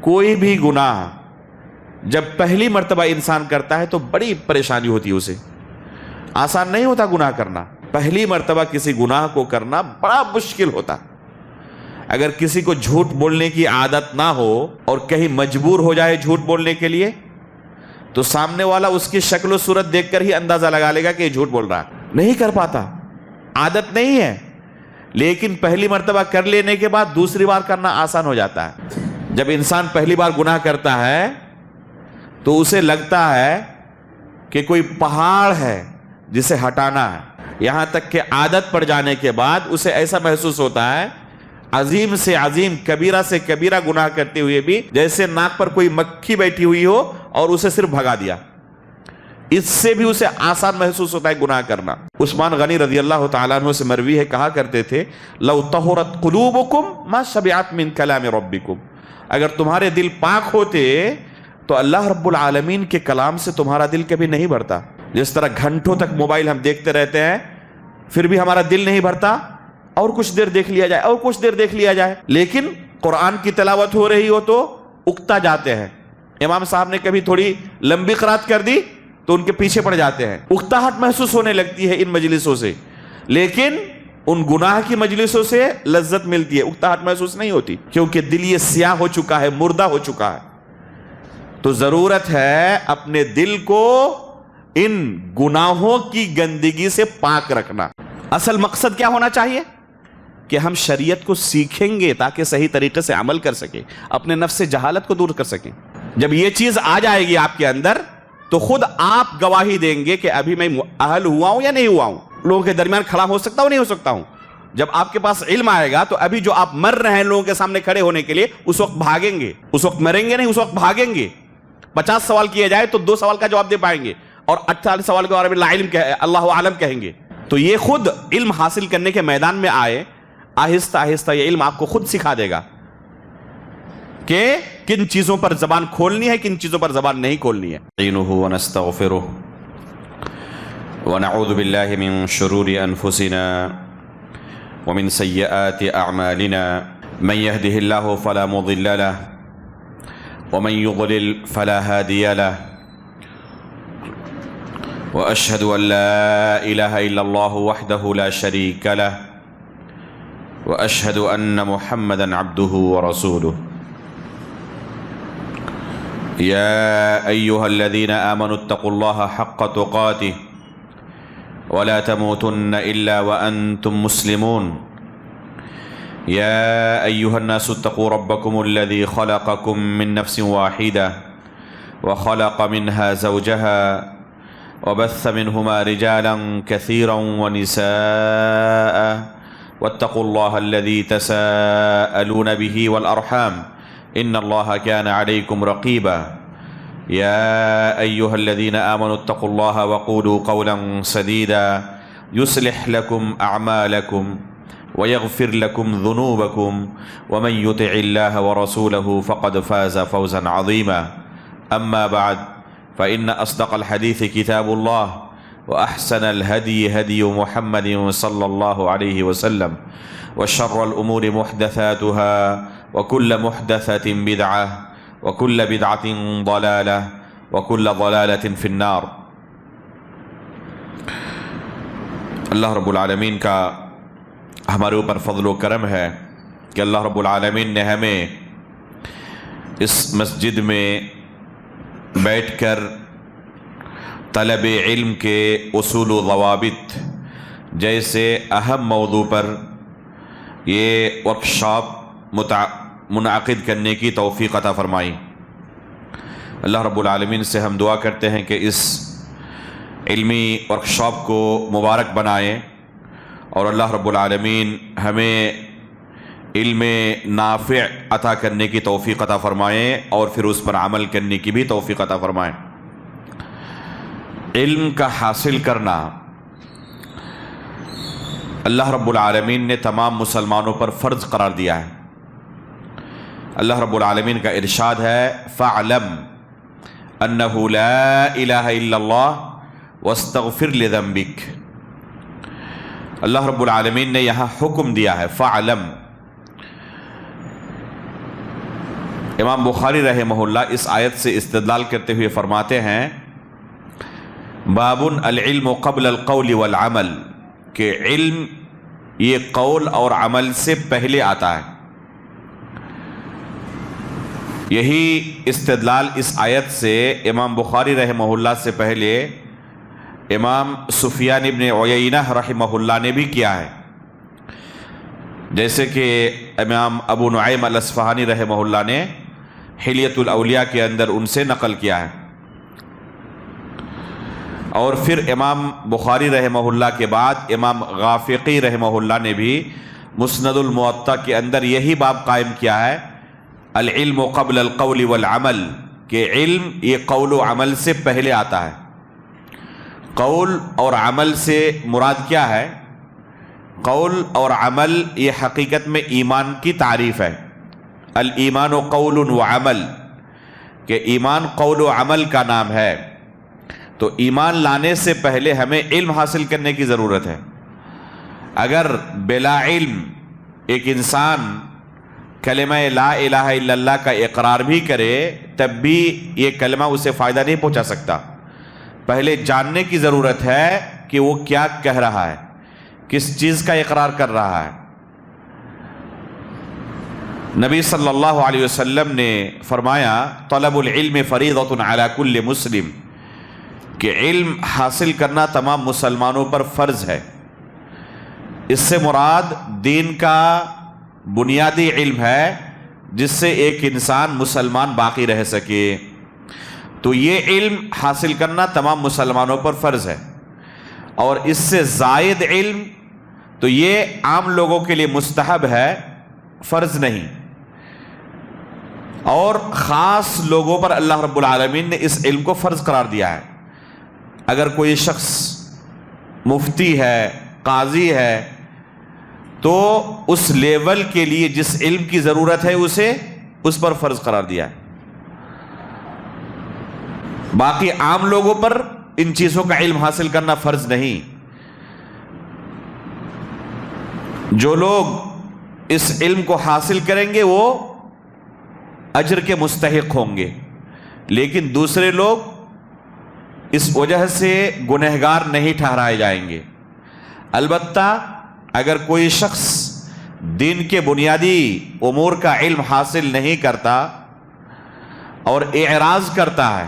کوئی بھی گناہ جب پہلی مرتبہ انسان کرتا ہے تو بڑی پریشانی ہوتی ہے اسے، آسان نہیں ہوتا گناہ کرنا، پہلی مرتبہ کسی گناہ کو کرنا بڑا مشکل ہوتا۔ اگر کسی کو جھوٹ بولنے کی عادت نہ ہو اور کہیں مجبور ہو جائے جھوٹ بولنے کے لیے تو سامنے والا اس کی شکل و صورت دیکھ کر ہی اندازہ لگا لے گا کہ یہ جھوٹ بول رہا ہے، نہیں کر پاتا، عادت نہیں ہے۔ لیکن پہلی مرتبہ کر لینے کے بعد دوسری بار کرنا آسان ہو جاتا ہے۔ جب انسان پہلی بار گناہ کرتا ہے تو اسے لگتا ہے کہ کوئی پہاڑ ہے جسے ہٹانا ہے، یہاں تک کہ عادت پڑ جانے کے بعد اسے ایسا محسوس ہوتا ہے عظیم سے عظیم، کبیرہ سے کبیرہ گناہ کرتے ہوئے بھی جیسے ناک پر کوئی مکھی بیٹھی ہوئی ہو اور اسے صرف بھگا دیا، اس سے بھی اسے آسان محسوس ہوتا ہے گناہ کرنا۔ عثمان غنی رضی اللہ تعالیٰ عنہ سے مروی ہے، کہا کرتے تھے لو طہرت قلوبکم ما شبعت من کلام ربکم، اگر تمہارے دل پاک ہوتے تو اللہ رب العالمین کے کلام سے تمہارا دل کبھی نہیں بھرتا۔ جس طرح گھنٹوں تک موبائل ہم دیکھتے رہتے ہیں پھر بھی ہمارا دل نہیں بھرتا، اور کچھ دیر دیکھ لیا جائے اور کچھ دیر دیکھ لیا جائے، لیکن قرآن کی تلاوت ہو رہی ہو تو اکتا جاتے ہیں۔ امام صاحب نے کبھی تھوڑی لمبی قرات کر دی تو ان کے پیچھے پڑ جاتے ہیں، اکتاہٹ محسوس ہونے لگتی ہے ان مجلسوں سے، لیکن ان گناہ کی مجلسوں سے لذت ملتی ہے، اکتاہٹ محسوس نہیں ہوتی، کیونکہ دل یہ سیاہ ہو چکا ہے، مردہ ہو چکا ہے۔ تو ضرورت ہے اپنے دل کو ان گناہوں کی گندگی سے پاک رکھنا۔ اصل مقصد کیا ہونا چاہیے کہ ہم شریعت کو سیکھیں گے تاکہ صحیح طریقے سے عمل کر سکیں، اپنے نفس سے جہالت کو دور کر سکیں۔ جب یہ چیز آ جائے گی آپ کے اندر تو خود آپ گواہی دیں گے کہ ابھی میں اہل ہوا ہوں یا نہیں ہوا ہوں، لوگوں کے درمیان کھڑا ہو سکتا ہوں نہیں ہو سکتا ہوں۔ جب آپ کے پاس علم آئے گا تو ابھی جو آپ مر رہے ہیں لوگوں کے سامنے کھڑے ہونے کے لیے، اس وقت بھاگیں گے، اس وقت مریں گے نہیں، اس وقت بھاگیں گے۔ 50 سوال کیے جائے تو 2 سوال کا جواب دے پائیں گے، اور 48 سوال کے بارے میں لا علم اللہ عالم کہیں گے۔ تو یہ خود علم حاصل کرنے کے میدان میں آئے، آہستہ آہستہ یہ علم آپ کو خود سکھا دے گا کہ کن چیزوں پر زبان کھولنی ہے، کن چیزوں پر زبان نہیں کھولنی ہے۔ نستعینہ ونستغفرہ ونعوذ باللہ من شرور انفسنا ومن سیئات اعمالنا من يهده اللہ فلا مضل له ومن يضلل فلا هادی له واشهد ان لا اله الا الله وحده لا شريك له واشهد ان محمدا عبده ورسوله يا ايها الذين امنوا اتقوا الله حق تقاته ولا تموتن الا وانتم مسلمون يا ايها الناس اتقوا ربكم الذي خلقكم من نفس واحده وخلق منها زوجها وبث منهما رجالا كثيرا ونساء واتقوا الله الذي تساءلون به والأرحام إن الله كان عليكم رقيبا يا أيها الذين آمنوا اتقوا الله وقولوا قولا سديدا يصلح لكم أعمالكم ويغفر لكم ذنوبكم ومن يطع الله ورسوله فقد فاز فوزا عظيما أما بعد فإن أصدق الحديث كتاب الله وأحسن الهدي هدي محمد صلى الله عليه وسلم وشر الأمور محدثاتها وكل محدثة بدعة وكل بدعة ضلالة وكل ضلالة في النار۔ اللہ رب العالمین کا ہمارے اوپر فضل و کرم ہے کہ اللہ رب العالمین نے ہمیں اس مسجد میں بیٹھ کر طلب علم کے اصول و ضوابط جیسے اہم موضوع پر یہ ورکشاپ منعقد کرنے کی توفیق عطا فرمائی۔ اللہ رب العالمین سے ہم دعا کرتے ہیں کہ اس علمی ورکشاپ کو مبارک بنائیں، اور اللہ رب العالمین ہمیں علم نافع عطا کرنے کی توفیق عطا فرمائیں اور پھر اس پر عمل کرنے کی بھی توفیق عطا فرمائیں۔ علم کا حاصل کرنا اللہ رب العالمین نے تمام مسلمانوں پر فرض قرار دیا ہے۔ اللہ رب العالمین کا ارشاد ہے فَاعْلَمْ أَنَّهُ لَا إِلَهَ إِلَّا اللَّهُ وَاسْتَغْفِرْ لِذَنبِكَ۔ اللہ رب العالمین نے یہاں حکم دیا ہے فَاعْلَمْ، امام بخاری رحمہ اللہ اس آیت سے استدلال کرتے ہوئے فرماتے ہیں باب العلم قبل القول والعمل، کہ علم یہ قول اور عمل سے پہلے آتا ہے۔ یہی استدلال اس آیت سے امام بخاری رحمہ اللہ سے پہلے امام سفیان ابن عیینہ رحمہ اللہ نے بھی کیا ہے، جیسے کہ امام ابو نعیم الاصفہانی رحمہ اللہ نے حلیۃ الاولیاء کے اندر ان سے نقل کیا ہے، اور پھر امام بخاری رحمہ اللہ کے بعد امام غافقی رحمہ اللہ نے بھی مسند الموطا کے اندر یہی باب قائم کیا ہے، العلم قبل القول والعمل، کہ علم یہ قول و عمل سے پہلے آتا ہے۔ قول اور عمل سے مراد کیا ہے؟ قول اور عمل یہ حقیقت میں ایمان کی تعریف ہے، الایمان قول و عمل، کہ ایمان قول و عمل کا نام ہے۔ تو ایمان لانے سے پہلے ہمیں علم حاصل کرنے کی ضرورت ہے۔ اگر بلا علم ایک انسان کلمہ لا الہ الا اللہ کا اقرار بھی کرے تب بھی یہ کلمہ اسے فائدہ نہیں پہنچا سکتا۔ پہلے جاننے کی ضرورت ہے کہ وہ کیا کہہ رہا ہے، کس چیز کا اقرار کر رہا ہے۔ نبی صلی اللہ علیہ وسلم نے فرمایا طلب العلم فریضۃ علی کل مسلم، کہ علم حاصل کرنا تمام مسلمانوں پر فرض ہے۔ اس سے مراد دین کا بنیادی علم ہے جس سے ایک انسان مسلمان باقی رہ سکے، تو یہ علم حاصل کرنا تمام مسلمانوں پر فرض ہے۔ اور اس سے زائد علم تو یہ عام لوگوں کے لیے مستحب ہے، فرض نہیں، اور خاص لوگوں پر اللہ رب العالمین نے اس علم کو فرض قرار دیا ہے۔ اگر کوئی شخص مفتی ہے، قاضی ہے، تو اس لیول کے لیے جس علم کی ضرورت ہے اسے اس پر فرض قرار دیا ہے۔ باقی عام لوگوں پر ان چیزوں کا علم حاصل کرنا فرض نہیں۔ جو لوگ اس علم کو حاصل کریں گے وہ اجر کے مستحق ہوں گے، لیکن دوسرے لوگ اس وجہ سے گنہگار نہیں ٹھہرائے جائیں گے۔ البتہ اگر کوئی شخص دین کے بنیادی امور کا علم حاصل نہیں کرتا اور اعراض کرتا ہے،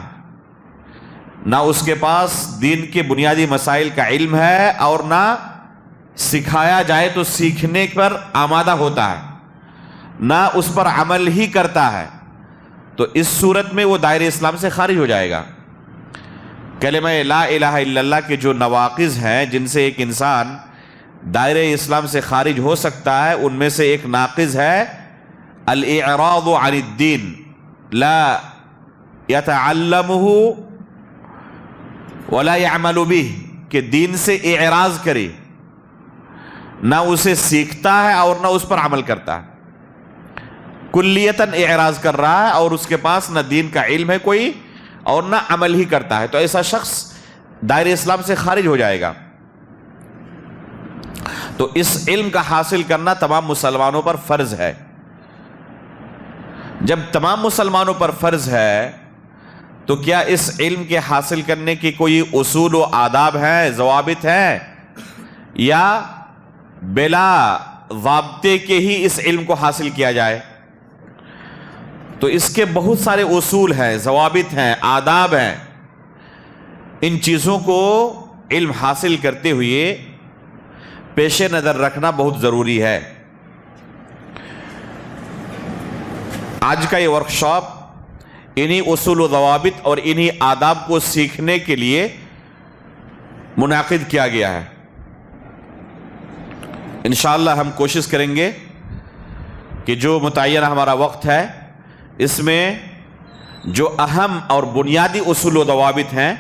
نہ اس کے پاس دین کے بنیادی مسائل کا علم ہے اور نہ سکھایا جائے تو سیکھنے پر آمادہ ہوتا ہے، نہ اس پر عمل ہی کرتا ہے، تو اس صورت میں وہ دائرہ اسلام سے خارج ہو جائے گا۔ کلمہ لا الہ الا اللہ کے جو نواقض ہیں جن سے ایک انسان دائرہ اسلام سے خارج ہو سکتا ہے، ان میں سے ایک ناقض ہے الاعراض عن الدین، لا يتعلمه ولا يعمل به، کہ دین سے اعراض کرے، نہ اسے سیکھتا ہے اور نہ اس پر عمل کرتا ہے، کلیتاً اعراض کر رہا ہے اور اس کے پاس نہ دین کا علم ہے کوئی اور نہ عمل ہی کرتا ہے، تو ایسا شخص دائرہ اسلام سے خارج ہو جائے گا۔ تو اس علم کا حاصل کرنا تمام مسلمانوں پر فرض ہے۔ جب تمام مسلمانوں پر فرض ہے تو کیا اس علم کے حاصل کرنے کی کوئی اصول و آداب ہیں، ضوابط ہیں، یا بلا ضابطے کے ہی اس علم کو حاصل کیا جائے؟ تو اس کے بہت سارے اصول ہیں، ضوابط ہیں، آداب ہیں۔ ان چیزوں کو علم حاصل کرتے ہوئے پیش نظر رکھنا بہت ضروری ہے۔ آج کا یہ ورکشاپ انہی اصول و ضوابط اور انہی آداب کو سیکھنے کے لیے منعقد کیا گیا ہے۔ انشاءاللہ ہم کوشش کریں گے کہ جو متعینہ ہمارا وقت ہے اس میں جو اہم اور بنیادی اصول و ضوابط ہیں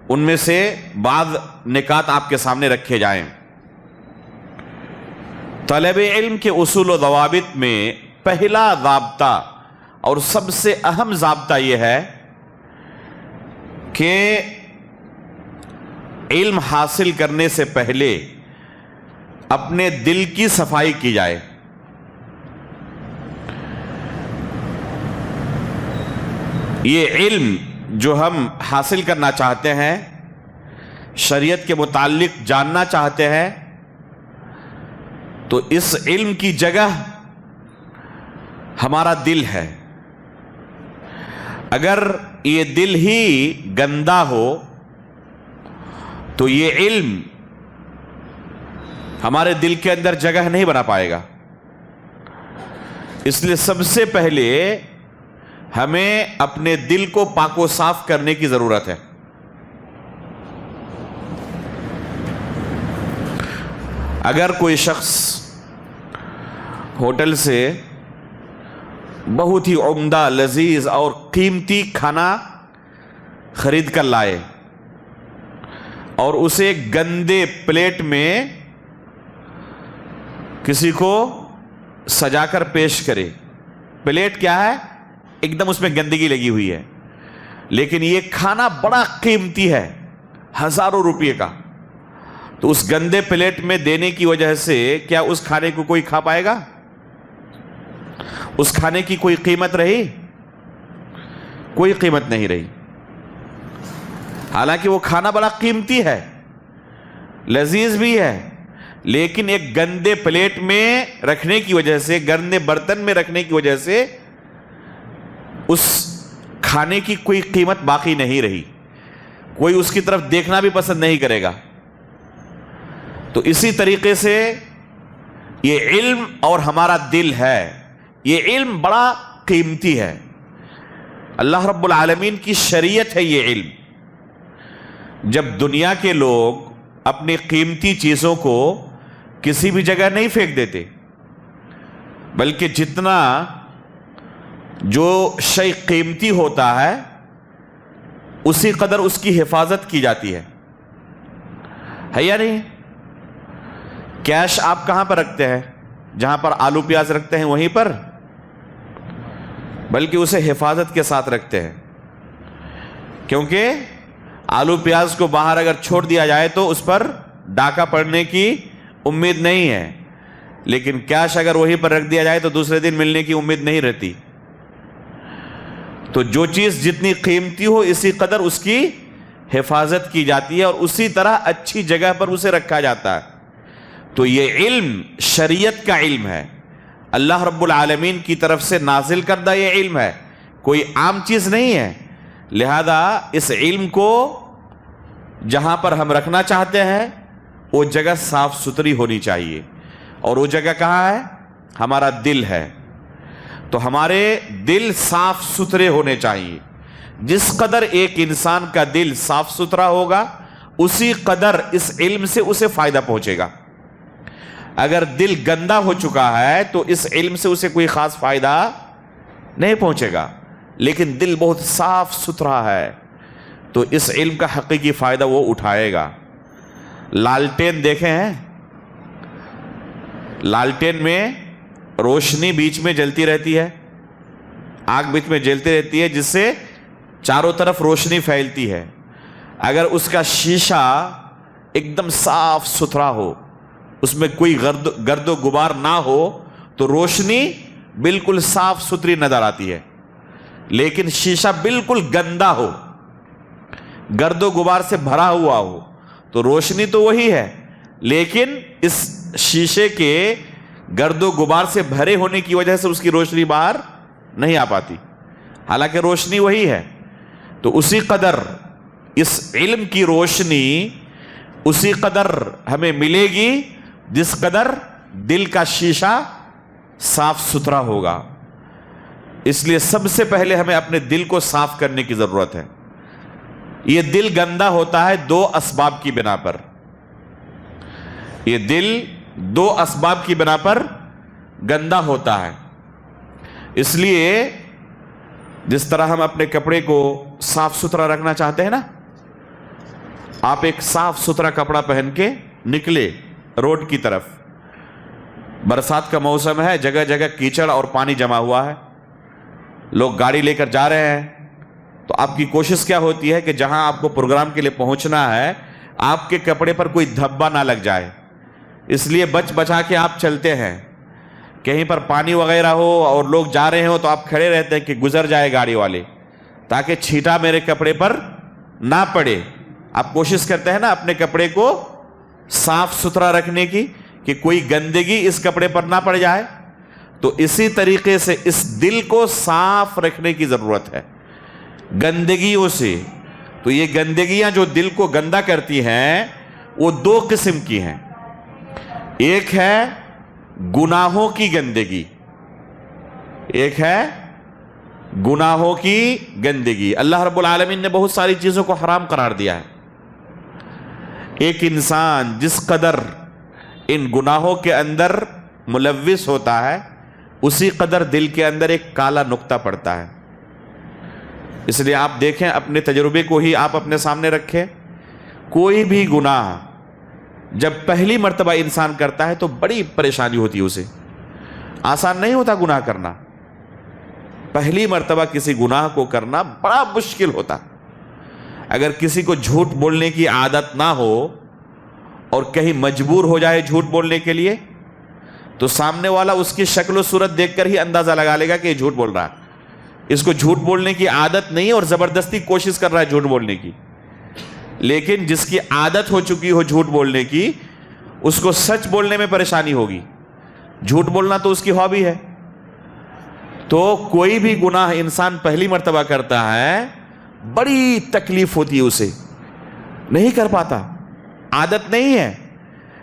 ان میں سے بعض نکات آپ کے سامنے رکھے جائیں۔ طلب علم کے اصول و ضوابط میں پہلا ضابطہ اور سب سے اہم ضابطہ یہ ہے کہ علم حاصل کرنے سے پہلے اپنے دل کی صفائی کی جائے۔ یہ علم جو ہم حاصل کرنا چاہتے ہیں، شریعت کے متعلق جاننا چاہتے ہیں، تو اس علم کی جگہ ہمارا دل ہے۔ اگر یہ دل ہی گندا ہو تو یہ علم ہمارے دل کے اندر جگہ نہیں بنا پائے گا۔ اس لیے سب سے پہلے ہمیں اپنے دل کو پاک و صاف کرنے کی ضرورت ہے۔ اگر کوئی شخص ہوٹل سے بہت ہی عمدہ، لذیذ اور قیمتی کھانا خرید کر لائے اور اسے گندے پلیٹ میں کسی کو سجا کر پیش کرے، پلیٹ کیا ہے؟ ایک دم اس میں گندگی لگی ہوئی ہے، لیکن یہ کھانا بڑا قیمتی ہے، ہزاروں روپے کا، تو اس گندے پلیٹ میں دینے کی وجہ سے کیا اس کھانے کو کوئی کھا پائے گا؟ اس کھانے کی کوئی قیمت رہی؟ کوئی قیمت نہیں رہی۔ حالانکہ وہ کھانا بڑا قیمتی ہے، لذیذ بھی ہے، لیکن ایک گندے پلیٹ میں رکھنے کی وجہ سے، گندے برتن میں رکھنے کی وجہ سے اس کھانے کی کوئی قیمت باقی نہیں رہی، کوئی اس کی طرف دیکھنا بھی پسند نہیں کرے گا۔ تو اسی طریقے سے یہ علم اور ہمارا دل ہے، یہ علم بڑا قیمتی ہے، اللہ رب العالمین کی شریعت ہے یہ علم۔ جب دنیا کے لوگ اپنی قیمتی چیزوں کو کسی بھی جگہ نہیں پھینک دیتے، بلکہ جتنا جو شے قیمتی ہوتا ہے اسی قدر اس کی حفاظت کی جاتی ہے یا نہیں؟ کیش آپ کہاں پر رکھتے ہیں؟ جہاں پر آلو پیاز رکھتے ہیں وہیں پر، بلکہ اسے حفاظت کے ساتھ رکھتے ہیں، کیونکہ آلو پیاز کو باہر اگر چھوڑ دیا جائے تو اس پر ڈاکہ پڑنے کی امید نہیں ہے، لیکن کیش اگر وہیں پر رکھ دیا جائے تو دوسرے دن ملنے کی امید نہیں رہتی۔ تو جو چیز جتنی قیمتی ہو اسی قدر اس کی حفاظت کی جاتی ہے اور اسی طرح اچھی جگہ پر اسے رکھا جاتا ہے۔ تو یہ علم شریعت کا علم ہے، اللہ رب العالمین کی طرف سے نازل کردہ یہ علم ہے، کوئی عام چیز نہیں ہے۔ لہذا اس علم کو جہاں پر ہم رکھنا چاہتے ہیں وہ جگہ صاف ستھری ہونی چاہیے، اور وہ جگہ کہاں ہے؟ ہمارا دل ہے۔ تو ہمارے دل صاف ستھرے ہونے چاہیے۔ جس قدر ایک انسان کا دل صاف ستھرا ہوگا اسی قدر اس علم سے اسے فائدہ پہنچے گا۔ اگر دل گندا ہو چکا ہے تو اس علم سے اسے کوئی خاص فائدہ نہیں پہنچے گا، لیکن دل بہت صاف ستھرا ہے تو اس علم کا حقیقی فائدہ وہ اٹھائے گا۔ لالٹین دیکھے ہیں؟ لالٹین میں روشنی بیچ میں جلتی رہتی ہے، آگ بیچ میں جلتی رہتی ہے، جس سے چاروں طرف روشنی پھیلتی ہے۔ اگر اس کا شیشہ ایک دم صاف ستھرا ہو، اس میں کوئی گرد و غبار نہ ہو تو روشنی بالکل صاف ستھری نظر آتی ہے، لیکن شیشہ بالکل گندا ہو، گرد و غبار سے بھرا ہوا ہو تو روشنی تو وہی ہے، لیکن اس شیشے کے گرد و غبار سے بھرے ہونے کی وجہ سے اس کی روشنی باہر نہیں آ پاتی، حالانکہ روشنی وہی ہے۔ تو اسی قدر اس علم کی روشنی اسی قدر ہمیں ملے گی جس قدر دل کا شیشہ صاف ستھرا ہوگا۔ اس لیے سب سے پہلے ہمیں اپنے دل کو صاف کرنے کی ضرورت ہے۔ یہ دل گندا ہوتا ہے دو اسباب کی بنا پر، یہ دل دو اسباب کی بنا پر گندا ہوتا ہے۔ اس لیے جس طرح ہم اپنے کپڑے کو صاف ستھرا رکھنا چاہتے ہیں نا، آپ ایک صاف ستھرا کپڑا پہن کے نکلے روڈ کی طرف، برسات کا موسم ہے، جگہ جگہ کیچڑ اور پانی جمع ہوا ہے، لوگ گاڑی لے کر جا رہے ہیں، تو آپ کی کوشش کیا ہوتی ہے کہ جہاں آپ کو پروگرام کے لیے پہنچنا ہے آپ کے کپڑے پر کوئی دھبا نہ لگ جائے، اس لیے بچ بچا کے آپ چلتے ہیں۔ کہیں پر پانی وغیرہ ہو اور لوگ جا رہے ہو تو آپ کھڑے رہتے ہیں کہ گزر جائے گاڑی والے، تاکہ چھینٹا میرے کپڑے پر نہ پڑے. آپ کوشش کرتے ہیں نا اپنے کپڑے کو صاف ستھرا رکھنے کی کہ کوئی گندگی اس کپڑے پر نہ پڑ جائے. تو اسی طریقے سے اس دل کو صاف رکھنے کی ضرورت ہے گندگیوں سے. تو یہ گندگیاں جو دل کو گندا کرتی ہیں وہ دو قسم کی ہیں. ایک ہے گناہوں کی گندگی، ایک ہے گناہوں کی گندگی. اللہ رب العالمین نے بہت ساری چیزوں کو حرام قرار دیا ہے. ایک انسان جس قدر ان گناہوں کے اندر ملوث ہوتا ہے اسی قدر دل کے اندر ایک کالا نقطہ پڑتا ہے. اس لیے آپ دیکھیں، اپنے تجربے کو ہی آپ اپنے سامنے رکھیں. کوئی بھی گناہ جب پہلی مرتبہ انسان کرتا ہے تو بڑی پریشانی ہوتی ہے اسے. آسان نہیں ہوتا گناہ کرنا. پہلی مرتبہ کسی گناہ کو کرنا بڑا مشکل ہوتا. اگر کسی کو جھوٹ بولنے کی عادت نہ ہو اور کہیں مجبور ہو جائے جھوٹ بولنے کے لیے تو سامنے والا اس کی شکل و صورت دیکھ کر ہی اندازہ لگا لے گا کہ یہ جھوٹ بول رہا ہے. اس کو جھوٹ بولنے کی عادت نہیں اور زبردستی کوشش کر رہا ہے جھوٹ بولنے کی. لیکن جس کی عادت ہو چکی ہو جھوٹ بولنے کی اس کو سچ بولنے میں پریشانی ہوگی. جھوٹ بولنا تو اس کی ہابی ہے. تو کوئی بھی گناہ انسان پہلی مرتبہ کرتا ہے بڑی تکلیف ہوتی ہے اسے، نہیں کر پاتا، عادت نہیں ہے.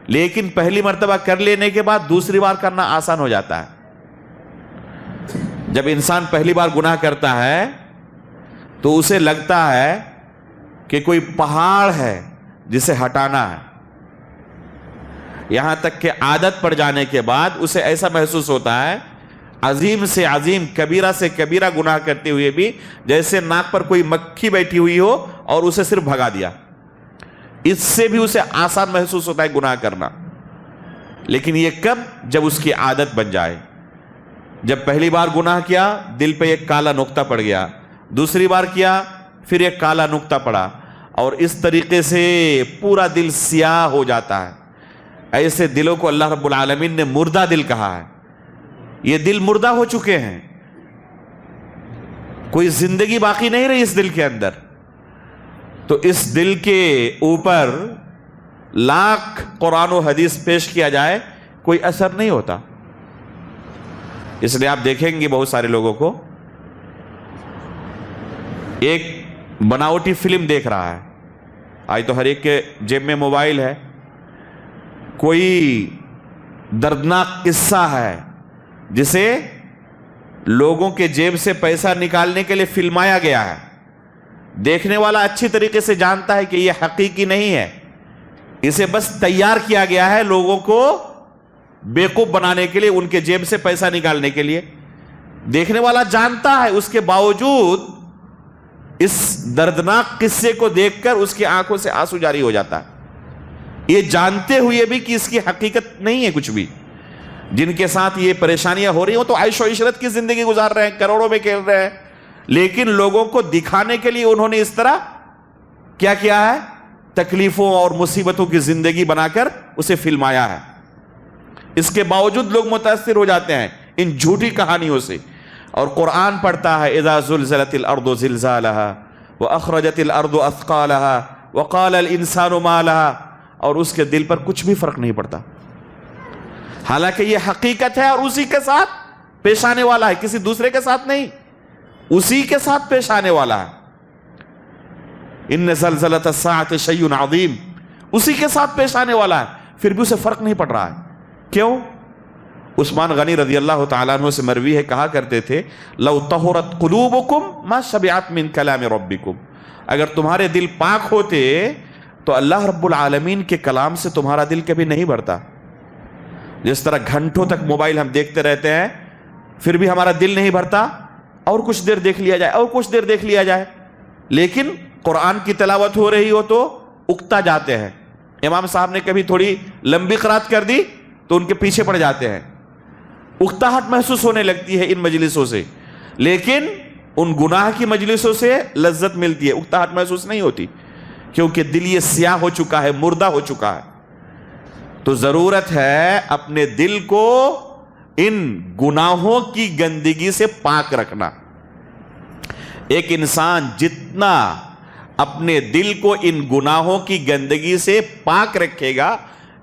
لیکن پہلی مرتبہ کر لینے کے بعد دوسری بار کرنا آسان ہو جاتا ہے. جب انسان پہلی بار گناہ کرتا ہے تو اسے لگتا ہے کہ کوئی پہاڑ ہے جسے ہٹانا ہے. یہاں تک کہ عادت پڑ جانے کے بعد اسے ایسا محسوس ہوتا ہے عظیم سے عظیم، کبیرہ سے کبیرہ گناہ کرتے ہوئے بھی جیسے ناک پر کوئی مکھی بیٹھی ہوئی ہو اور اسے صرف بھگا دیا. اس سے بھی اسے آسان محسوس ہوتا ہے گناہ کرنا. لیکن یہ کب؟ جب اس کی عادت بن جائے. جب پہلی بار گناہ کیا دل پہ ایک کالا نقطہ پڑ گیا، دوسری بار کیا پھر ایک کالا نقطہ پڑا، اور اس طریقے سے پورا دل سیاہ ہو جاتا ہے. ایسے دلوں کو اللہ رب العالمین نے مردہ دل کہا ہے. یہ دل مردہ ہو چکے ہیں، کوئی زندگی باقی نہیں رہی اس دل کے اندر. تو اس دل کے اوپر لاکھ قرآن و حدیث پیش کیا جائے کوئی اثر نہیں ہوتا. اس لیے آپ دیکھیں گے بہت سارے لوگوں کو ایک بناوٹی فلم دیکھ رہا ہے. آج تو ہر ایک کے جیب میں موبائل ہے. کوئی دردناک قصہ ہے جسے لوگوں کے جیب سے پیسہ نکالنے کے لیے فلمایا گیا ہے. دیکھنے والا اچھی طریقے سے جانتا ہے کہ یہ حقیقی نہیں ہے، اسے بس تیار کیا گیا ہے لوگوں کو بیوقوف بنانے کے لیے، ان کے جیب سے پیسہ نکالنے کے لیے. دیکھنے والا جانتا ہے، اس کے باوجود اس دردناک قصے کو دیکھ کر اس کی آنکھوں سے آنسو جاری ہو جاتا ہے، یہ جانتے ہوئے بھی کہ اس کی حقیقت نہیں ہے کچھ بھی. جن کے ساتھ یہ پریشانیاں ہو رہی ہوں تو عیش و عشرت کی زندگی گزار رہے ہیں، کروڑوں میں کھیل رہے ہیں، لیکن لوگوں کو دکھانے کے لیے انہوں نے اس طرح کیا کیا ہے؟ تکلیفوں اور مصیبتوں کی زندگی بنا کر اسے فلمایا ہے. اس کے باوجود لوگ متاثر ہو جاتے ہیں ان جھوٹی کہانیوں سے. اور قرآن پڑھتا ہے اذا زلزلت الارض زلزالها واخرجت الارض اثقالها وقال الانسان ما لها، اور اس کے دل پر کچھ بھی فرق نہیں پڑتا، حالانکہ یہ حقیقت ہے اور اسی کے ساتھ پیش آنے والا ہے، کسی دوسرے کے ساتھ نہیں، اسی کے ساتھ پیش آنے والا ہے. ان زلزلۃ الساعۃ شیء عظیم، اسی کے ساتھ پیش آنے والا ہے، پھر بھی اسے فرق نہیں پڑ رہا ہے. کیوں؟ عثمان غنی رضی اللہ تعالیٰ عنہ سے مروی ہے، کہا کرتے تھے لو طہرت قلوبکم ما شبعت من کلام ربکم، اگر تمہارے دل پاک ہوتے تو اللہ رب العالمین کے کلام سے تمہارا دل کبھی نہیں بھرتا. جس طرح گھنٹوں تک موبائل ہم دیکھتے رہتے ہیں پھر بھی ہمارا دل نہیں بھرتا، اور کچھ دیر دیکھ لیا جائے اور کچھ دیر دیکھ لیا جائے، لیکن قرآن کی تلاوت ہو رہی ہو تو اکتا جاتے ہیں. امام صاحب نے کبھی تھوڑی لمبی قرات کر دی تو ان کے پیچھے پڑ جاتے ہیں، اکتاہٹ محسوس ہونے لگتی ہے ان مجلسوں سے. لیکن ان گناہ کی مجلسوں سے لذت ملتی ہے، اکتاہٹ محسوس نہیں ہوتی، کیونکہ دل یہ سیاہ ہو چکا ہے، مردہ ہو چکا ہے. تو ضرورت ہے اپنے دل کو ان گناہوں کی گندگی سے پاک رکھنا. ایک انسان جتنا اپنے دل کو ان گناہوں کی گندگی سے پاک رکھے گا،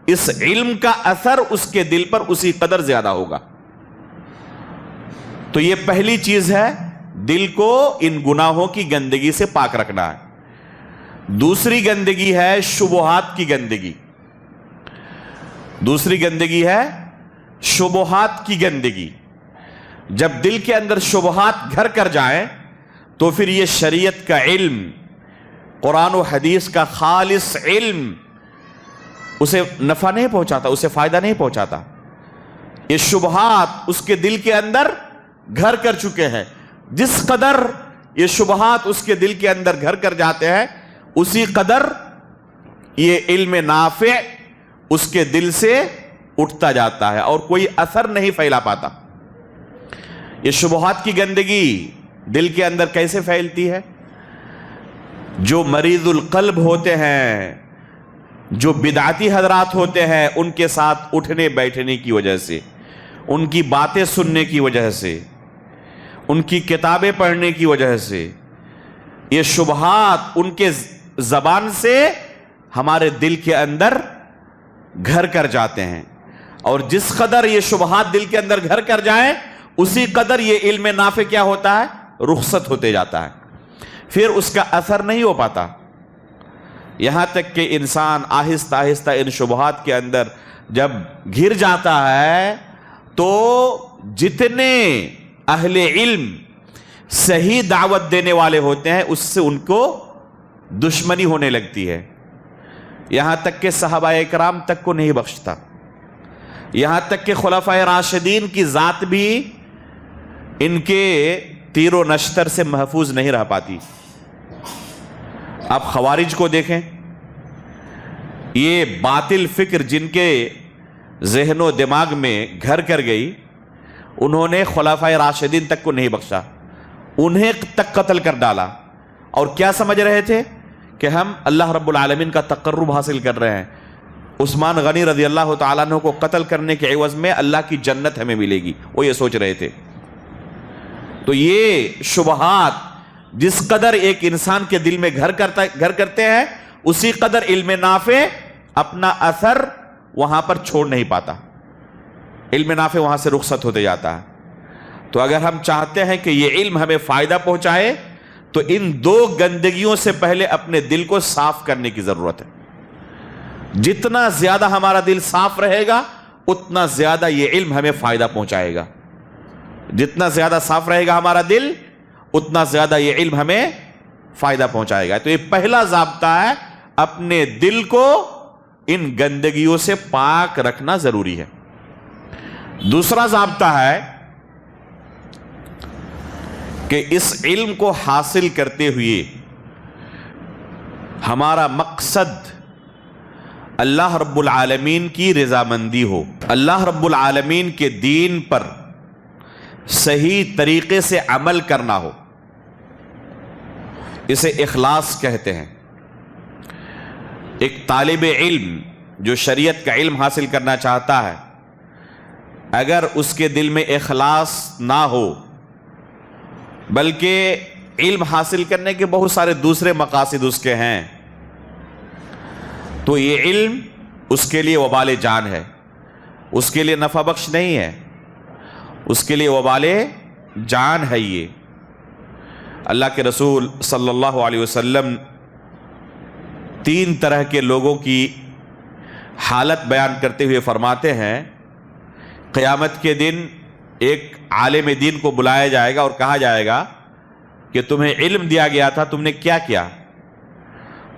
اس علم کا اثر اس کے دل پر اسی قدر زیادہ ہوگا۔ تو یہ پہلی چیز ہے، دل کو ان گناہوں کی گندگی سے پاک رکھنا ہے۔ دوسری گندگی ہے شبہات کی گندگی۔ دوسری گندگی ہے شبہات کی گندگی۔ جب دل کے اندر شبہات گھر کر جائیں تو پھر یہ شریعت کا علم، قرآن و حدیث کا خالص علم اسے نفع نہیں پہنچاتا، اسے فائدہ نہیں پہنچاتا۔ یہ شبہات اس کے دل کے اندر گھر کر چکے ہیں۔ جس قدر یہ شبہات اس کے دل کے اندر گھر کر جاتے ہیں، اسی قدر یہ علم نافع اس کے دل سے اٹھتا جاتا ہے اور کوئی اثر نہیں پھیلا پاتا۔ یہ شبہات کی گندگی دل کے اندر کیسے پھیلتی ہے؟ جو مریض القلب ہوتے ہیں، جو بدعتی حضرات ہوتے ہیں، ان کے ساتھ اٹھنے بیٹھنے کی وجہ سے، ان کی باتیں سننے کی وجہ سے، ان کی کتابیں پڑھنے کی وجہ سے، یہ شبہات ان کے زبان سے ہمارے دل کے اندر گھر کر جاتے ہیں، اور جس قدر یہ شبہات دل کے اندر گھر کر جائیں اسی قدر یہ علم نافع کیا ہوتا ہے؟ رخصت ہوتے جاتا ہے، پھر اس کا اثر نہیں ہو پاتا، یہاں تک کہ انسان آہستہ آہستہ ان شبہات کے اندر جب گر جاتا ہے تو جتنے اہل علم صحیح دعوت دینے والے ہوتے ہیں اس سے ان کو دشمنی ہونے لگتی ہے، یہاں تک کہ صحابہ اکرام تک کو نہیں بخشتا، یہاں تک کہ خلفائے راشدین کی ذات بھی ان کے تیر و نشتر سے محفوظ نہیں رہ پاتی۔ آپ خوارج کو دیکھیں، یہ باطل فکر جن کے ذہن و دماغ میں گھر کر گئی، انہوں نے خلفائے راشدین تک کو نہیں بخشا، انہیں تک قتل کر ڈالا، اور کیا سمجھ رہے تھے کہ ہم اللہ رب العالمین کا تقرب حاصل کر رہے ہیں، عثمان غنی رضی اللہ تعالیٰ عنہ کو قتل کرنے کے عوض میں اللہ کی جنت ہمیں ملے گی، وہ یہ سوچ رہے تھے۔ تو یہ شبہات جس قدر ایک انسان کے دل میں گھر کرتے ہیں اسی قدر علم نافع اپنا اثر وہاں پر چھوڑ نہیں پاتا، علم نافع وہاں سے رخصت ہوتے جاتا ہے۔ تو اگر ہم چاہتے ہیں کہ یہ علم ہمیں فائدہ پہنچائے تو ان دو گندگیوں سے پہلے اپنے دل کو صاف کرنے کی ضرورت ہے۔ جتنا زیادہ ہمارا دل صاف رہے گا اتنا زیادہ یہ علم ہمیں فائدہ پہنچائے گا، جتنا زیادہ صاف رہے گا ہمارا دل اتنا زیادہ یہ علم ہمیں فائدہ پہنچائے گا۔ تو یہ پہلا ضابطہ ہے، اپنے دل کو ان گندگیوں سے پاک رکھنا ضروری ہے۔ دوسرا ضابطہ ہے کہ اس علم کو حاصل کرتے ہوئے ہمارا مقصد اللہ رب العالمین کی رضامندی ہو، اللہ رب العالمین کے دین پر صحیح طریقے سے عمل کرنا ہو، اسے اخلاص کہتے ہیں۔ ایک طالب علم جو شریعت کا علم حاصل کرنا چاہتا ہے، اگر اس کے دل میں اخلاص نہ ہو بلکہ علم حاصل کرنے کے بہت سارے دوسرے مقاصد اس کے ہیں، تو یہ علم اس کے لیے وبال جان ہے، اس کے لیے نفع بخش نہیں ہے، اس کے لیے وبال جان ہے۔ یہ اللہ کے رسول صلی اللہ علیہ وسلم 3 طرح کے لوگوں کی حالت بیان کرتے ہوئے فرماتے ہیں، قیامت کے دن ایک عالم دین کو بلایا جائے گا اور کہا جائے گا کہ تمہیں علم دیا گیا تھا، تم نے کیا کیا؟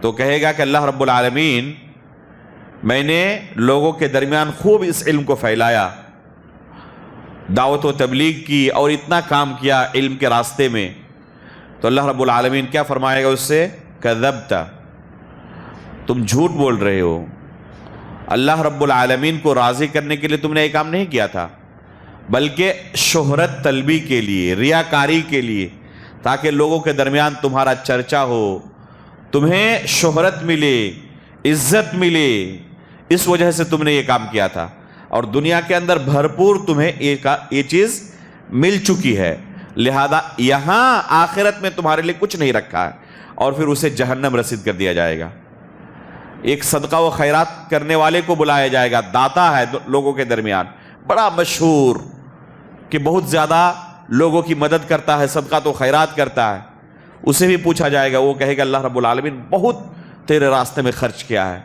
تو کہے گا کہ اللہ رب العالمین، میں نے لوگوں کے درمیان خوب اس علم کو پھیلایا، دعوت و تبلیغ کی اور اتنا کام کیا علم کے راستے میں۔ تو اللہ رب العالمین کیا فرمائے گا اس سے؟ کذبت، تم جھوٹ بول رہے ہو، اللہ رب العالمین کو راضی کرنے کے لیے تم نے یہ کام نہیں کیا تھا، بلکہ شہرت طلبی کے لیے، ریاکاری کے لیے، تاکہ لوگوں کے درمیان تمہارا چرچا ہو، تمہیں شہرت ملے، عزت ملے، اس وجہ سے تم نے یہ کام کیا تھا، اور دنیا کے اندر بھرپور تمہیں یہ چیز مل چکی ہے، لہذا یہاں آخرت میں تمہارے لیے کچھ نہیں رکھا ہے، اور پھر اسے جہنم رسید کر دیا جائے گا۔ ایک صدقہ و خیرات کرنے والے کو بلایا جائے گا، داتا ہے لوگوں کے درمیان، بڑا مشہور کہ بہت زیادہ لوگوں کی مدد کرتا ہے، صدقہ و خیرات کرتا ہے، اسے بھی پوچھا جائے گا، وہ کہے گا اللہ رب العالمین بہت تیرے راستے میں خرچ کیا ہے،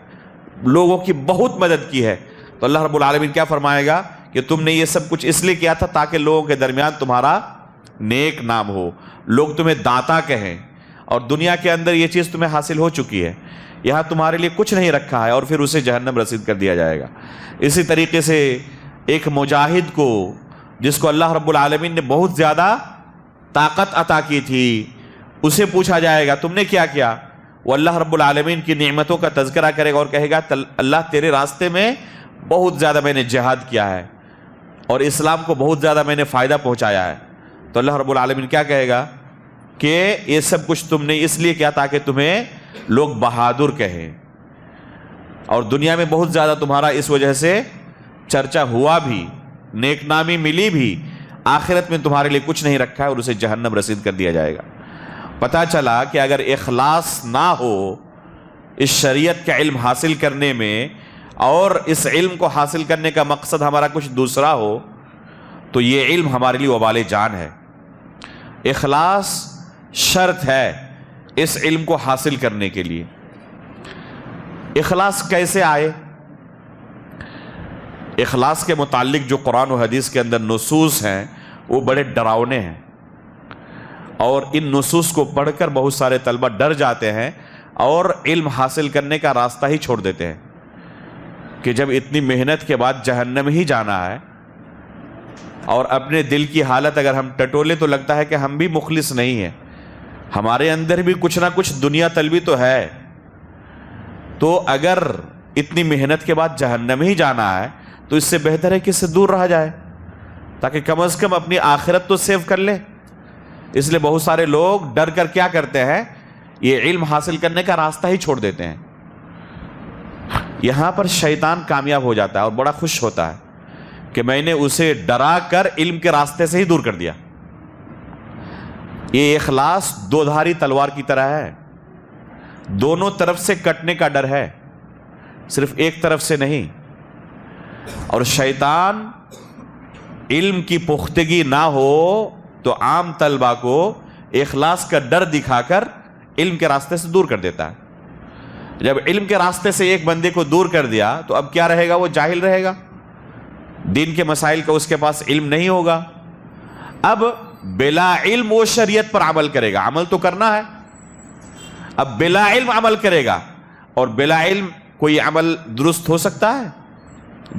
لوگوں کی بہت مدد کی ہے۔ تو اللہ رب العالمین کیا فرمائے گا کہ تم نے یہ سب کچھ اس لیے کیا تھا تاکہ لوگوں کے درمیان تمہارا نیک نام ہو، لوگ تمہیں داتا کہیں، اور دنیا کے اندر یہ چیز تمہیں حاصل ہو چکی ہے، یہاں تمہارے لیے کچھ نہیں رکھا ہے، اور پھر اسے جہنم رسید کر دیا جائے گا۔ اسی طریقے سے ایک مجاہد کو، جس کو اللہ رب العالمین نے بہت زیادہ طاقت عطا کی تھی، اسے پوچھا جائے گا تم نے کیا کیا؟ وہ اللہ رب العالمین کی نعمتوں کا تذکرہ کرے گا اور کہے گا اللہ تیرے راستے میں بہت زیادہ میں نے جہاد کیا ہے، اور اسلام کو بہت زیادہ میں نے فائدہ پہنچایا ہے۔ تو اللہ رب العالمین کیا کہے گا کہ یہ سب کچھ تم نے اس لیے کیا تاکہ تمہیں لوگ بہادر کہیں، اور دنیا میں بہت زیادہ تمہارا اس وجہ سے چرچا ہوا بھی، نیک نامی ملی بھی، آخرت میں تمہارے لیے کچھ نہیں رکھا ہے، اور اسے جہنم رسید کر دیا جائے گا۔ پتہ چلا کہ اگر اخلاص نہ ہو اس شریعت کا علم حاصل کرنے میں، اور اس علم کو حاصل کرنے کا مقصد ہمارا کچھ دوسرا ہو، تو یہ علم ہمارے لیے وبال جان ہے۔ اخلاص شرط ہے اس علم کو حاصل کرنے کے لیے۔ اخلاص کیسے آئے؟ اخلاص کے متعلق جو قرآن و حدیث کے اندر نصوص ہیں وہ بڑے ڈراؤنے ہیں، اور ان نصوص کو پڑھ کر بہت سارے طلبہ ڈر جاتے ہیں اور علم حاصل کرنے کا راستہ ہی چھوڑ دیتے ہیں کہ جب اتنی محنت کے بعد جہنم ہی جانا ہے، اور اپنے دل کی حالت اگر ہم ٹٹولے تو لگتا ہے کہ ہم بھی مخلص نہیں ہیں، ہمارے اندر بھی کچھ نہ کچھ دنیا طلبی تو ہے، تو اگر اتنی محنت کے بعد جہنم ہی جانا ہے تو اس سے بہتر ہے کہ اس سے دور رہا جائے، تاکہ کم از کم اپنی آخرت تو سیو کر لے۔ اس لیے بہت سارے لوگ ڈر کر کیا کرتے ہیں، یہ علم حاصل کرنے کا راستہ ہی چھوڑ دیتے ہیں۔ یہاں پر شیطان کامیاب ہو جاتا ہے اور بڑا خوش ہوتا ہے کہ میں نے اسے ڈرا کر علم کے راستے سے ہی دور کر دیا۔ یہ اخلاص دو دھاری تلوار کی طرح ہے، دونوں طرف سے کٹنے کا ڈر ہے، صرف ایک طرف سے نہیں۔ اور شیطان علم کی پختگی نہ ہو تو عام طلبہ کو اخلاص کا ڈر دکھا کر علم کے راستے سے دور کر دیتا ہے۔ جب علم کے راستے سے ایک بندے کو دور کر دیا تو اب کیا رہے گا؟ وہ جاہل رہے گا، دین کے مسائل کا اس کے پاس علم نہیں ہوگا۔ اب بلا علم وہ شریعت پر عمل کرے گا، عمل تو کرنا ہے، اب بلا علم عمل کرے گا، اور بلا علم کوئی عمل درست ہو سکتا ہے؟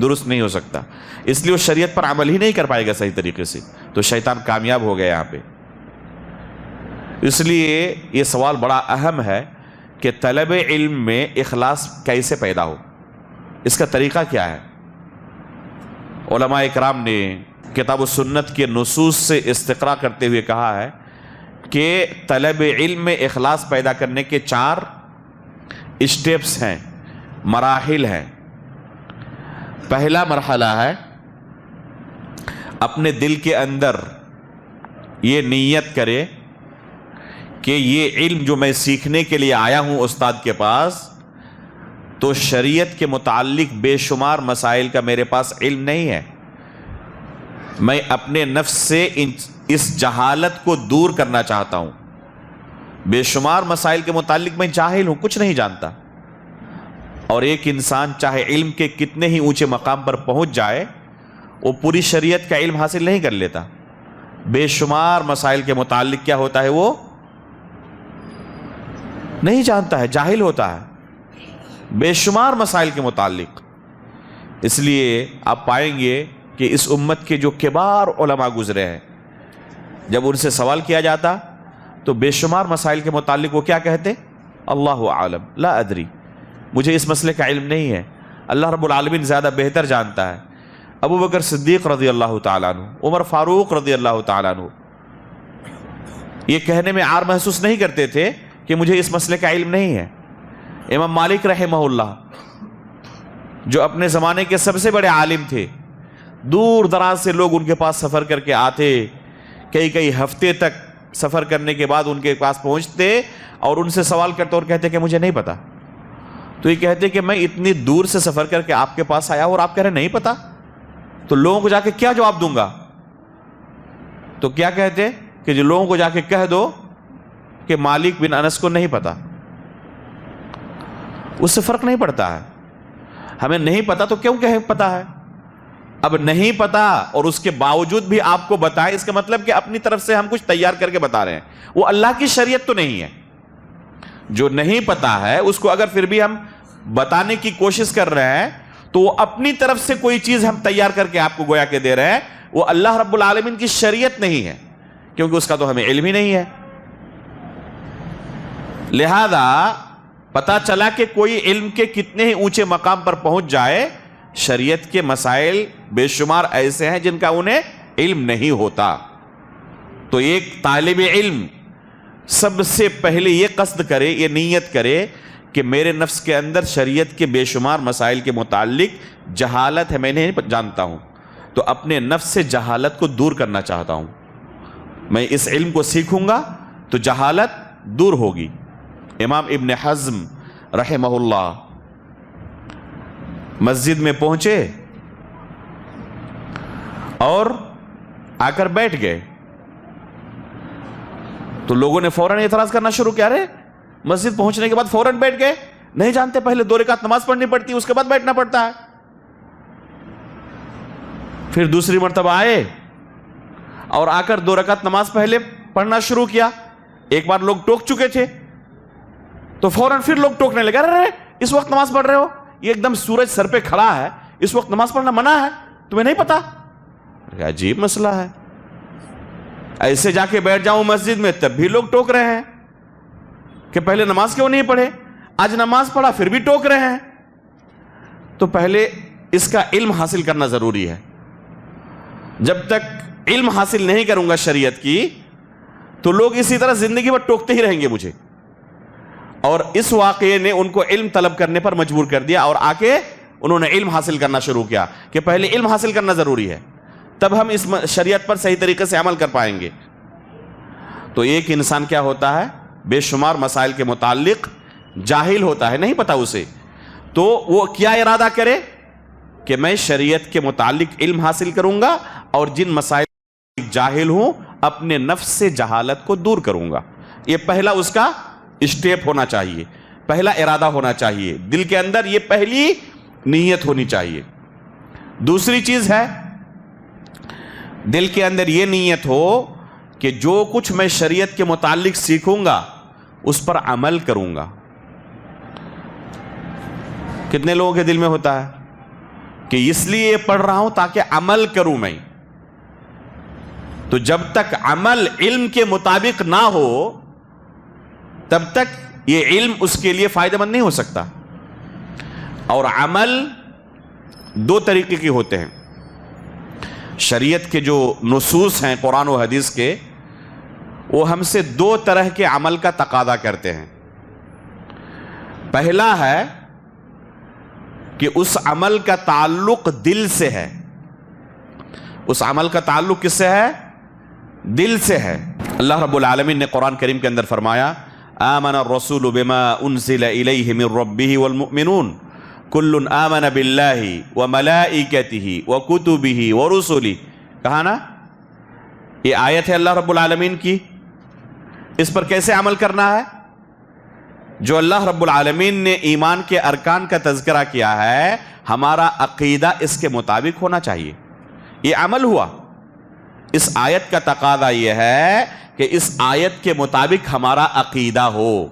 درست نہیں ہو سکتا، اس لیے وہ شریعت پر عمل ہی نہیں کر پائے گا صحیح طریقے سے، تو شیطان کامیاب ہو گیا یہاں پہ۔ اس لیے یہ سوال بڑا اہم ہے کہ طلب علم میں اخلاص کیسے پیدا ہو، اس کا طریقہ کیا ہے؟ علماء اکرام نے کتاب و سنت کے نصوص سے استقراء کرتے ہوئے کہا ہے کہ طلب علم میں اخلاص پیدا کرنے کے 4 اسٹیپس ہیں، مراحل ہیں۔ پہلا مرحلہ ہے اپنے دل کے اندر یہ نیت کرے کہ یہ علم جو میں سیکھنے کے لیے آیا ہوں استاد کے پاس، تو شریعت کے متعلق بے شمار مسائل کا میرے پاس علم نہیں ہے، میں اپنے نفس سے اس جہالت کو دور کرنا چاہتا ہوں، بے شمار مسائل کے متعلق میں جاہل ہوں، کچھ نہیں جانتا۔ اور ایک انسان چاہے علم کے کتنے ہی اونچے مقام پر پہنچ جائے، وہ پوری شریعت کا علم حاصل نہیں کر لیتا، بے شمار مسائل کے متعلق کیا ہوتا ہے، وہ نہیں جانتا ہے، جاہل ہوتا ہے بے شمار مسائل کے متعلق۔ اس لیے آپ پائیں گے کہ اس امت کے جو کبار علماء گزرے ہیں، جب ان سے سوال کیا جاتا تو بے شمار مسائل کے متعلق وہ کیا کہتے؟ اللہ عالم، لا ادری، مجھے اس مسئلے کا علم نہیں ہے، اللہ رب العالمین زیادہ بہتر جانتا ہے۔ ابو بکر صدیق رضی اللہ تعالیٰ عنہ، عمر فاروق رضی اللہ تعالیٰ عنہ یہ کہنے میں عار محسوس نہیں کرتے تھے کہ مجھے اس مسئلے کا علم نہیں ہے۔ امام مالک رحمہ اللہ جو اپنے زمانے کے سب سے بڑے عالم تھے، دور دراز سے لوگ ان کے پاس سفر کر کے آتے کئی ہفتے تک سفر کرنے کے بعد ان کے پاس پہنچتے اور ان سے سوال کرتے اور کہتے کہ مجھے نہیں پتا. تو یہ کہتے کہ میں اتنی دور سے سفر کر کے آپ کے پاس آیا اور آپ کہہ رہے نہیں پتا, تو لوگوں کو جا کے کیا جواب دوں گا؟ تو کیا کہتے کہ جو لوگوں کو جا کے کہہ دو کہ مالک بن انس کو نہیں پتا. اس سے فرق نہیں پڑتا ہے. ہمیں نہیں پتا تو کیوں کہے پتا ہے؟ اب نہیں پتا اور اس کے باوجود بھی آپ کو بتائے, اس کا مطلب کہ اپنی طرف سے ہم کچھ تیار کر کے بتا رہے ہیں. وہ اللہ کی شریعت تو نہیں ہے. جو نہیں پتا ہے اس کو اگر پھر بھی ہم بتانے کی کوشش کر رہے ہیں تو وہ اپنی طرف سے کوئی چیز ہم تیار کر کے آپ کو گویا کے دے رہے ہیں. وہ اللہ رب العالمین کی شریعت نہیں ہے, کیونکہ اس کا تو ہمیں علم ہی نہیں ہے. لہذا پتا چلا کہ کوئی علم کے کتنے ہی اونچے مقام پر پہنچ جائے, شریعت کے مسائل بے شمار ایسے ہیں جن کا انہیں علم نہیں ہوتا. تو ایک طالب علم سب سے پہلے یہ قصد کرے, یہ نیت کرے کہ میرے نفس کے اندر شریعت کے بے شمار مسائل کے متعلق جہالت ہے, میں نہیں جانتا ہوں, تو اپنے نفس سے جہالت کو دور کرنا چاہتا ہوں. میں اس علم کو سیکھوں گا تو جہالت دور ہوگی. امام ابن حزم رحمہ اللہ مسجد میں پہنچے اور آ کر بیٹھ گئے, تو لوگوں نے فوراً اعتراض کرنا شروع کیا. رہے مسجد پہنچنے کے بعد فوراً بیٹھ گئے, نہیں جانتے پہلے 2 رکعت نماز پڑھنی پڑتی ہے, اس کے بعد بیٹھنا پڑتا ہے. پھر دوسری مرتبہ آئے اور آ کر 2 رکعت نماز پہلے پڑھنا شروع کیا. ایک بار لوگ ٹوک چکے تھے تو فوراً پھر لوگ ٹوکنے لگے, رہے اس وقت نماز پڑھ رہے ہو, یہ ایک دم سورج سر پہ کھڑا ہے, اس وقت نماز پڑھنا منع ہے, تمہیں نہیں پتا؟ عجیب مسئلہ ہے. ایسے جا کے بیٹھ جاؤں مسجد میں تب بھی لوگ ٹوک رہے ہیں کہ پہلے نماز کیوں نہیں پڑھے, آج نماز پڑھا پھر بھی ٹوک رہے ہیں. تو پہلے اس کا علم حاصل کرنا ضروری ہے. جب تک علم حاصل نہیں کروں گا شریعت کی تو لوگ اسی طرح زندگی بھر ٹوکتے ہی رہیں گے مجھے. اور اس واقعے نے ان کو علم طلب کرنے پر مجبور کر دیا, اور آ کے انہوں نے علم حاصل کرنا شروع کیا کہ پہلے علم حاصل کرنا ضروری ہے, تب ہم اس شریعت پر صحیح طریقے سے عمل کر پائیں گے. تو ایک انسان کیا ہوتا ہے, بے شمار مسائل کے متعلق جاہل ہوتا ہے, نہیں پتا اسے, تو وہ کیا ارادہ کرے کہ میں شریعت کے متعلق علم حاصل کروں گا اور جن مسائل جاہل ہوں اپنے نفس سے جہالت کو دور کروں گا. یہ پہلا اس کا اسٹیپ ہونا چاہیے, پہلا ارادہ ہونا چاہیے, دل کے اندر یہ پہلی نیت ہونی چاہیے. دوسری چیز ہے, دل کے اندر یہ نیت ہو کہ جو کچھ میں شریعت کے متعلق سیکھوں گا اس پر عمل کروں گا. کتنے لوگوں کے دل میں ہوتا ہے کہ اس لیے یہ پڑھ رہا ہوں تاکہ عمل کروں میں. تو جب تک عمل علم کے مطابق نہ ہو تب تک یہ علم اس کے لیے فائدہ مند نہیں ہو سکتا. اور عمل 2 طریقے کے ہوتے ہیں. شریعت کے جو نصوص ہیں قرآن و حدیث کے, وہ ہم سے 2 طرح کے عمل کا تقاضا کرتے ہیں. پہلا ہے کہ اس عمل کا تعلق دل سے ہے. اس عمل کا تعلق کس سے ہے؟ دل سے ہے. اللہ رب العالمین نے قرآن کریم کے اندر فرمایا آمن الرسول بما انزل الیہ من ربہ والمؤمنون کل آمن باللہ وملائکتہ وکتبہ ورسلہ. کہا نا یہ آیت ہے اللہ رب العالمین کی, اس پر کیسے عمل کرنا ہے؟ جو اللہ رب العالمین نے ایمان کے ارکان کا تذکرہ کیا ہے, ہمارا عقیدہ اس کے مطابق ہونا چاہیے. یہ عمل ہوا. اس آیت کا تقاضا یہ ہے کہ اس آیت کے مطابق ہمارا عقیدہ ہو,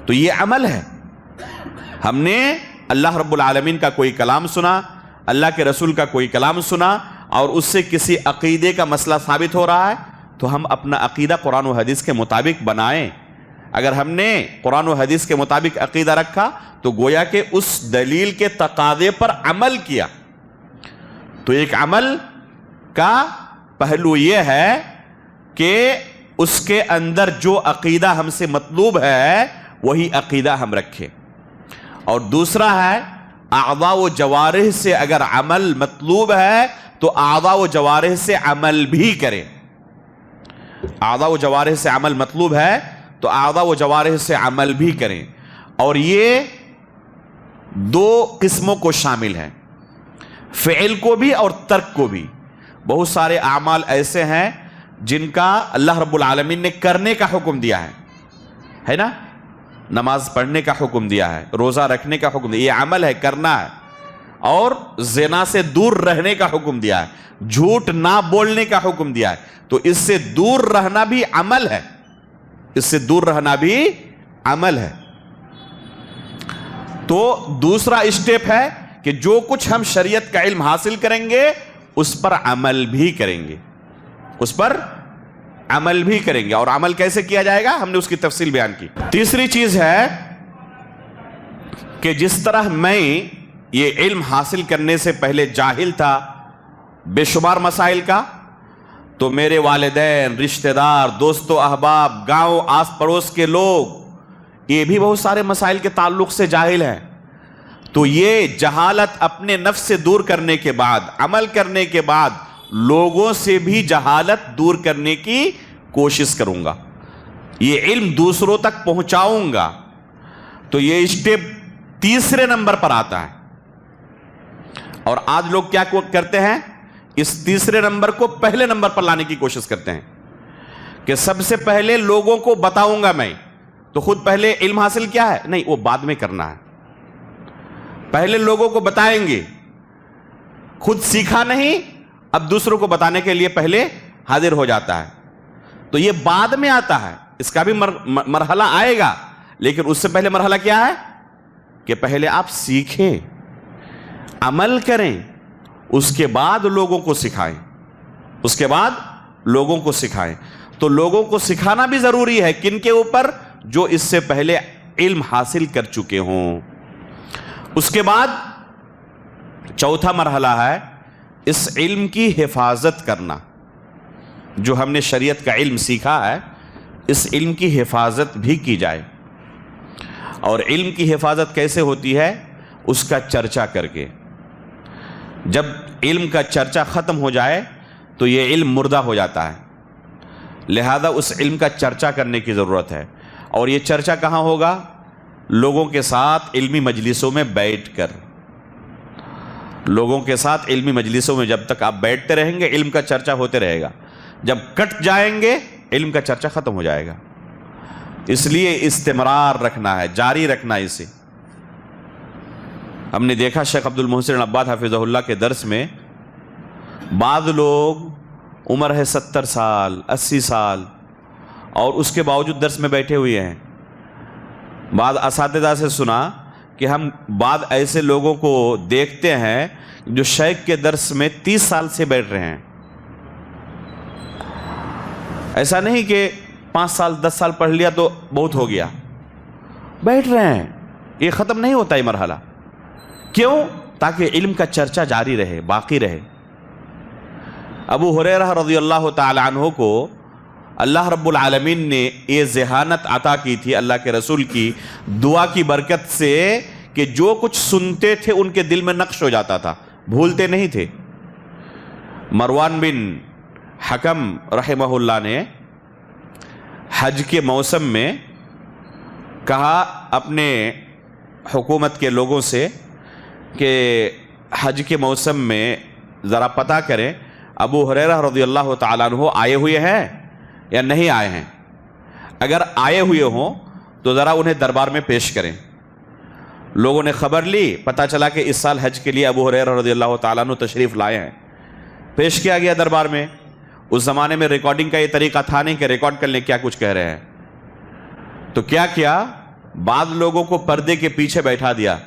تو یہ عمل ہے. ہم نے اللہ رب العالمین کا کوئی کلام سنا, اللہ کے رسول کا کوئی کلام سنا, اور اس سے کسی عقیدے کا مسئلہ ثابت ہو رہا ہے, تو ہم اپنا عقیدہ قرآن و حدیث کے مطابق بنائیں. اگر ہم نے قرآن و حدیث کے مطابق عقیدہ رکھا تو گویا کہ اس دلیل کے تقاضے پر عمل کیا. تو ایک عمل کا پہلو یہ ہے کہ اس کے اندر جو عقیدہ ہم سے مطلوب ہے وہی عقیدہ ہم رکھیں. اور دوسرا ہے اعضاء و جوارح سے اگر عمل مطلوب ہے تو اعضاء و جوارح سے عمل بھی کریں. اعضاء و جوارح سے عمل مطلوب ہے تو اعضاء و جوارح سے عمل بھی کریں. اور یہ دو قسموں کو شامل ہے، فعل کو بھی اور ترک کو بھی. بہت سارے اعمال ایسے ہیں جن کا اللہ رب العالمین نے کرنے کا حکم دیا ہے نا، نماز پڑھنے کا حکم دیا ہے، روزہ رکھنے کا حکم دیا، یہ عمل ہے، کرنا ہے. اور زنا سے دور رہنے کا حکم دیا ہے، جھوٹ نہ بولنے کا حکم دیا ہے. تو اس سے دور رہنا بھی عمل ہے، اس سے دور رہنا بھی عمل ہے. تو دوسرا اسٹیپ ہے کہ جو کچھ ہم شریعت کا علم حاصل کریں گے اس پر عمل بھی کریں گے، اس پر عمل بھی کریں گے. اور عمل کیسے کیا جائے گا ہم نے اس کی تفصیل بیان کی. تیسری چیز ہے کہ جس طرح میں یہ علم حاصل کرنے سے پہلے جاہل تھا بے شمار مسائل کا، تو میرے والدین، رشتہ دار، دوست و احباب، گاؤں آس پڑوس کے لوگ یہ بھی بہت سارے مسائل کے تعلق سے جاہل ہیں. تو یہ جہالت اپنے نفس سے دور کرنے کے بعد، عمل کرنے کے بعد، لوگوں سے بھی جہالت دور کرنے کی کوشش کروں گا، یہ علم دوسروں تک پہنچاؤں گا. تو یہ اسٹیپ تیسرے نمبر پر آتا ہے. اور آج لوگ کیا کرتے ہیں، اس تیسرے نمبر کو پہلے نمبر پر لانے کی کوشش کرتے ہیں کہ سب سے پہلے لوگوں کو بتاؤں گا میں، تو خود پہلے علم حاصل کیا ہے، نہیں وہ بعد میں کرنا ہے. پہلے لوگوں کو بتائیں گے، خود سیکھا نہیں، اب دوسروں کو بتانے کے لیے پہلے حاضر ہو جاتا ہے. تو یہ بعد میں آتا ہے، اس کا بھی مرحلہ آئے گا، لیکن اس سے پہلے مرحلہ کیا ہے کہ پہلے آپ سیکھیں، عمل کریں، اس کے بعد لوگوں کو سکھائیں، اس کے بعد لوگوں کو سکھائیں. تو لوگوں کو سکھانا بھی ضروری ہے، کن کے اوپر، جو اس سے پہلے علم حاصل کر چکے ہوں. اس کے بعد چوتھا مرحلہ ہے اس علم کی حفاظت کرنا. جو ہم نے شریعت کا علم سیکھا ہے اس علم کی حفاظت بھی کی جائے. اور علم کی حفاظت کیسے ہوتی ہے، اس کا چرچا کر کے. جب علم کا چرچا ختم ہو جائے تو یہ علم مردہ ہو جاتا ہے، لہذا اس علم کا چرچا کرنے کی ضرورت ہے. اور یہ چرچا کہاں ہوگا، لوگوں کے ساتھ علمی مجلسوں میں بیٹھ کر. لوگوں کے ساتھ علمی مجلسوں میں جب تک آپ بیٹھتے رہیں گے علم کا چرچا ہوتے رہے گا. جب کٹ جائیں گے علم کا چرچا ختم ہو جائے گا. اس لیے استمرار رکھنا ہے، جاری رکھنا ہے اسے. ہم نے دیکھا شیخ عبد المحسن عباد حفظہ اللہ کے درس میں بعض لوگ عمر ہے 70 سال 80 سال اور اس کے باوجود درس میں بیٹھے ہوئے ہیں. بعض اساتذہ سے سنا کہ ہم بعض ایسے لوگوں کو دیکھتے ہیں جو شیخ کے درس میں 30 سال سے بیٹھ رہے ہیں. ایسا نہیں کہ 5 سال 10 سال پڑھ لیا تو بہت ہو گیا، بیٹھ رہے ہیں. یہ ختم نہیں ہوتا یہ مرحلہ. کیوں؟ تاکہ علم کا چرچا جاری رہے، باقی رہے. ابو ہریرہ رضی اللہ تعالی عنہ کو اللہ رب العالمین نے یہ ذہانت عطا کی تھی اللہ کے رسول کی دعا کی برکت سے کہ جو کچھ سنتے تھے ان کے دل میں نقش ہو جاتا تھا، بھولتے نہیں تھے. مروان بن حکم رحمہ اللہ نے حج کے موسم میں کہا اپنے حکومت کے لوگوں سے کہ حج کے موسم میں ذرا پتہ کریں ابو ہریرہ رضی اللہ تعالیٰ عنہ آئے ہوئے ہیں یا نہیں آئے ہیں. اگر آئے ہوئے ہوں تو ذرا انہیں دربار میں پیش کریں. لوگوں نے خبر لی، پتہ چلا کہ اس سال حج کے لیے ابو ہریرہ رضی اللہ تعالیٰ عنہ تشریف لائے ہیں. پیش کیا گیا دربار میں. اس زمانے میں ریکارڈنگ کا یہ طریقہ تھا نہیں کہ ریکارڈ کر لیں کیا کچھ کہہ رہے ہیں. تو کیا بعض لوگوں کو پردے کے پیچھے بیٹھا دیا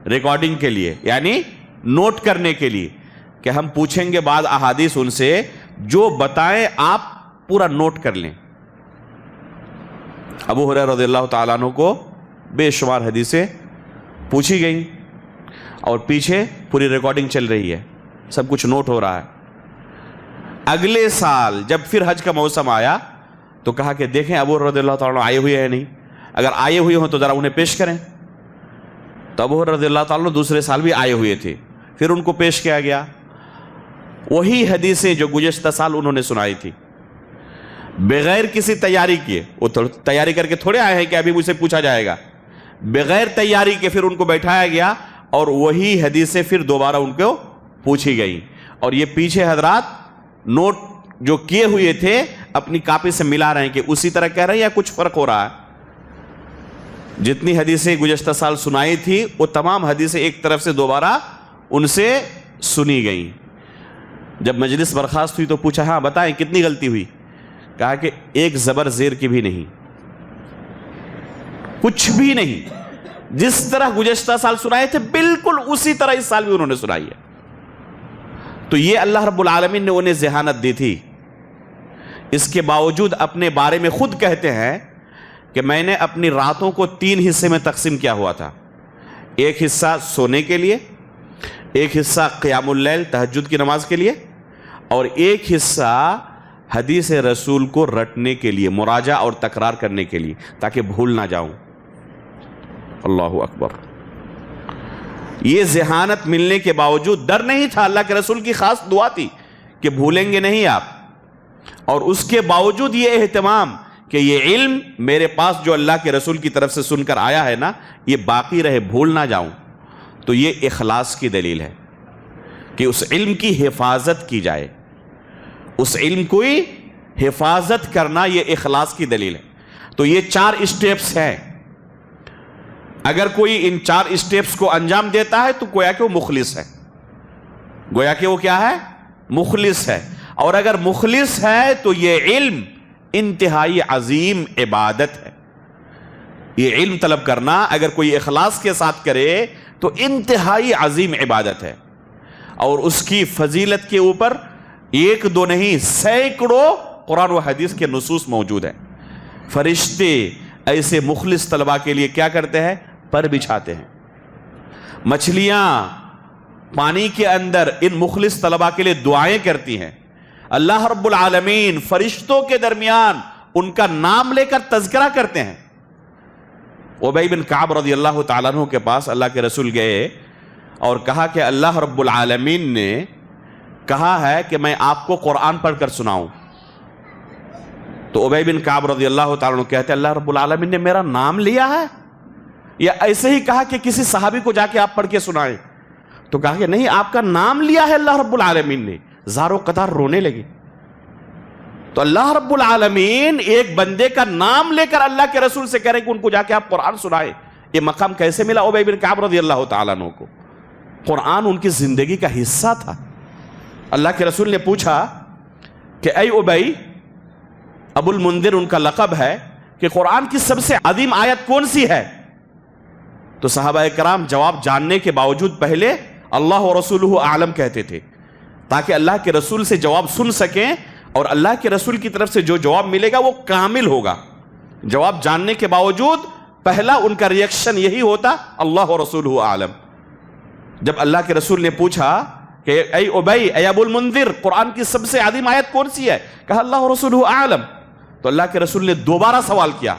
ریکارڈنگ کے لیے، یعنی نوٹ کرنے کے لیے کہ ہم پوچھیں گے بعض احادیث ان سے، جو بتائیں آپ پورا نوٹ کر لیں. ابو ہریرہ رضی اللہ تعالیٰ عنہ کو بے شمار حدیثیں پوچھی گئیں اور پیچھے پوری ریکارڈنگ چل رہی ہے، سب کچھ نوٹ ہو رہا ہے. اگلے سال جب پھر حج کا موسم آیا تو کہا کہ دیکھیں ابو ہریرہ رضی اللہ تعالیٰ عنہ آئے ہوئے ہیں نہیں، اگر آئے ہوئے ہوں تو ذرا انہیں پیش کریں. تو ابو ہریرہ رضی اللہ تعالیٰ عنہ دوسرے سال بھی آئے ہوئے تھے، پھر ان کو پیش کیا گیا وہی حدیثیں جو گزشتہ سال انہوں نے سنائی تھی. بغیر کسی تیاری کیے، وہ تیاری کر کے تھوڑے آئے ہیں کہ ابھی مجھ سے پوچھا جائے گا، بغیر تیاری کے پھر ان کو بیٹھایا گیا اور وہی حدیثیں پھر دوبارہ ان کو پوچھی گئی. اور یہ پیچھے حضرات نوٹ جو کیے ہوئے تھے اپنی کاپی سے ملا رہے ہیں کہ اسی طرح کہہ رہے ہیں یا کچھ فرق ہو رہا ہے. جتنی حدیثیں گزشتہ سال سنائی تھی وہ تمام حدیثیں ایک طرف سے دوبارہ ان سے سنی گئیں. جب مجلس برخاست ہوئی تو پوچھا ہاں بتائیں کتنی غلطی ہوئی؟ کہا کہ ایک زبر زیر کی بھی نہیں، کچھ بھی نہیں، جس طرح گزشتہ سال سنائے تھے بالکل اسی طرح اس سال بھی انہوں نے سنائی ہے. تو یہ اللہ رب العالمین نے انہیں ذہانت دی تھی. اس کے باوجود اپنے بارے میں خود کہتے ہیں کہ میں نے اپنی راتوں کو 3 حصے میں تقسیم کیا ہوا تھا. ایک حصہ سونے کے لیے، ایک حصہ قیام اللیل تہجد کی نماز کے لیے، اور ایک حصہ حدیث رسول کو رٹنے کے لیے، مراجعہ اور تکرار کرنے کے لیے، تاکہ بھول نہ جاؤں. اللہ اکبر. یہ ذہانت ملنے کے باوجود ڈر نہیں تھا، اللہ کے رسول کی خاص دعا تھی کہ بھولیں گے نہیں آپ، اور اس کے باوجود یہ اہتمام کہ یہ علم میرے پاس جو اللہ کے رسول کی طرف سے سن کر آیا ہے نا یہ باقی رہے، بھول نہ جاؤں. تو یہ اخلاص کی دلیل ہے کہ اس علم کی حفاظت کی جائے، اس علم کو حفاظت کرنا یہ اخلاص کی دلیل ہے. تو یہ 4 اسٹیپس ہیں. اگر کوئی ان 4 اسٹیپس کو انجام دیتا ہے تو گویا کہ وہ مخلص ہے، گویا کہ وہ کیا ہے؟ مخلص ہے. اور اگر مخلص ہے تو یہ علم انتہائی عظیم عبادت ہے. یہ علم طلب کرنا اگر کوئی اخلاص کے ساتھ کرے تو انتہائی عظیم عبادت ہے. اور اس کی فضیلت کے اوپر 1 2 نہیں سینکڑوں قرآن و حدیث کے نصوص موجود ہیں. فرشتے ایسے مخلص طلبہ کے لیے کیا کرتے ہیں؟ پر بچھاتے ہیں. مچھلیاں پانی کے اندر ان مخلص طلبہ کے لیے دعائیں کرتی ہیں. اللہ رب العالمین فرشتوں کے درمیان ان کا نام لے کر تذکرہ کرتے ہیں. ابی بن کعب رضی اللہ تعالیٰ عنہ کے پاس اللہ کے رسول گئے اور کہا کہ اللہ رب العالمین نے کہا ہے کہ میں آپ کو قرآن پڑھ کر سناؤں. تو ابی بن کعب رضی اللہ تعالیٰ عنہ کہتے ہیں اللہ رب العالمین نے میرا نام لیا ہے یا ایسے ہی کہا کہ کسی صحابی کو جا کے آپ پڑھ کے سنائیں؟ تو کہا کہ نہیں، آپ کا نام لیا ہے اللہ رب العالمین نے. زاروں قطار رونے لگے. تو اللہ رب العالمین ایک بندے کا نام لے کر اللہ کے رسول سے کہہ رہے کہ ان کو جا کے آپ قرآن سنائیں. یہ مقام کیسے ملا ابی بن کعب رضی اللہ تعالیٰ عنہ کو؟ قرآن ان کی زندگی کا حصہ تھا. اللہ کے رسول نے پوچھا کہ اے ابی، ابو المنذر ان کا لقب ہے، کہ قرآن کی سب سے عظیم آیت کون سی ہے؟ تو صحابہ کرام جواب جاننے کے باوجود پہلے اللہ و رسولہ اعلم کہتے تھے تاکہ اللہ کے رسول سے جواب سن سکیں، اور اللہ کے رسول کی طرف سے جو جواب ملے گا وہ کامل ہوگا. جواب جاننے کے باوجود پہلا ان کا ریئیکشن یہی ہوتا اللہ و رسولہ اعلم. جب اللہ کے رسول نے پوچھا کہ اے ابی، اے ابو المنذر، قرآن کی سب سے عظیم آیت کون سی ہے؟ کہا اللہ و رسولہ اعلم. تو اللہ کے رسول نے دوبارہ سوال کیا،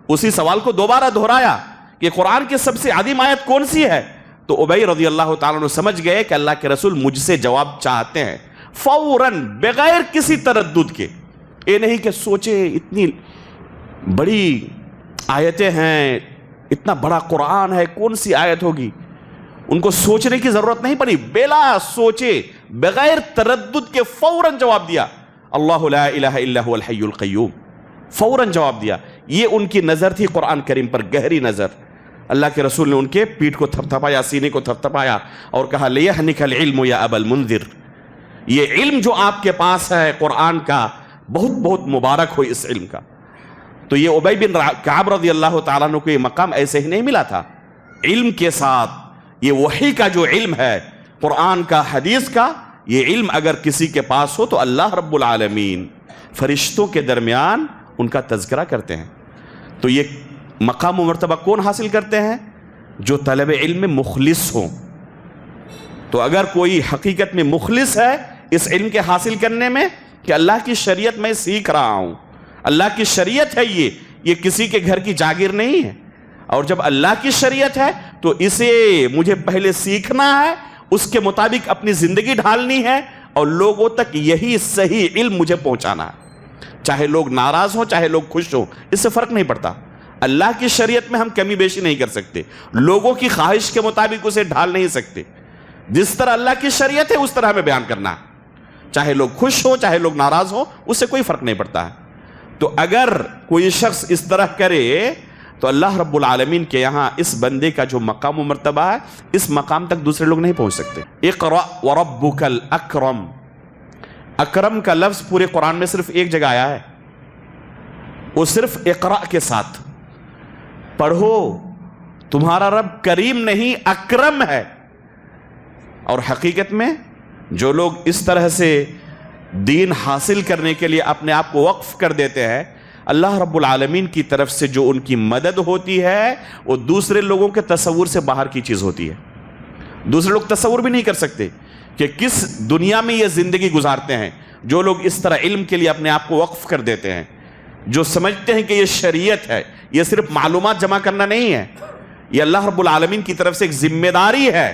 اسی سوال کو دوبارہ دہرایا کہ قرآن کی سب سے عظیم آیت کون سی ہے؟ تو ابی رضی اللہ تعالیٰ عنہ سمجھ گئے کہ اللہ کے رسول مجھ سے جواب چاہتے ہیں. فوراً بغیر کسی تردد کے، یہ نہیں کہ سوچے اتنی بڑی آیتیں ہیں، اتنا بڑا قرآن ہے، کون سی آیت ہوگی، ان کو سوچنے کی ضرورت نہیں پڑی. بلا سوچے بغیر تردد کے فوراً جواب دیا اللہ لا الہ الا هو الحی القیوم. فوراً جواب دیا. یہ ان کی نظر تھی قرآن کریم پر، گہری نظر. اللہ کے رسول نے ان کے پیٹھ کو تھپتھپایا، سینے کو تھپتھپایا اور کہا لیحنک العلم یا ابا المنذر، یہ علم جو آپ کے پاس ہے قرآن کا، بہت بہت مبارک ہو اس علم کا. تو یہ ابی بن کعب رضی اللہ تعالیٰ عنہ کو یہ مقام ایسے ہی نہیں ملا تھا. علم کے ساتھ یہ وحی کا جو علم ہے، قرآن کا، حدیث کا، یہ علم اگر کسی کے پاس ہو تو اللہ رب العالمین فرشتوں کے درمیان ان کا تذکرہ کرتے ہیں. تو یہ مقام و مرتبہ کون حاصل کرتے ہیں؟ جو طلب علم میں مخلص ہوں. تو اگر کوئی حقیقت میں مخلص ہے اس علم کے حاصل کرنے میں کہ اللہ کی شریعت میں سیکھ رہا ہوں، اللہ کی شریعت ہے، یہ کسی کے گھر کی جاگیر نہیں ہے، اور جب اللہ کی شریعت ہے تو اسے مجھے پہلے سیکھنا ہے، اس کے مطابق اپنی زندگی ڈھالنی ہے، اور لوگوں تک یہی صحیح علم مجھے پہنچانا ہے. چاہے لوگ ناراض ہوں چاہے لوگ خوش ہوں، اس سے فرق نہیں پڑتا۔ اللہ کی شریعت میں ہم کمی بیشی نہیں کر سکتے، لوگوں کی خواہش کے مطابق اسے ڈھال نہیں سکتے۔ جس طرح اللہ کی شریعت ہے اس طرح ہمیں بیان کرنا ہے، چاہے لوگ خوش ہوں چاہے لوگ ناراض ہوں، اس سے کوئی فرق نہیں پڑتا ہے۔ تو اگر کوئی شخص اس طرح کرے تو اللہ رب العالمین کے یہاں اس بندے کا جو مقام و مرتبہ ہے، اس مقام تک دوسرے لوگ نہیں پہنچ سکتے۔ اقرأ وربک الاکرم، اکرم کا لفظ پورے قرآن میں صرف ایک جگہ آیا ہے، وہ صرف اقرأ کے ساتھ۔ پڑھو، تمہارا رب کریم نہیں اکرم ہے۔ اور حقیقت میں جو لوگ اس طرح سے دین حاصل کرنے کے لیے اپنے آپ کو وقف کر دیتے ہیں، اللہ رب العالمین کی طرف سے جو ان کی مدد ہوتی ہے وہ دوسرے لوگوں کے تصور سے باہر کی چیز ہوتی ہے۔ دوسرے لوگ تصور بھی نہیں کر سکتے کہ کس دنیا میں یہ زندگی گزارتے ہیں جو لوگ اس طرح علم کے لیے اپنے آپ کو وقف کر دیتے ہیں، جو سمجھتے ہیں کہ یہ شریعت ہے، یہ صرف معلومات جمع کرنا نہیں ہے، یہ اللہ رب العالمین کی طرف سے ایک ذمہ داری ہے۔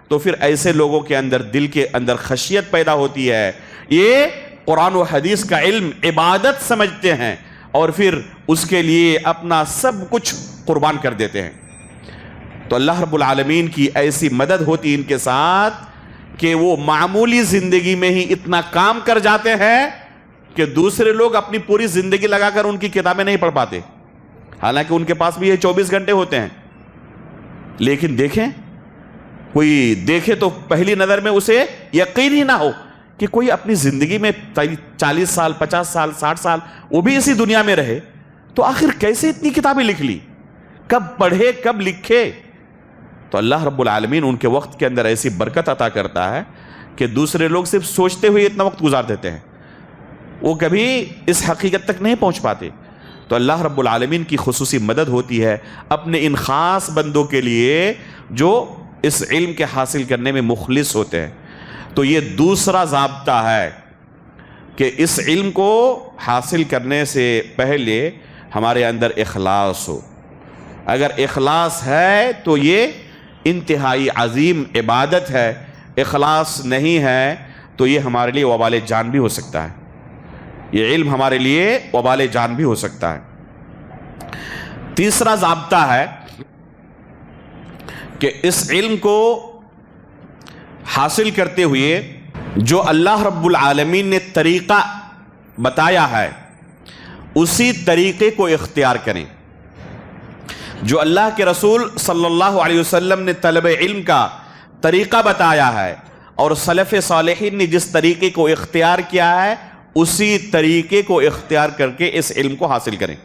تو پھر ایسے لوگوں کے اندر دل کے اندر خشیت پیدا ہوتی ہے، یہ قرآن و حدیث کا علم عبادت سمجھتے ہیں اور پھر اس کے لیے اپنا سب کچھ قربان کر دیتے ہیں۔ تو اللہ رب العالمین کی ایسی مدد ہوتی ان کے ساتھ کہ وہ معمولی زندگی میں ہی اتنا کام کر جاتے ہیں کہ دوسرے لوگ اپنی پوری زندگی لگا کر ان کی کتابیں نہیں پڑھ پاتے، حالانکہ ان کے پاس بھی یہ 24 گھنٹے ہوتے ہیں۔ لیکن دیکھیں، کوئی دیکھے تو پہلی نظر میں اسے یقین ہی نہ ہو کہ کوئی اپنی زندگی میں 40 سال 50 سال 60 سال وہ بھی اسی دنیا میں رہے، تو آخر کیسے اتنی کتابیں لکھ لی، کب پڑھے کب لکھے؟ تو اللہ رب العالمین ان کے وقت کے اندر ایسی برکت عطا کرتا ہے کہ دوسرے لوگ صرف سوچتے ہوئے اتنا وقت گزار دیتے ہیں، وہ کبھی اس حقیقت تک نہیں پہنچ پاتے۔ تو اللہ رب العالمین کی خصوصی مدد ہوتی ہے اپنے ان خاص بندوں کے لیے جو اس علم کے حاصل کرنے میں مخلص ہوتے ہیں۔ تو یہ دوسرا ضابطہ ہے کہ اس علم کو حاصل کرنے سے پہلے ہمارے اندر اخلاص ہو۔ اگر اخلاص ہے تو یہ انتہائی عظیم عبادت ہے، اخلاص نہیں ہے تو یہ ہمارے لیے وبال جان بھی ہو سکتا ہے، یہ علم ہمارے لیے وبال جان بھی ہو سکتا ہے۔ تیسرا ضابطہ ہے کہ اس علم کو حاصل کرتے ہوئے جو اللہ رب العالمین نے طریقہ بتایا ہے اسی طریقے کو اختیار کریں۔ جو اللہ کے رسول صلی اللہ علیہ وسلم نے طلب علم کا طریقہ بتایا ہے اور سلف صالحین نے جس طریقے کو اختیار کیا ہے اسی طریقے کو اختیار کر کے اس علم کو حاصل کریں۔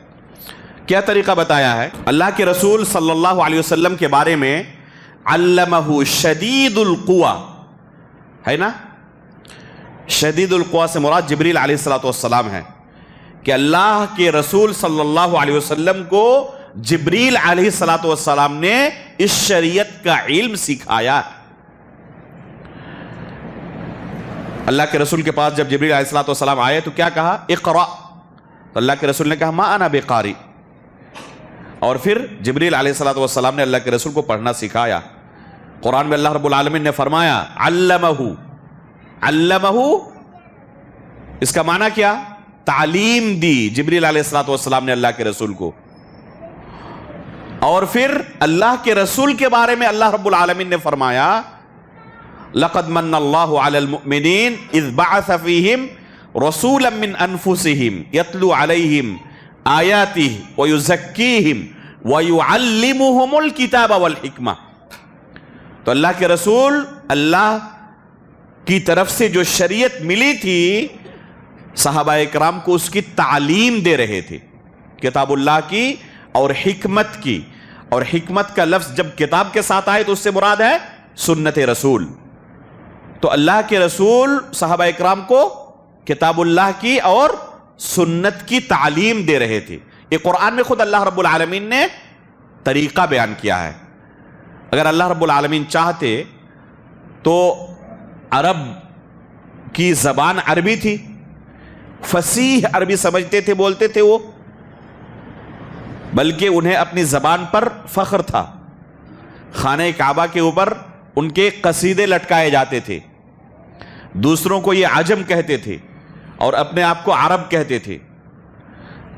کیا طریقہ بتایا ہے؟ اللہ کے رسول صلی اللہ علیہ وسلم کے بارے میں علمہ شدید القویٰ ہے نا، شدید القویٰ سے مراد جبریل علیہ السلام ہے کہ اللہ کے رسول صلی اللہ علیہ وسلم کو جبریل علیہ السلام نے اس شریعت کا علم سکھایا۔ اللہ کے رسول کے پاس جب جبریل علیہ السلام آئے تو کیا کہا؟ اقرأ، تو اللہ کے رسول نے کہا ما انا بقاری، اور پھر جبریل علیہ السلام نے اللہ کے رسول کو پڑھنا سکھایا۔ قرآن میں اللہ رب العالمین نے فرمایا علمہ، اس کا معنی کیا؟ تعلیم دی جبریل علیہ السلام نے اللہ کے رسول کو۔ اور پھر اللہ کے رسول کے بارے میں اللہ رب العالمین نے فرمایا لقد من اللہ علی المؤمنین اذ بعث فیہم رسولا من انفسہم یتلو علیہم آیاتہ ویزکیہم ویعلمہم الکتاب والحکمہ۔ تو اللہ کے رسول اللہ کی طرف سے جو شریعت ملی تھی صحابہ اکرام کو اس کی تعلیم دے رہے تھے، کتاب اللہ کی اور حکمت کی۔ اور حکمت کا لفظ جب کتاب کے ساتھ آئے تو اس سے مراد ہے سنت رسول۔ تو اللہ کے رسول صحابہ اکرام کو کتاب اللہ کی اور سنت کی تعلیم دے رہے تھے۔ یہ قرآن میں خود اللہ رب العالمین نے طریقہ بیان کیا ہے۔ اگر اللہ رب العالمین چاہتے تو عرب کی زبان عربی تھی، فصیح عربی سمجھتے تھے، بولتے تھے وہ، بلکہ انہیں اپنی زبان پر فخر تھا۔ خانہ کعبہ کے اوپر ان کے قصیدے لٹکائے جاتے تھے، دوسروں کو یہ عجم کہتے تھے اور اپنے آپ کو عرب کہتے تھے۔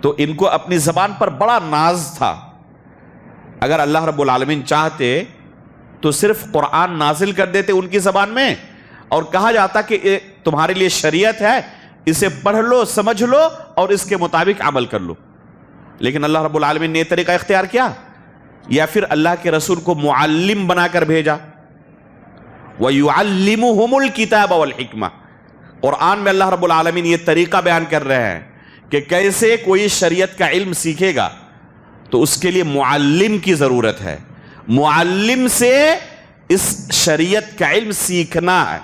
تو ان کو اپنی زبان پر بڑا ناز تھا. اگر اللہ رب العالمین چاہتے تو صرف قرآن نازل کر دیتے ان کی زبان میں اور کہا جاتا کہ تمہارے لیے شریعت ہے, اسے پڑھ لو, سمجھ لو اور اس کے مطابق عمل کر لو. لیکن اللہ رب العالمین نے یہ طریقہ اختیار کیا, یا پھر اللہ کے رسول کو معلم بنا کر بھیجا. وَيُعَلِّمُهُمُ الْكِتَابَ وَالْحِكْمَةَ. قرآن میں اللہ رب العالمین یہ طریقہ بیان کر رہے ہیں کہ کیسے کوئی شریعت کا علم سیکھے گا تو اس کے لیے معلم کی ضرورت ہے. معلم سے اس شریعت کا علم سیکھنا ہے,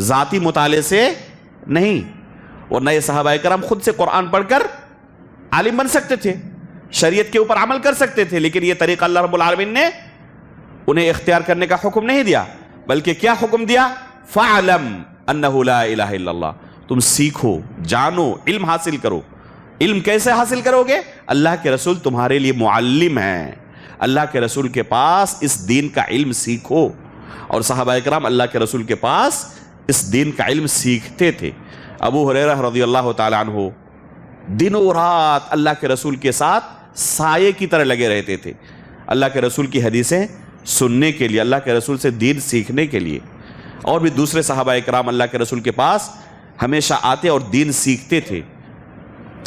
ذاتی مطالعے سے نہیں. اور نئے صحابہ کرام خود سے قرآن پڑھ کر عالم بن سکتے تھے, شریعت کے اوپر عمل کر سکتے تھے, لیکن یہ طریقہ اللہ رب العالمین نے انہیں اختیار کرنے کا حکم نہیں دیا, بلکہ کیا حکم دیا؟ فَعْلَمْ أَنَّهُ لَا إِلَهَ إِلَّا اللَّهُ. تم سیکھو, جانو, علم حاصل کرو. علم کیسے حاصل کرو گے؟ اللہ کے رسول تمہارے لیے معلم ہیں, اللہ کے رسول کے پاس اس دین کا علم سیکھو. اور صحابہ کرام اللہ کے رسول کے پاس اس دین کا علم سیکھتے تھے. ابو ہریرہ رضی اللہ تعالی عنہ دن و رات اللہ کے رسول کے ساتھ سائے کی طرح لگے رہتے تھے, اللہ کے رسول کی حدیثیں سننے کے لیے, اللہ کے رسول سے دین سیکھنے کے لیے. اور بھی دوسرے صحابہ کرام اللہ کے رسول کے پاس ہمیشہ آتے اور دین سیکھتے تھے.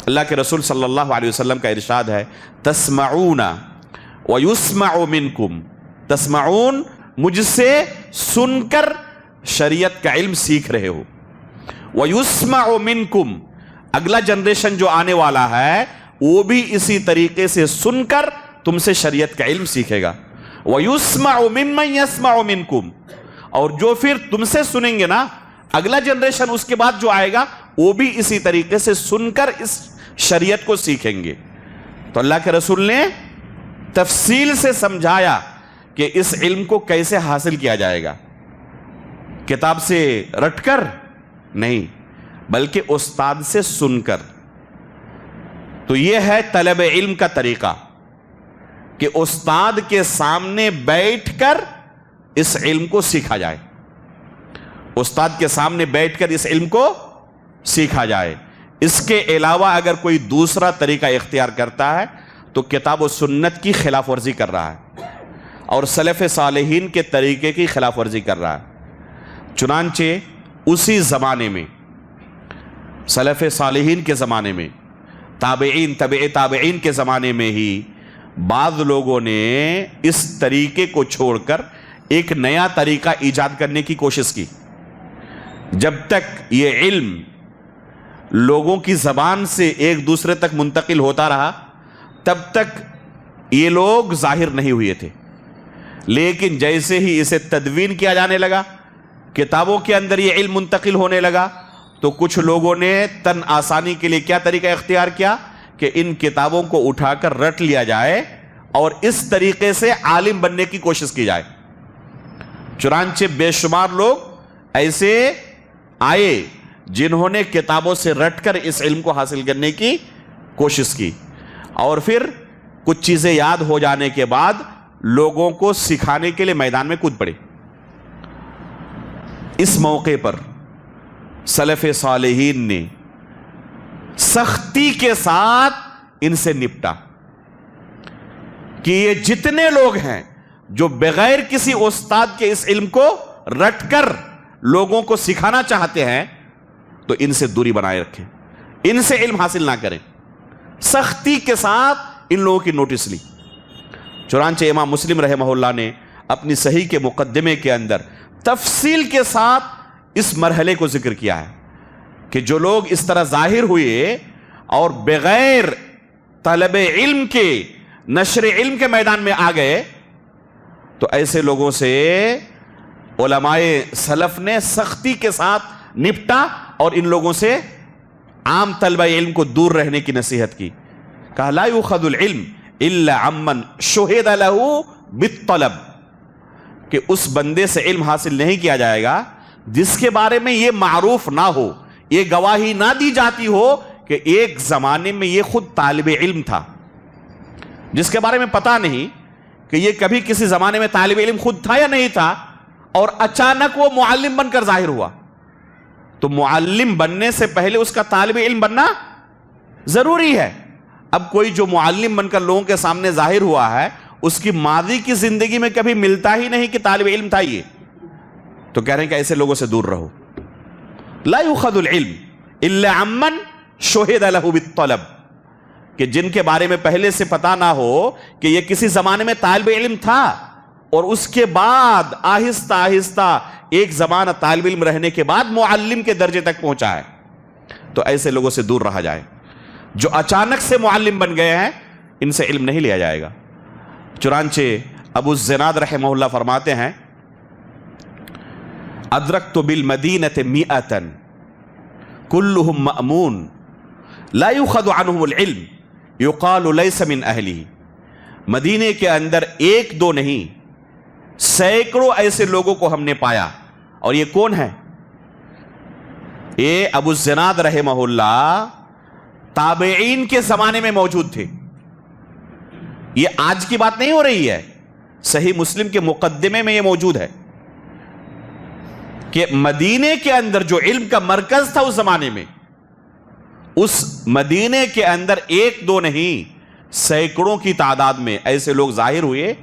اللہ کے رسول صلی اللہ علیہ وسلم کا ارشاد ہے, تسمعون ویسمع منکم. تسمعون, مجھ سے سن کر شریعت کا علم سیکھ رہے ہو. ویسمع منکم, اگلا جنریشن جو آنے والا ہے وہ بھی اسی طریقے سے سن کر تم سے شریعت کا علم سیکھے گا. وَيُسْمَعُ مِمَّنْ يَسْمَعُ مِنْكُمْ, اور جو پھر تم سے سنیں گے نا, اگلا جنریشن اس کے بعد جو آئے گا وہ بھی اسی طریقے سے سن کر اس شریعت کو سیکھیں گے. تو اللہ کے رسول نے تفصیل سے سمجھایا کہ اس علم کو کیسے حاصل کیا جائے گا. کتاب سے رٹ کر نہیں, بلکہ استاد سے سن کر. تو یہ ہے طلب علم کا طریقہ کہ استاد کے سامنے بیٹھ کر اس علم کو سیکھا جائے. استاد کے سامنے بیٹھ کر اس علم کو سیکھا جائے. اس کے علاوہ اگر کوئی دوسرا طریقہ اختیار کرتا ہے تو کتاب و سنت کی خلاف ورزی کر رہا ہے اور سلف صالحین کے طریقے کی خلاف ورزی کر رہا ہے. چنانچہ اسی زمانے میں, سلف صالحین کے زمانے میں, تابعین, تبع تابعین کے زمانے میں ہی بعض لوگوں نے اس طریقے کو چھوڑ کر ایک نیا طریقہ ایجاد کرنے کی کوشش کی. جب تک یہ علم لوگوں کی زبان سے ایک دوسرے تک منتقل ہوتا رہا تب تک یہ لوگ ظاہر نہیں ہوئے تھے. لیکن جیسے ہی اسے تدوین کیا جانے لگا, کتابوں کے اندر یہ علم منتقل ہونے لگا, تو کچھ لوگوں نے تن آسانی کے لیے کیا طریقہ اختیار کیا کہ ان کتابوں کو اٹھا کر رٹ لیا جائے اور اس طریقے سے عالم بننے کی کوشش کی جائے. چنانچہ بے شمار لوگ ایسے آئے جنہوں نے کتابوں سے رٹ کر اس علم کو حاصل کرنے کی کوشش کی, اور پھر کچھ چیزیں یاد ہو جانے کے بعد لوگوں کو سکھانے کے لیے میدان میں کود پڑے. اس موقع پر سلف صالحین نے سختی کے ساتھ ان سے نپٹا کہ یہ جتنے لوگ ہیں جو بغیر کسی استاد کے اس علم کو رٹ کر لوگوں کو سکھانا چاہتے ہیں تو ان سے دوری بنائے رکھیں, ان سے علم حاصل نہ کریں. سختی کے ساتھ ان لوگوں کی نوٹس لی. چنانچہ امام مسلم رحمہ اللہ نے اپنی صحیح کے مقدمے کے اندر تفصیل کے ساتھ اس مرحلے کو ذکر کیا ہے کہ جو لوگ اس طرح ظاہر ہوئے اور بغیر طلب علم کے, نشر علم کے میدان میں آ گئے, تو ایسے لوگوں سے علماء سلف نے سختی کے ساتھ نپٹا اور ان لوگوں سے عام طلبہ علم کو دور رہنے کی نصیحت کی. کہا لا یؤخذ العلم الا عمن شہد له بالطلب, کہ اس بندے سے علم حاصل نہیں کیا جائے گا جس کے بارے میں یہ معروف نہ ہو, یہ گواہی نہ دی جاتی ہو کہ ایک زمانے میں یہ خود طالب علم تھا, جس کے بارے میں پتہ نہیں کہ یہ کبھی کسی زمانے میں طالب علم خود تھا یا نہیں تھا, اور اچانک وہ معلم بن کر ظاہر ہوا. تو معلم بننے سے پہلے اس کا طالب علم بننا ضروری ہے. اب کوئی جو معلم بن کر لوگوں کے سامنے ظاہر ہوا ہے، اس کی ماضی کی زندگی میں کبھی ملتا ہی نہیں کہ طالب علم تھا یہ، تو کہہ رہے ہیں کہ ایسے لوگوں سے دور رہو۔ لا یؤخذ العلم الا عمن شہد له بالطلب، کہ جن کے بارے میں پہلے سے پتا نہ ہو کہ یہ کسی زمانے میں طالب علم تھا اور اس کے بعد آہستہ آہستہ ایک زمانہ طالب علم رہنے کے بعد معلم کے درجے تک پہنچا ہے، تو ایسے لوگوں سے دور رہا جائے۔ جو اچانک سے معلم بن گئے ہیں ان سے علم نہیں لیا جائے گا۔ چنانچہ ابو الزناد رحمہ اللہ فرماتے ہیں، ادرکت بالمدینۃ مئۃ کلہم مأمون لا یؤخذ عنہم العلم یقال لیس من اہلہ، مدینے کے اندر ایک دو نہیں سینکڑوں ایسے لوگوں کو ہم نے پایا، اور یہ کون ہے؟ یہ ابو الزناد رحمہ اللہ تابعین کے زمانے میں موجود تھے۔ یہ آج کی بات نہیں ہو رہی ہے، صحیح مسلم کے مقدمے میں یہ موجود ہے کہ مدینے کے اندر جو علم کا مرکز تھا اس زمانے میں، اس مدینے کے اندر ایک دو نہیں سینکڑوں کی تعداد میں ایسے لوگ ظاہر ہوئے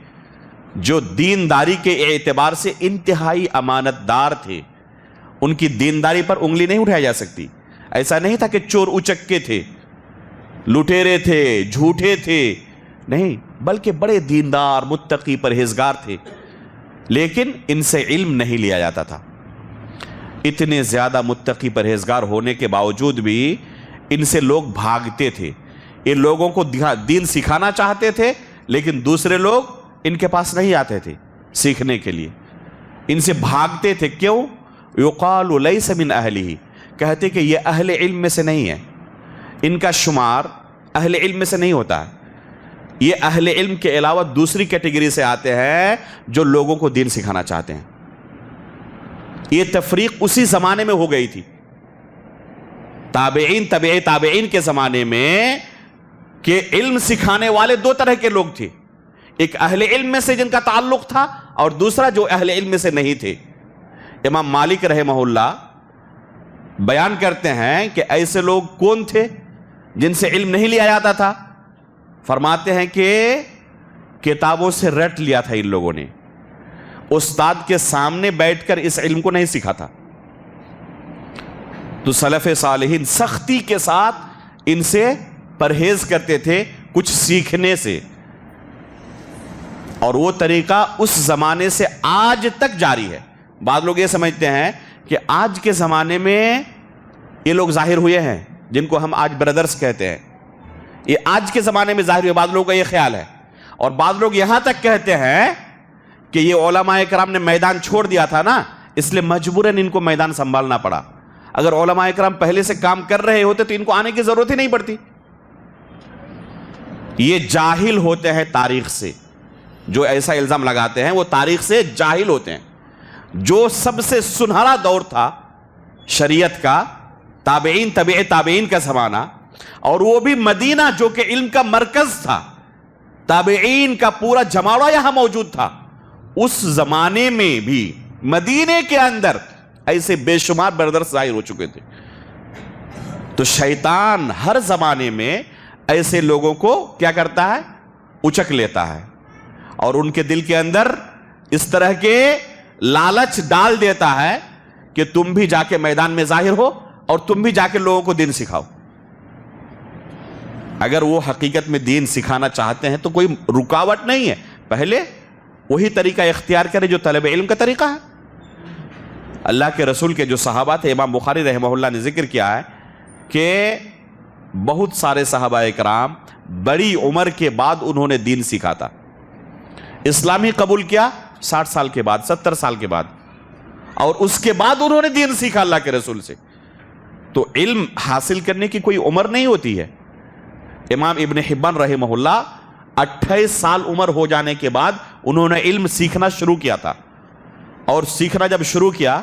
جو دینداری کے اعتبار سے انتہائی امانت دار تھے۔ ان کی دینداری پر انگلی نہیں اٹھائی جا سکتی۔ ایسا نہیں تھا کہ چور اچکے تھے، لٹیرے تھے، جھوٹے تھے، نہیں، بلکہ بڑے دیندار، متقی، پرہیزگار تھے، لیکن ان سے علم نہیں لیا جاتا تھا۔ اتنے زیادہ متقی پرہیزگار ہونے کے باوجود بھی ان سے لوگ بھاگتے تھے۔ یہ لوگوں کو دین سکھانا چاہتے تھے، لیکن دوسرے لوگ ان کے پاس نہیں آتے تھے سیکھنے کے لیے، ان سے بھاگتے تھے۔ کیوں؟ یقال لیس من اہلہ، کہتے کہ یہ اہل علم میں سے نہیں ہے، ان کا شمار اہل علم میں سے نہیں ہوتا ہے، یہ اہل علم کے علاوہ دوسری کیٹیگری سے آتے ہیں جو لوگوں کو دین سکھانا چاہتے ہیں۔ یہ تفریق اسی زمانے میں ہو گئی تھی، تابعین تبع تابعین کے زمانے میں، کہ علم سکھانے والے دو طرح کے لوگ تھے، ایک اہل علم میں سے جن کا تعلق تھا، اور دوسرا جو اہل علم میں سے نہیں تھے۔ امام مالک رحمہ اللہ بیان کرتے ہیں کہ ایسے لوگ کون تھے جن سے علم نہیں لیا جاتا تھا؟ فرماتے ہیں کہ کتابوں سے رٹ لیا تھا ان لوگوں نے، استاد کے سامنے بیٹھ کر اس علم کو نہیں سیکھا تھا۔ تو سلف صالحین سختی کے ساتھ ان سے پرہیز کرتے تھے کچھ سیکھنے سے، اور وہ طریقہ اس زمانے سے آج تک جاری ہے۔ بعض لوگ یہ سمجھتے ہیں کہ آج کے زمانے میں یہ لوگ ظاہر ہوئے ہیں جن کو ہم آج بردرز کہتے ہیں، یہ آج کے زمانے میں ظاہر ہوئے، بعض لوگوں کا یہ خیال ہے۔ اور بعض لوگ یہاں تک کہتے ہیں کہ یہ علماء کرام نے میدان چھوڑ دیا تھا نا، اس لیے مجبوراً ان کو میدان سنبھالنا پڑا، اگر علماء کرام پہلے سے کام کر رہے ہوتے تو ان کو آنے کی ضرورت ہی نہیں پڑتی۔ یہ جاہل ہوتے ہیں تاریخ سے، جو ایسا الزام لگاتے ہیں وہ تاریخ سے جاہل ہوتے ہیں۔ جو سب سے سنہرا دور تھا شریعت کا، تابعین تبع تابعین کا زمانہ، اور وہ بھی مدینہ جو کہ علم کا مرکز تھا، تابعین کا پورا جماوڑا یہاں موجود تھا، اس زمانے میں بھی مدینے کے اندر ایسے بے شمار برادر ظاہر ہو چکے تھے۔ تو شیطان ہر زمانے میں ایسے لوگوں کو کیا کرتا ہے؟ اچک لیتا ہے، اور ان کے دل کے اندر اس طرح کے لالچ ڈال دیتا ہے کہ تم بھی جا کے میدان میں ظاہر ہو اور تم بھی جا کے لوگوں کو دین سکھاؤ۔ اگر وہ حقیقت میں دین سکھانا چاہتے ہیں تو کوئی رکاوٹ نہیں ہے، پہلے وہی طریقہ اختیار کرے جو طلب علم کا طریقہ ہے۔ اللہ کے رسول کے جو صحابہ تھے، امام بخاری رحمہ اللہ نے ذکر کیا ہے کہ بہت سارے صحابہ کرام بڑی عمر کے بعد انہوں نے دین سیکھا تھا۔ اسلامی قبول کیا 60 سال کے بعد، 70 سال کے بعد، اور اس کے بعد انہوں نے دین سیکھا اللہ کے رسول سے۔ تو علم حاصل کرنے کی کوئی عمر نہیں ہوتی ہے۔ امام ابن حبان رحمہ اللہ 28 سال عمر ہو جانے کے بعد انہوں نے علم سیکھنا شروع کیا تھا، اور سیکھنا جب شروع کیا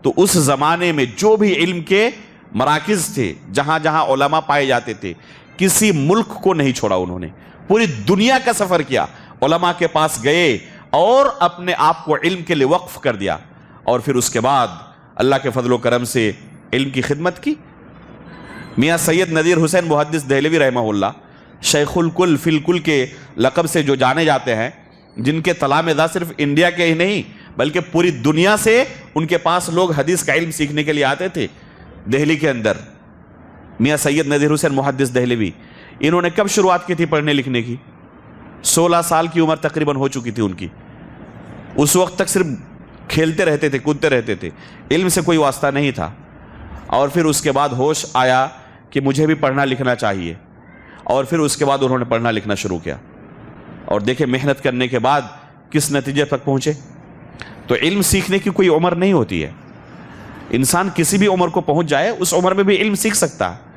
تو اس زمانے میں جو بھی علم کے مراکز تھے، جہاں جہاں علماء پائے جاتے تھے، کسی ملک کو نہیں چھوڑا، انہوں نے پوری دنیا کا سفر کیا، علماء کے پاس گئے اور اپنے آپ کو علم کے لیے وقف کر دیا، اور پھر اس کے بعد اللہ کے فضل و کرم سے علم کی خدمت کی۔ میاں سید نذیر حسین محدث دہلوی رحمہ اللہ شیخ الکل فی الکل کے لقب سے جو جانے جاتے ہیں، جن کے طلا میں صرف انڈیا کے ہی نہیں بلکہ پوری دنیا سے ان کے پاس لوگ حدیث کا علم سیکھنے کے لیے آتے تھے دہلی کے اندر، میاں سید نذیر حسین محدث دہلوی، انہوں نے کب شروعات کی تھی پڑھنے لکھنے کی؟ 16 سال کی عمر تقریباً ہو چکی تھی ان کی. اس وقت تک صرف کھیلتے رہتے تھے، کودتے رہتے تھے، علم سے کوئی واسطہ نہیں تھا. اور پھر اس کے بعد ہوش آیا کہ مجھے بھی پڑھنا لکھنا چاہیے، اور پھر اس کے بعد انہوں نے پڑھنا لکھنا شروع کیا. اور دیکھیں محنت کرنے کے بعد کس نتیجے تک پہنچے. تو علم سیکھنے کی کوئی عمر نہیں ہوتی ہے، انسان کسی بھی عمر کو پہنچ جائے اس عمر میں بھی علم سیکھ سکتا ہے.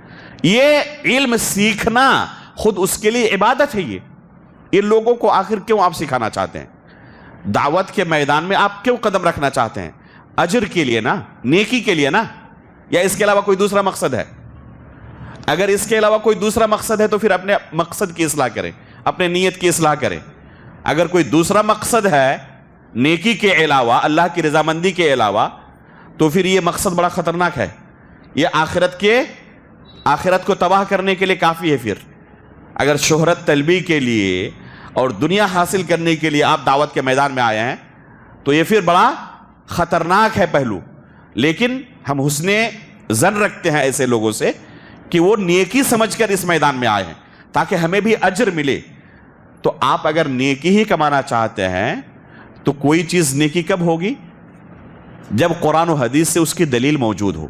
یہ علم سیکھنا خود اس کے لیے عبادت ہے. یہ لوگوں کو آخر کیوں آپ سکھانا چاہتے ہیں؟ دعوت کے میدان میں آپ کیوں قدم رکھنا چاہتے ہیں؟ اجر کے لیے نا، نیکی کے لیے نا، یا اس کے علاوہ کوئی دوسرا مقصد ہے؟ اگر اس کے علاوہ کوئی دوسرا مقصد ہے تو پھر اپنے مقصد کی اصلاح کریں، اپنے نیت کی اصلاح کریں. اگر کوئی دوسرا مقصد ہے نیکی کے علاوہ، اللہ کی رضامندی کے علاوہ، تو پھر یہ مقصد بڑا خطرناک ہے. یہ آخرت کو تباہ کرنے کے لیے کافی ہے. پھر اگر شہرت طلبی کے لیے اور دنیا حاصل کرنے کے لیے آپ دعوت کے میدان میں آئے ہیں تو یہ پھر بڑا خطرناک ہے پہلو. لیکن ہم حسن ظن رکھتے ہیں ایسے لوگوں سے کہ وہ نیکی سمجھ کر اس میدان میں آئے ہیں تاکہ ہمیں بھی اجر ملے. تو آپ اگر نیکی ہی کمانا چاہتے ہیں تو کوئی چیز نیکی کب ہوگی؟ جب قرآن و حدیث سے اس کی دلیل موجود ہو.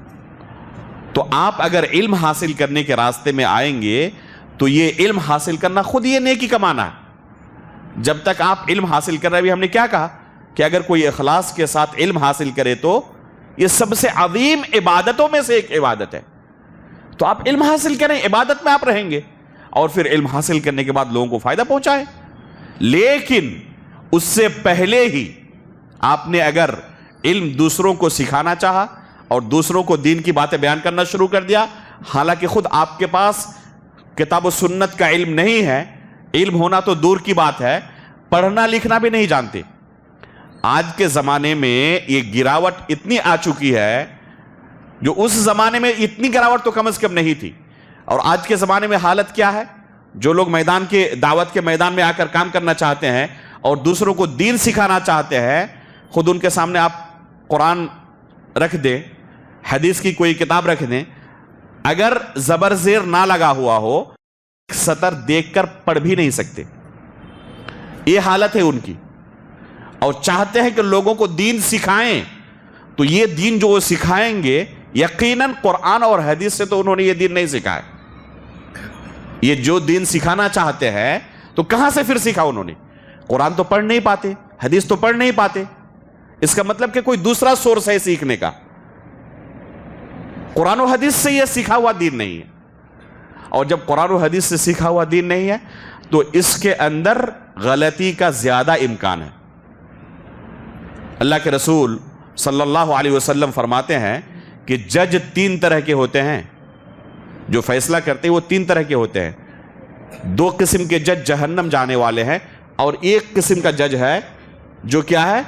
تو آپ اگر علم حاصل کرنے کے راستے میں آئیں گے تو یہ علم حاصل کرنا خود یہ نیکی کمانا ہے. جب تک آپ علم حاصل کر رہے ہیں، ہم نے کیا کہا کہ اگر کوئی اخلاص کے ساتھ علم حاصل کرے تو یہ سب سے عظیم عبادتوں میں سے ایک عبادت ہے. تو آپ علم حاصل کریں، عبادت میں آپ رہیں گے، اور پھر علم حاصل کرنے کے بعد لوگوں کو فائدہ پہنچائیں. لیکن اس سے پہلے ہی آپ نے اگر علم دوسروں کو سکھانا چاہا اور دوسروں کو دین کی باتیں بیان کرنا شروع کر دیا، حالانکہ خود آپ کے پاس کتاب و سنت کا علم نہیں ہے، علم ہونا تو دور کی بات ہے، پڑھنا لکھنا بھی نہیں جانتے. آج کے زمانے میں یہ گراوٹ اتنی آ چکی ہے جو اس زمانے میں اتنی گراوٹ تو کم از کم نہیں تھی. اور آج کے زمانے میں حالت کیا ہے؟ جو لوگ دعوت کے میدان میں آ کر کام کرنا چاہتے ہیں اور دوسروں کو دین سکھانا چاہتے ہیں، خود ان کے سامنے آپ قرآن رکھ دیں، حدیث کی کوئی کتاب رکھ دیں، اگر زبر زیر نہ لگا ہوا ہو، سطر دیکھ کر پڑھ بھی نہیں سکتے. یہ حالت ہے ان کی. اور چاہتے ہیں کہ لوگوں کو دین سکھائیں، تو یہ دین جو وہ سکھائیں گے یقیناً قرآن اور حدیث سے تو انہوں نے یہ دین نہیں سکھایا. یہ جو دین سکھانا چاہتے ہیں تو کہاں سے پھر سیکھا انہوں نے؟ قرآن تو پڑھ نہیں پاتے، حدیث تو پڑھ نہیں پاتے. اس کا مطلب کہ کوئی دوسرا سورس ہے سیکھنے کا. قرآن و حدیث سے یہ سیکھا ہوا دین نہیں ہے. اور جب قرآن و حدیث سے سیکھا ہوا دین نہیں ہے تو اس کے اندر غلطی کا زیادہ امکان ہے. اللہ کے رسول صلی اللہ علیہ وسلم فرماتے ہیں کہ جج 3 طرح کے ہوتے ہیں، جو فیصلہ کرتے ہیں وہ 3 طرح کے ہوتے ہیں. 2 قسم کے جج جہنم جانے والے ہیں، اور 1 قسم کا جج ہے جو کیا ہے؟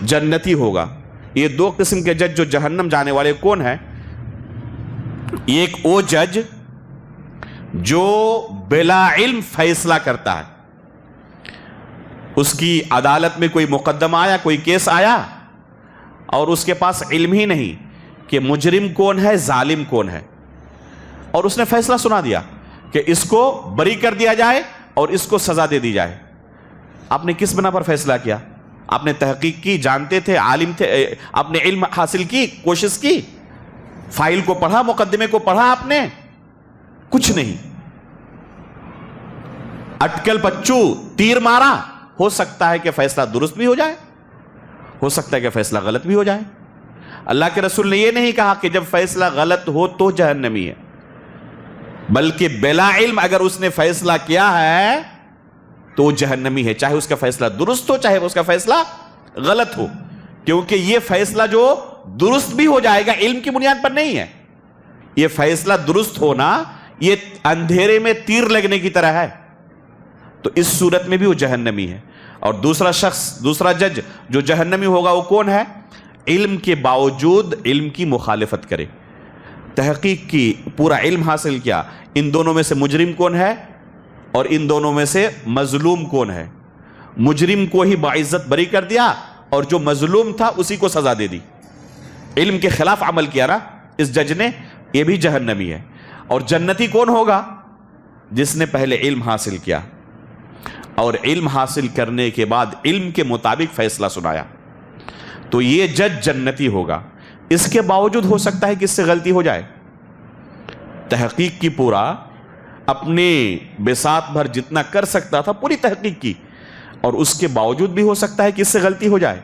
جنتی ہوگا. یہ 2 قسم کے جج جو جہنم جانے والے کون ہیں؟ ایک وہ جج جو بلا علم فیصلہ کرتا ہے. اس کی عدالت میں کوئی مقدمہ آیا، کوئی کیس آیا، اور اس کے پاس علم ہی نہیں کہ مجرم کون ہے، ظالم کون ہے، اور اس نے فیصلہ سنا دیا کہ اس کو بری کر دیا جائے اور اس کو سزا دے دی جائے. آپ نے کس بنا پر فیصلہ کیا؟ آپ نے تحقیق کی، جانتے تھے، عالم تھے، آپ نے علم حاصل کی، کوشش کی، فائل کو پڑھا، مقدمے کو پڑھا آپ نے؟ کچھ نہیں. اٹکل پچو تیر مارا. ہو سکتا ہے کہ فیصلہ درست بھی ہو جائے، ہو سکتا ہے کہ فیصلہ غلط بھی ہو جائے. اللہ کے رسول نے یہ نہیں کہا کہ جب فیصلہ غلط ہو تو جہنمی ہے، بلکہ بلا علم اگر اس نے فیصلہ کیا ہے تو وہ جہنمی ہے، چاہے اس کا فیصلہ درست ہو چاہے اس کا فیصلہ غلط ہو. کیونکہ یہ فیصلہ جو درست بھی ہو جائے گا علم کی بنیاد پر نہیں ہے. یہ فیصلہ درست ہونا یہ اندھیرے میں تیر لگنے کی طرح ہے. تو اس صورت میں بھی وہ جہنمی ہے. اور دوسرا شخص، دوسرا جج جو جہنمی ہوگا وہ کون ہے؟ علم کے باوجود علم کی مخالفت کرے، تحقیق کی، پورا علم حاصل کیا. ان دونوں میں سے مجرم کون ہے؟ اور ان دونوں میں سے مظلوم کون ہے؟ مجرم کو ہی باعزت بری کر دیا اور جو مظلوم تھا اسی کو سزا دے دی. علم کے خلاف عمل کیا نا اس جج نے، یہ بھی جہنمی ہے. اور جنتی کون ہوگا؟ جس نے پہلے علم حاصل کیا اور علم حاصل کرنے کے بعد علم کے مطابق فیصلہ سنایا، تو یہ جج جنتی ہوگا. اس کے باوجود ہو سکتا ہے کہ اس سے غلطی ہو جائے. تحقیق کی پورا اپنے بساط بھر جتنا کر سکتا تھا پوری تحقیق کی، اور اس کے باوجود بھی ہو سکتا ہے کہ اس سے غلطی ہو جائے.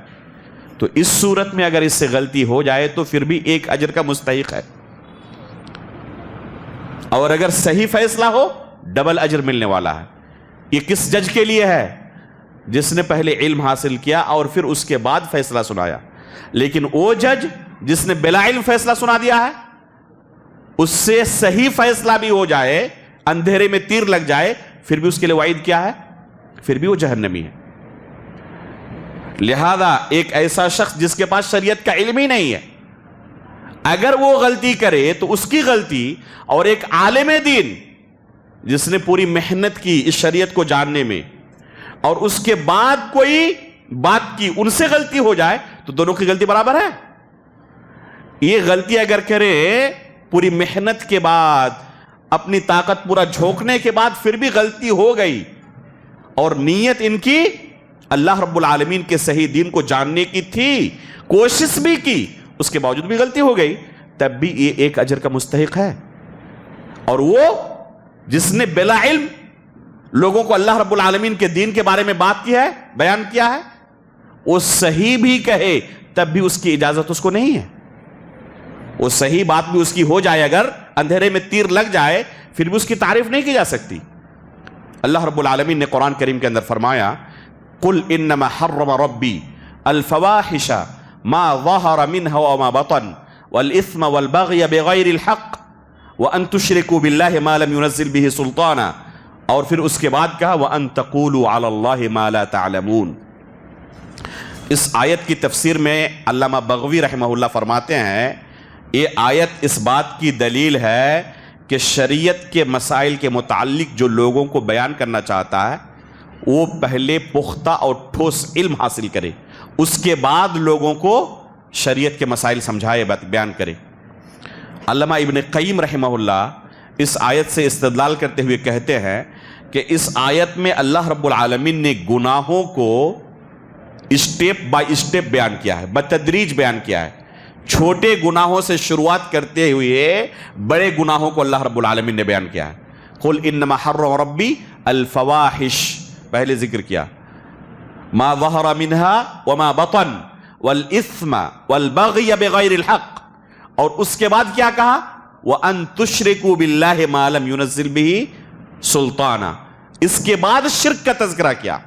تو اس صورت میں اگر اس سے غلطی ہو جائے تو پھر بھی ایک اجر کا مستحق ہے، اور اگر صحیح فیصلہ ہو ڈبل اجر ملنے والا ہے. یہ کس جج کے لیے ہے؟ جس نے پہلے علم حاصل کیا اور پھر اس کے بعد فیصلہ سنایا. لیکن وہ جج جس نے بلا علم فیصلہ سنا دیا ہے، اس سے صحیح فیصلہ بھی ہو جائے، اندھیرے میں تیر لگ جائے، پھر بھی اس کے لیے وعید کیا ہے؟ پھر بھی وہ جہنمی ہے. لہذا ایک ایسا شخص جس کے پاس شریعت کا علم ہی نہیں ہے، اگر وہ غلطی کرے تو اس کی غلطی، اور ایک عالم دین جس نے پوری محنت کی اس شریعت کو جاننے میں اور اس کے بعد کوئی بات کی ان سے غلطی ہو جائے تو دونوں کی غلطی برابر ہے. یہ غلطی اگر کرے پوری محنت کے بعد، اپنی طاقت پورا جھونکنے کے بعد، پھر بھی غلطی ہو گئی اور نیت ان کی اللہ رب العالمین کے صحیح دین کو جاننے کی تھی، کوشش بھی کی، اس کے باوجود بھی غلطی ہو گئی، تب بھی یہ ایک اجر کا مستحق ہے. اور وہ جس نے بلا علم لوگوں کو اللہ رب العالمین کے دین کے بارے میں بات کی ہے، بیان کیا ہے، وہ صحیح بھی کہے تب بھی اس کی اجازت اس کو نہیں ہے. وہ صحیح بات بھی اس کی ہو جائے، اگر اندھیرے میں تیر لگ جائے پھر بھی اس کی تعریف نہیں کی جا سکتی. اللہ رب العالمین نے قرآن کریم کے اندر فرمایا قُلْ إِنَّمَا حَرَّمَ رَبِّي الْفَوَاحِشَ مَا ظَهَرَ مِنْهَا وَمَا بَطَنَ وَالْإِثْمَ وَالْبَغْيَ بِغَيْرِ الْحَقِّ وَأَن تُشْرِكُوا بِاللَّهِ مَا لَمْ يُنَزِّلْ بِهِ سُلْطَانًا، اور پھر اس کے بعد کہا وَأَن تَقُولُوا عَلَى اللَّهِ مَا لَا تَعْلَمُونَ. اس آیت کی تفسیر میں علامہ بغوی رحمہ اللہ فرماتے ہیں یہ آیت اس بات کی دلیل ہے کہ شریعت کے مسائل کے متعلق جو لوگوں کو بیان کرنا چاہتا ہے وہ پہلے پختہ اور ٹھوس علم حاصل کرے، اس کے بعد لوگوں کو شریعت کے مسائل سمجھائے، بیان کرے. علامہ ابن قیم رحمہ اللہ اس آیت سے استدلال کرتے ہوئے کہتے ہیں کہ اس آیت میں اللہ رب العالمین نے گناہوں کو اسٹیپ بائی اسٹیپ بیان کیا ہے، بتدریج بیان کیا ہے. چھوٹے گناہوں سے شروعات کرتے ہوئے بڑے گناہوں کو اللہ رب العالمین نے بیان کیا ہے. قُلْ إِنَّمَا حَرَّمَ رَبِّي الْفَوَاحِشَ پہلے ذکر کیا، مَا ظَهَرَ مِنْهَا وَمَا بَطَنَ وَالْإِثْمَ وَالْبَغْيَ بِغَيْرِ الْحَقِّ، اور اس کے بعد کیا کہا وَأَن تُشْرِكُوا بِاللَّهِ مَا لَمْ يُنَزِّلْ بِهِ سُلْطَانًا. اس کے بعد شرک کا تذکرہ کیا،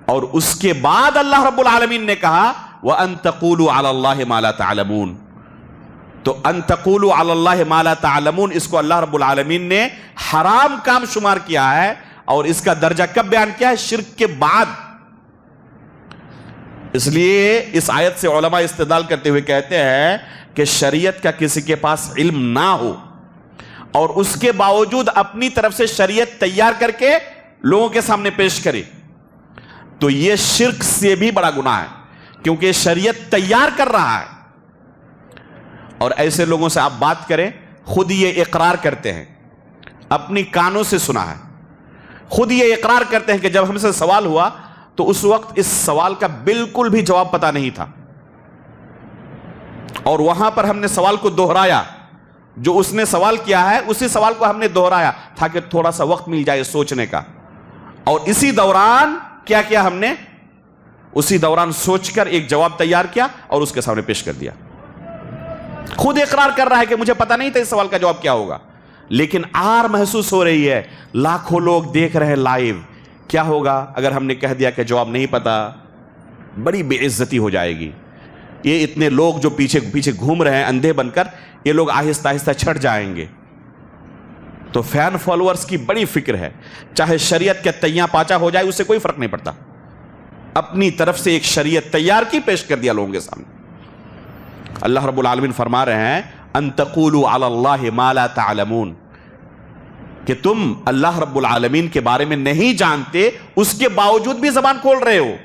اور اس کے بعد اللہ رب العالمین نے کہا وَأَن تَقُولُوا عَلَى اللَّهِ مَا لَا تَعْلَمُونَ. تو ان تقولوا علی اللہ ما لا تعلمون اس کو اللہ رب العالمین نے حرام کام شمار کیا ہے، اور اس کا درجہ کب بیان کیا ہے؟ شرک کے بعد. اس لیے اس آیت سے علماء استدلال کرتے ہوئے کہتے ہیں کہ شریعت کا کسی کے پاس علم نہ ہو اور اس کے باوجود اپنی طرف سے شریعت تیار کر کے لوگوں کے سامنے پیش کرے تو یہ شرک سے بھی بڑا گناہ ہے، کیونکہ شریعت تیار کر رہا ہے. اور ایسے لوگوں سے آپ بات کریں، خود یہ اقرار کرتے ہیں، اپنی کانوں سے سنا ہے، خود یہ اقرار کرتے ہیں کہ جب ہم سے سوال ہوا تو اس وقت اس سوال کا بالکل بھی جواب پتا نہیں تھا، اور وہاں پر ہم نے سوال کو دہرایا، جو اس نے سوال کیا ہے اسی سوال کو ہم نے دہرایا تاکہ تھوڑا سا وقت مل جائے سوچنے کا. اور اسی دوران کیا کیا ہم نے؟ اسی دوران سوچ کر ایک جواب تیار کیا اور اس کے سامنے پیش کر دیا. خود اقرار کر رہا ہے کہ مجھے پتا نہیں تھا اس سوال کا جواب کیا ہوگا، لیکن آر محسوس ہو رہی ہے، لاکھوں لوگ دیکھ رہے ہیں لائیو. کیا ہوگا اگر ہم نے کہہ دیا کہ جواب نہیں پتا؟ بڑی بے عزتی ہو جائے گی. یہ اتنے لوگ جو پیچھے پیچھے گھوم رہے ہیں اندھے بن کر، یہ لوگ آہستہ آہستہ چھٹ جائیں گے. تو فین فالوورز کی بڑی فکر ہے، چاہے شریعت کے تیاں پاچا ہو جائے اس سے کوئی فرق نہیں پڑتا، اپنی طرف سے ایک شریعت تیار کی پیش کر دیا لوگوں کے سامنے. اللہ رب العالمین فرما رہے ہیں ان تقولوا علی اللہ ما لا تعلمون. کہ تم اللہ رب العالمین کے بارے میں نہیں جانتے، اس کے باوجود بھی زبان کھول رہے ہو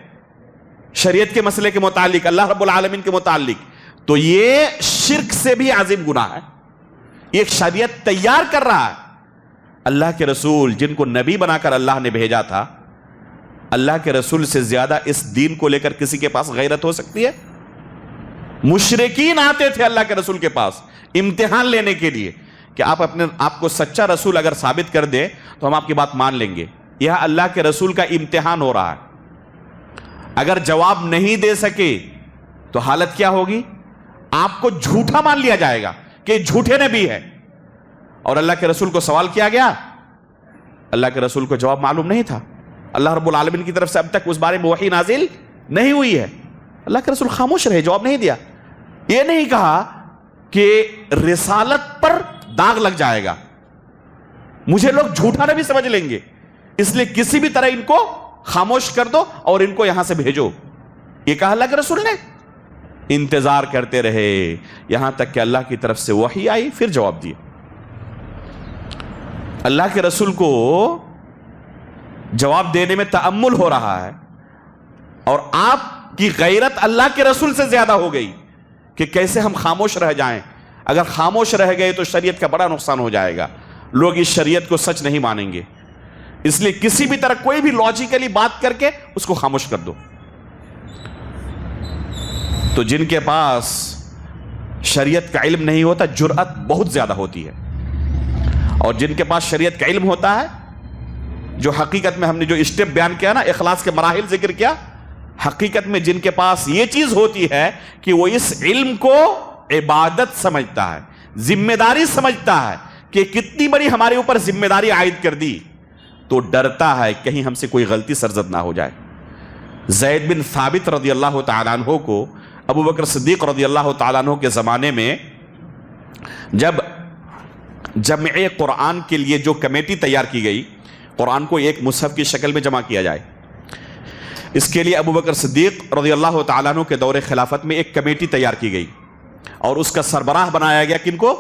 شریعت کے مسئلے کے متعلق، اللہ رب العالمین کے متعلق، تو یہ شرک سے بھی عظیم گناہ ہے. ایک شریعت تیار کر رہا ہے. اللہ کے رسول جن کو نبی بنا کر اللہ نے بھیجا تھا، اللہ کے رسول سے زیادہ اس دین کو لے کر کسی کے پاس غیرت ہو سکتی ہے؟ مشرکین آتے تھے اللہ کے رسول کے پاس امتحان لینے کے لیے کہ آپ اپنے آپ کو سچا رسول اگر ثابت کر دیں تو ہم آپ کی بات مان لیں گے. یہ اللہ کے رسول کا امتحان ہو رہا ہے. اگر جواب نہیں دے سکے تو حالت کیا ہوگی؟ آپ کو جھوٹا مان لیا جائے گا کہ جھوٹے نبی ہے. اور اللہ کے رسول کو سوال کیا گیا، اللہ کے رسول کو جواب معلوم نہیں تھا. اللہ رب العالمین کی طرف سے اب تک اس بارے میں وحی نازل نہیں ہوئی ہے. اللہ کے رسول خاموش رہے، جواب نہیں دیا. یہ نہیں کہا کہ رسالت پر داغ لگ جائے گا، مجھے لوگ جھوٹا نبی سمجھ لیں گے، اس لیے کسی بھی طرح ان کو خاموش کر دو اور ان کو یہاں سے بھیجو. یہ کہا اللہ کے رسول نے. انتظار کرتے رہے یہاں تک کہ اللہ کی طرف سے وحی آئی، پھر جواب دیا. اللہ کے رسول کو جواب دینے میں تأمل ہو رہا ہے، اور آپ کی غیرت اللہ کے رسول سے زیادہ ہو گئی کہ کیسے ہم خاموش رہ جائیں. اگر خاموش رہ گئے تو شریعت کا بڑا نقصان ہو جائے گا، لوگ اس شریعت کو سچ نہیں مانیں گے. اس لیے کسی بھی طرح کوئی بھی لاجیکلی بات کر کے اس کو خاموش کر دو. تو جن کے پاس شریعت کا علم نہیں ہوتا، جرأت بہت زیادہ ہوتی ہے. اور جن کے پاس شریعت کا علم ہوتا ہے، جو حقیقت میں ہم نے جو اسٹیپ بیان کیا نا، اخلاص کے مراحل ذکر کیا، حقیقت میں جن کے پاس یہ چیز ہوتی ہے کہ وہ اس علم کو عبادت سمجھتا ہے، ذمہ داری سمجھتا ہے کہ کتنی بڑی ہمارے اوپر ذمہ داری عائد کر دی، تو ڈرتا ہے کہیں ہم سے کوئی غلطی سرزد نہ ہو جائے. زید بن ثابت رضی اللہ تعالیٰ عنہ کو ابو بکر صدیق رضی اللہ تعالیٰ عنہ کے زمانے میں جب جمع قرآن کے لیے جو کمیٹی تیار کی گئی، قرآن کو ایک مصحف کی شکل میں جمع کیا جائے، اس کے لیے ابو بکر صدیق رضی اللہ تعالیٰ عنہ کے دور خلافت میں ایک کمیٹی تیار کی گئی، اور اس کا سربراہ بنایا گیا کن کو؟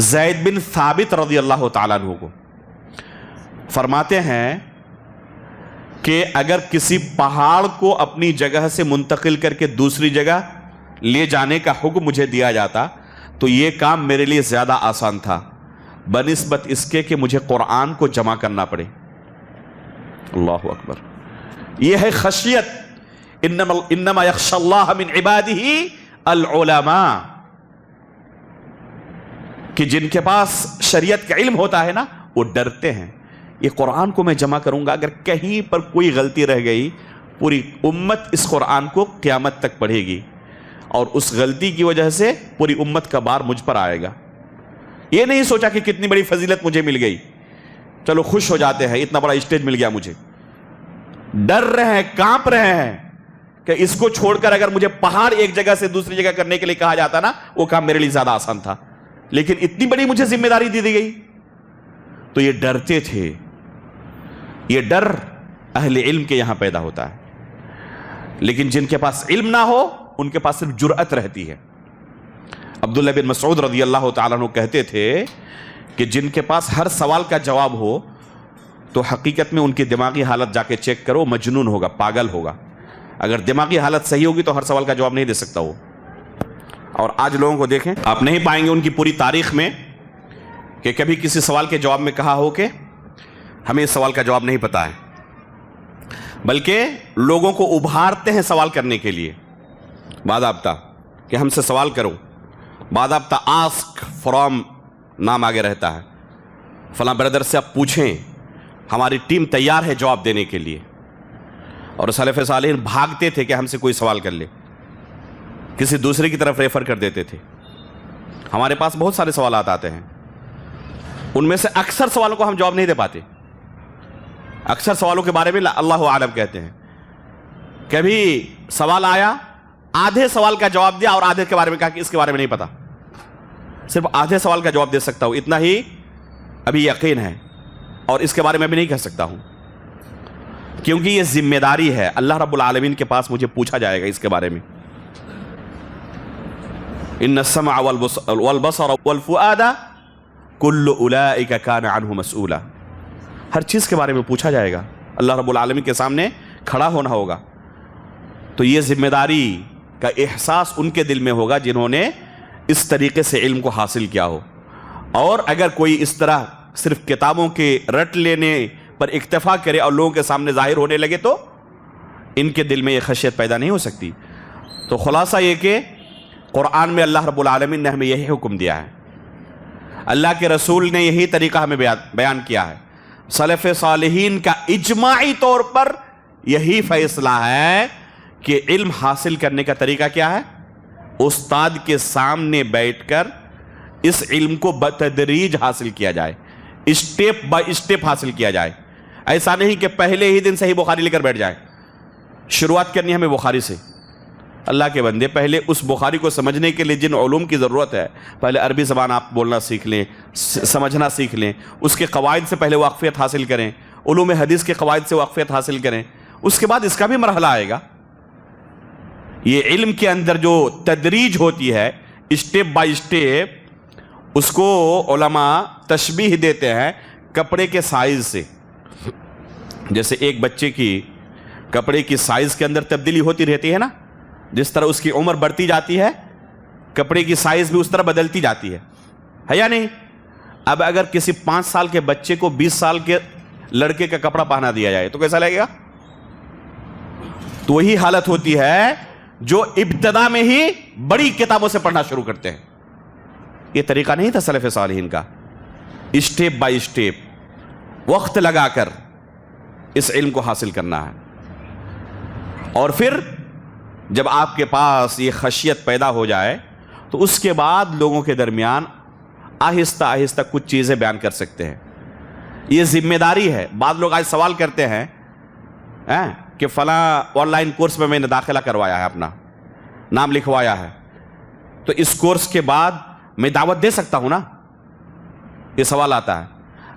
زید بن ثابت رضی اللہ تعالیٰ عنہ کو. فرماتے ہیں کہ اگر کسی پہاڑ کو اپنی جگہ سے منتقل کر کے دوسری جگہ لے جانے کا حکم مجھے دیا جاتا تو یہ کام میرے لیے زیادہ آسان تھا بنسبت اس کے کہ مجھے قرآن کو جمع کرنا پڑے. اللہ اکبر. یہ ہے خشیت. انما یخشی اللہ من عبادہ العلماء، کہ جن کے پاس شریعت کا علم ہوتا ہے نا، وہ ڈرتے ہیں یہ قرآن کو میں جمع کروں گا، اگر کہیں پر کوئی غلطی رہ گئی پوری امت اس قرآن کو قیامت تک پڑھے گی، اور اس غلطی کی وجہ سے پوری امت کا بار مجھ پر آئے گا. یہ نہیں سوچا کہ کتنی بڑی فضیلت مجھے مل گئی، چلو خوش ہو جاتے ہیں اتنا بڑا اسٹیج مل گیا مجھے. ڈر رہے ہیں، کانپ رہے ہیں کہ اس کو چھوڑ کر اگر مجھے پہاڑ ایک جگہ سے دوسری جگہ کرنے کے لیے کہا جاتا نا، وہ کام میرے لیے زیادہ آسان تھا، لیکن اتنی بڑی مجھے ذمہ داری دی گئی. تو یہ ڈرتے تھے. یہ ڈر اہل علم کے یہاں پیدا ہوتا ہے، لیکن جن کے پاس علم نہ ہو ان کے پاس صرف جرأت رہتی ہے. عبداللہ بن مسعود رضی اللہ تعالیٰ عنہ کہتے تھے کہ جن کے پاس ہر سوال کا جواب ہو تو حقیقت میں ان کی دماغی حالت جا کے چیک کرو، مجنون ہوگا، پاگل ہوگا. اگر دماغی حالت صحیح ہوگی تو ہر سوال کا جواب نہیں دے سکتا وہ. اور آج لوگوں کو دیکھیں، آپ نہیں پائیں گے ان کی پوری تاریخ میں کہ کبھی کسی سوال کے جواب میں کہا ہو کہ ہمیں اس سوال کا جواب نہیں پتا ہے، بلکہ لوگوں کو ابھارتے ہیں سوال کرنے کے لیے. باضابطہ کہ ہم سے سوال کرو، باضابطہ آسک فرام نام آگے رہتا ہے، فلاں بردر سے آپ پوچھیں، ہماری ٹیم تیار ہے جواب دینے کے لیے. اور سلف صالحین بھاگتے تھے کہ ہم سے کوئی سوال کر لے، کسی دوسرے کی طرف ریفر کر دیتے تھے. ہمارے پاس بہت سارے سوالات آتے ہیں، ان میں سے اکثر سوالوں کو ہم جواب نہیں دے پاتے. اکثر سوالوں کے بارے میں اللہ عالم کہتے ہیں. کبھی سوال آیا، آدھے سوال کا جواب دیا اور آدھے کے بارے میں کہا کہ اس کے بارے میں نہیں پتا، صرف آدھے سوال کا جواب دے سکتا ہوں، اتنا ہی ابھی یقین ہے، اور اس کے بارے میں بھی نہیں کہہ سکتا ہوں، کیونکہ یہ ذمہ داری ہے. اللہ رب العالمین کے پاس مجھے پوچھا جائے گا اس کے بارے میں. ان السمع والبصر والفؤاد کل اولئک کان عنہ مسئولا، ہر چیز کے بارے میں پوچھا جائے گا، اللہ رب العالمین کے سامنے کھڑا ہونا ہوگا۔ تو یہ ذمہ داری کا احساس ان کے دل میں ہوگا جنہوں نے اس طریقے سے علم کو حاصل کیا ہو۔ اور اگر کوئی اس طرح صرف کتابوں کے رٹ لینے پر اکتفا کرے اور لوگوں کے سامنے ظاہر ہونے لگے تو ان کے دل میں یہ خشیت پیدا نہیں ہو سکتی۔ تو خلاصہ یہ کہ قرآن میں اللہ رب العالمین نے ہمیں یہی حکم دیا ہے، اللہ کے رسول نے یہی طریقہ ہمیں بیان کیا ہے، سلف صالحین کا اجماعی طور پر یہی فیصلہ ہے کہ علم حاصل کرنے کا طریقہ کیا ہے؟ استاد کے سامنے بیٹھ کر اس علم کو بتدریج حاصل کیا جائے، اسٹیپ بائی اسٹیپ حاصل کیا جائے۔ ایسا نہیں کہ پہلے ہی دن صحیح بخاری لے کر بیٹھ جائے۔ شروعات کرنی ہمیں بخاری سے۔ اللہ کے بندے پہلے اس بخاری کو سمجھنے کے لیے جن علوم کی ضرورت ہے، پہلے عربی زبان آپ بولنا سیکھ لیں، سمجھنا سیکھ لیں، اس کے قواعد سے پہلے واقفیت حاصل کریں، علوم حدیث کے قواعد سے واقفیت حاصل کریں، اس کے بعد اس کا بھی مرحلہ آئے گا۔ یہ علم کے اندر جو تدریج ہوتی ہے، اسٹیپ بائی اسٹیپ، اس کو علماء تشبیہ دیتے ہیں کپڑے کے سائز سے۔ جیسے ایک بچے کی کپڑے کی سائز کے اندر تبدیلی ہوتی رہتی ہے نا، جس طرح اس کی عمر بڑھتی جاتی ہے کپڑے کی سائز بھی اس طرح بدلتی جاتی ہے یا نہیں؟ اب اگر کسی 5 سال کے بچے کو 20 سال کے لڑکے کا کپڑا پہنا دیا جائے تو کیسا لگے گا؟ تو وہی حالت ہوتی ہے جو ابتدا میں ہی بڑی کتابوں سے پڑھنا شروع کرتے ہیں۔ یہ طریقہ نہیں تھا سلف صالحین کا، اسٹیپ بائی اسٹیپ وقت لگا کر اس علم کو حاصل کرنا ہے۔ اور پھر جب آپ کے پاس یہ خشیت پیدا ہو جائے تو اس کے بعد لوگوں کے درمیان آہستہ آہستہ کچھ چیزیں بیان کر سکتے ہیں۔ یہ ذمہ داری ہے۔ بعض لوگ آج سوال کرتے ہیں کہ فلاں آن لائن کورس میں نے داخلہ کروایا ہے، اپنا نام لکھوایا ہے، تو اس کورس کے بعد میں دعوت دے سکتا ہوں نا؟ یہ سوال آتا ہے۔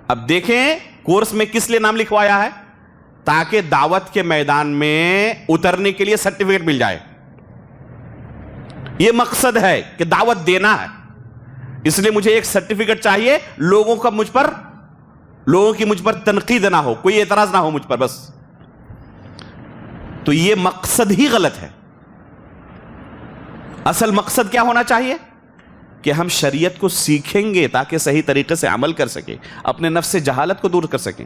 اب دیکھیں کورس میں کس لیے نام لکھوایا ہے؟ تاکہ دعوت کے میدان میں اترنے کے لیے سرٹیفکیٹ مل جائے۔ یہ مقصد ہے کہ دعوت دینا ہے، اس لیے مجھے ایک سرٹیفکیٹ چاہیے، لوگوں کی مجھ پر تنقید نہ ہو، کوئی اعتراض نہ ہو مجھ پر، بس۔ تو یہ مقصد ہی غلط ہے۔ اصل مقصد کیا ہونا چاہیے؟ کہ ہم شریعت کو سیکھیں گے تاکہ صحیح طریقے سے عمل کر سکیں، اپنے نفس سے جہالت کو دور کر سکیں۔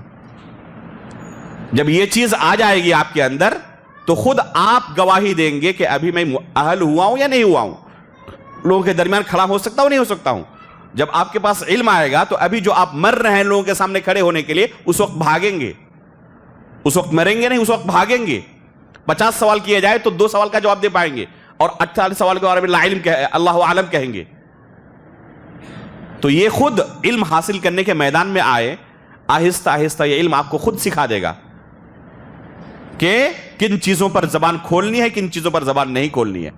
جب یہ چیز آ جائے گی آپ کے اندر تو خود آپ گواہی دیں گے کہ ابھی میں اہل ہوا ہوں یا نہیں ہوا ہوں، لوگوں کے درمیان کھڑا ہو سکتا ہوں نہیں ہو سکتا ہوں۔ جب آپ کے پاس علم آئے گا تو ابھی جو آپ مر رہے ہیں لوگوں کے سامنے کھڑے ہونے کے لیے، اس وقت بھاگیں گے، اس وقت مریں گے نہیں، اس وقت بھاگیں گے۔ 50 سوال کیے جائے تو 2 سوال کا جواب دے پائیں گے، اور 48 سوال کے بارے میں لا علم اللہ عالم کہیں گے۔ تو یہ خود علم حاصل کرنے کے میدان میں آئے، آہستہ آہستہ یہ علم آپ کو خود سکھا دے گا کہ کن چیزوں پر زبان کھولنی ہے، کن چیزوں پر زبان نہیں کھولنی ہے۔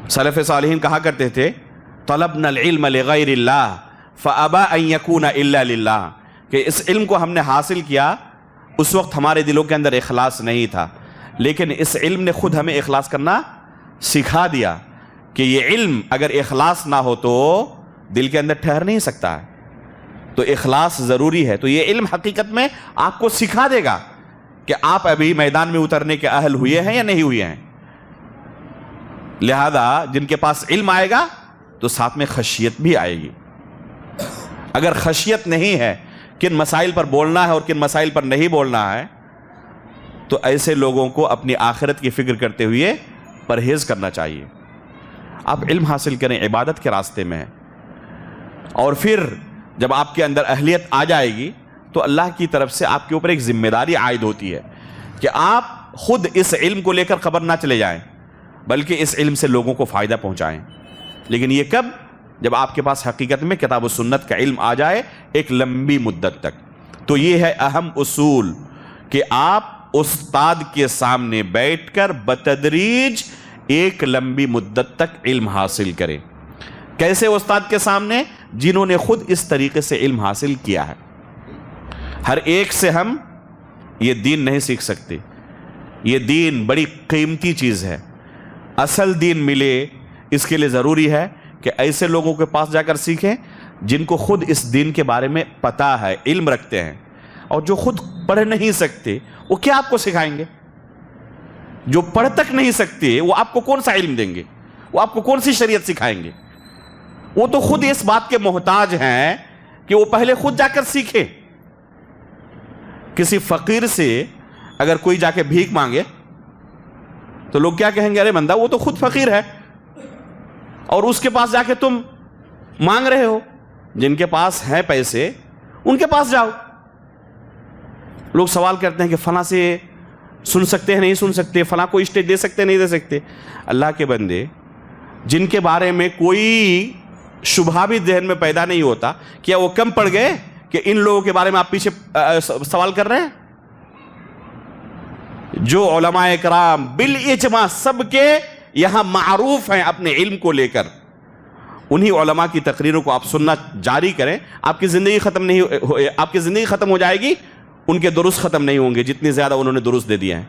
سلف صالحین کہا کرتے تھے طلبنا العلم لغیر اللہ فابى ان يكون الا للہ، کہ اس علم کو ہم نے حاصل کیا، اس وقت ہمارے دلوں کے اندر اخلاص نہیں تھا، لیکن اس علم نے خود ہمیں اخلاص کرنا سکھا دیا کہ یہ علم اگر اخلاص نہ ہو تو دل کے اندر ٹھہر نہیں سکتا ہے، تو اخلاص ضروری ہے۔ تو یہ علم حقیقت میں آپ کو سکھا دے گا کہ آپ ابھی میدان میں اترنے کے اہل ہوئے ہیں یا نہیں ہوئے ہیں۔ لہذا جن کے پاس علم آئے گا تو ساتھ میں خشیت بھی آئے گی۔ اگر خشیت نہیں ہے کن مسائل پر بولنا ہے اور کن مسائل پر نہیں بولنا ہے، تو ایسے لوگوں کو اپنی آخرت کی فکر کرتے ہوئے پرہیز کرنا چاہیے۔ آپ علم حاصل کریں، عبادت کے راستے میں ہے، اور پھر جب آپ کے اندر اہلیت آ جائے گی تو اللہ کی طرف سے آپ کے اوپر ایک ذمہ داری عائد ہوتی ہے کہ آپ خود اس علم کو لے کر خبر نہ چلے جائیں، بلکہ اس علم سے لوگوں کو فائدہ پہنچائیں۔ لیکن یہ کب؟ جب آپ کے پاس حقیقت میں کتاب و سنت کا علم آ جائے ایک لمبی مدت تک۔ تو یہ ہے اہم اصول کہ آپ استاد کے سامنے بیٹھ کر بتدریج ایک لمبی مدت تک علم حاصل کریں۔ کیسے استاد کے سامنے؟ جنہوں نے خود اس طریقے سے علم حاصل کیا ہے۔ ہر ایک سے ہم یہ دین نہیں سیکھ سکتے، یہ دین بڑی قیمتی چیز ہے۔ اصل دین ملے اس کے لیے ضروری ہے کہ ایسے لوگوں کے پاس جا کر سیکھیں جن کو خود اس دین کے بارے میں پتہ ہے، علم رکھتے ہیں، اور جو خود پڑھ نہیں سکتے وہ کیا آپ کو سکھائیں گے؟ جو پڑھ تک نہیں سکتے وہ آپ کو کون سا علم دیں گے؟ وہ آپ کو کون سی شریعت سکھائیں گے؟ وہ تو خود اس بات کے محتاج ہیں کہ وہ پہلے خود جا کر سیکھے۔ کسی فقیر سے اگر کوئی جا کے بھیک مانگے تو لوگ کیا کہیں گے؟ ارے بندہ وہ تو خود فقیر ہے اور اس کے پاس جا کے تم مانگ رہے ہو۔ جن کے پاس ہیں پیسے ان کے پاس جاؤ۔ لوگ سوال کرتے ہیں کہ فلاں سے سن سکتے ہیں نہیں سن سکتے، فلاں کو اسٹیج دے سکتے نہیں دے سکتے۔ اللہ کے بندے، جن کے بارے میں کوئی شبہ بھی ذہن میں پیدا نہیں ہوتا، کیا وہ کم پڑ گئے کہ ان لوگوں کے بارے میں آپ پیچھے سوال کر رہے ہیں؟ جو علماء کرام بالاجماع سب کے یہاں معروف ہیں اپنے علم کو لے کر، انہی علماء کی تقریروں کو آپ سننا جاری کریں۔ آپ کی زندگی ختم ہو جائے گی، ان کے درست ختم نہیں ہوں گے جتنی زیادہ انہوں نے درست دے دیا ہے۔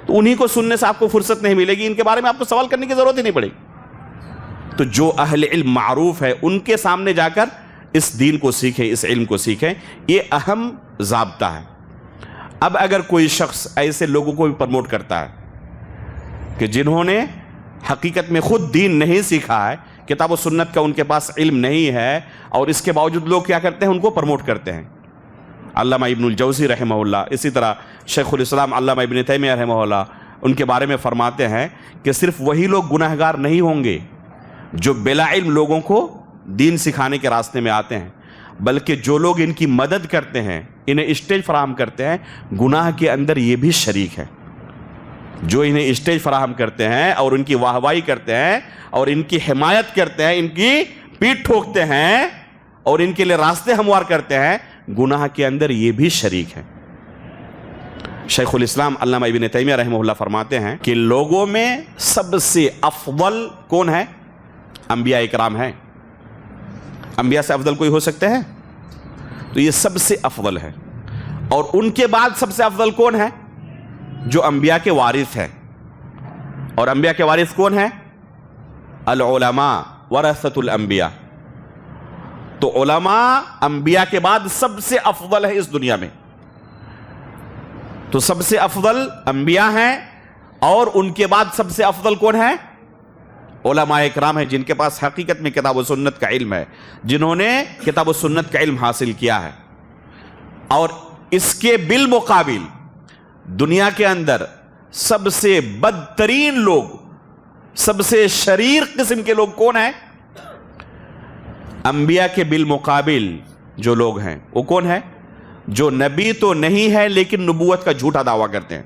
تو انہی کو سننے سے آپ کو فرصت نہیں ملے گی، ان کے بارے میں آپ کو سوال کرنے کی ضرورت ہی نہیں پڑے گی۔ تو جو اہل علم معروف ہے ان کے سامنے جا کر اس دین کو سیکھیں، اس علم کو سیکھیں، یہ اہم ضابطہ ہے۔ اب اگر کوئی شخص ایسے لوگوں کو بھی پروموٹ کرتا ہے کہ جنہوں نے حقیقت میں خود دین نہیں سیکھا ہے، کتاب و سنت کا ان کے پاس علم نہیں ہے، اور اس کے باوجود لوگ کیا کرتے ہیں؟ ان کو پروموٹ کرتے ہیں۔ علامہ ابن الجوزی رحمہ اللہ، اسی طرح شیخ الاسلام علامہ ابن تیمیہ رحمہ اللہ، ان کے بارے میں فرماتے ہیں کہ صرف وہی لوگ گناہگار نہیں ہوں گے جو بلا علم لوگوں کو دین سکھانے کے راستے میں آتے ہیں، بلکہ جو لوگ ان کی مدد کرتے ہیں، انہیں اسٹیج فراہم کرتے ہیں، گناہ کے اندر یہ بھی شریک ہے۔ جو انہیں اسٹیج فراہم کرتے ہیں اور ان کی واہوائی کرتے ہیں اور ان کی حمایت کرتے ہیں، ان کی پیٹھ ٹھوکتے ہیں اور ان کے لیے راستے ہموار کرتے ہیں، گناہ کے اندر یہ بھی شریک ہے۔ شیخ الاسلام علامہ ابن تیمیہ رحمہ اللہ فرماتے ہیں کہ لوگوں میں سب سے افضل کون ہے؟ انبیاء اکرام ہیں۔ انبیاء سے افضل کوئی ہو سکتے ہیں؟ تو یہ سب سے افضل ہے۔ اور ان کے بعد سب سے افضل کون ہے؟ جو انبیاء کے وارث ہیں۔ اور انبیاء کے وارث کون ہیں؟ العلماء ورثۃ الانبیاء۔ تو علماء انبیاء کے بعد سب سے افضل ہے اس دنیا میں۔ تو سب سے افضل انبیاء ہیں، اور ان کے بعد سب سے افضل کون ہے؟ علماء اکرام ہیں، جن کے پاس حقیقت میں کتاب و سنت کا علم ہے، جنہوں نے کتاب و سنت کا علم حاصل کیا ہے۔ اور اس کے بالمقابل دنیا کے اندر سب سے بدترین لوگ، سب سے شریر قسم کے لوگ کون ہیں؟ انبیاء کے بالمقابل جو لوگ ہیں وہ کون ہے؟ جو نبی تو نہیں ہے لیکن نبوت کا جھوٹا دعویٰ کرتے ہیں۔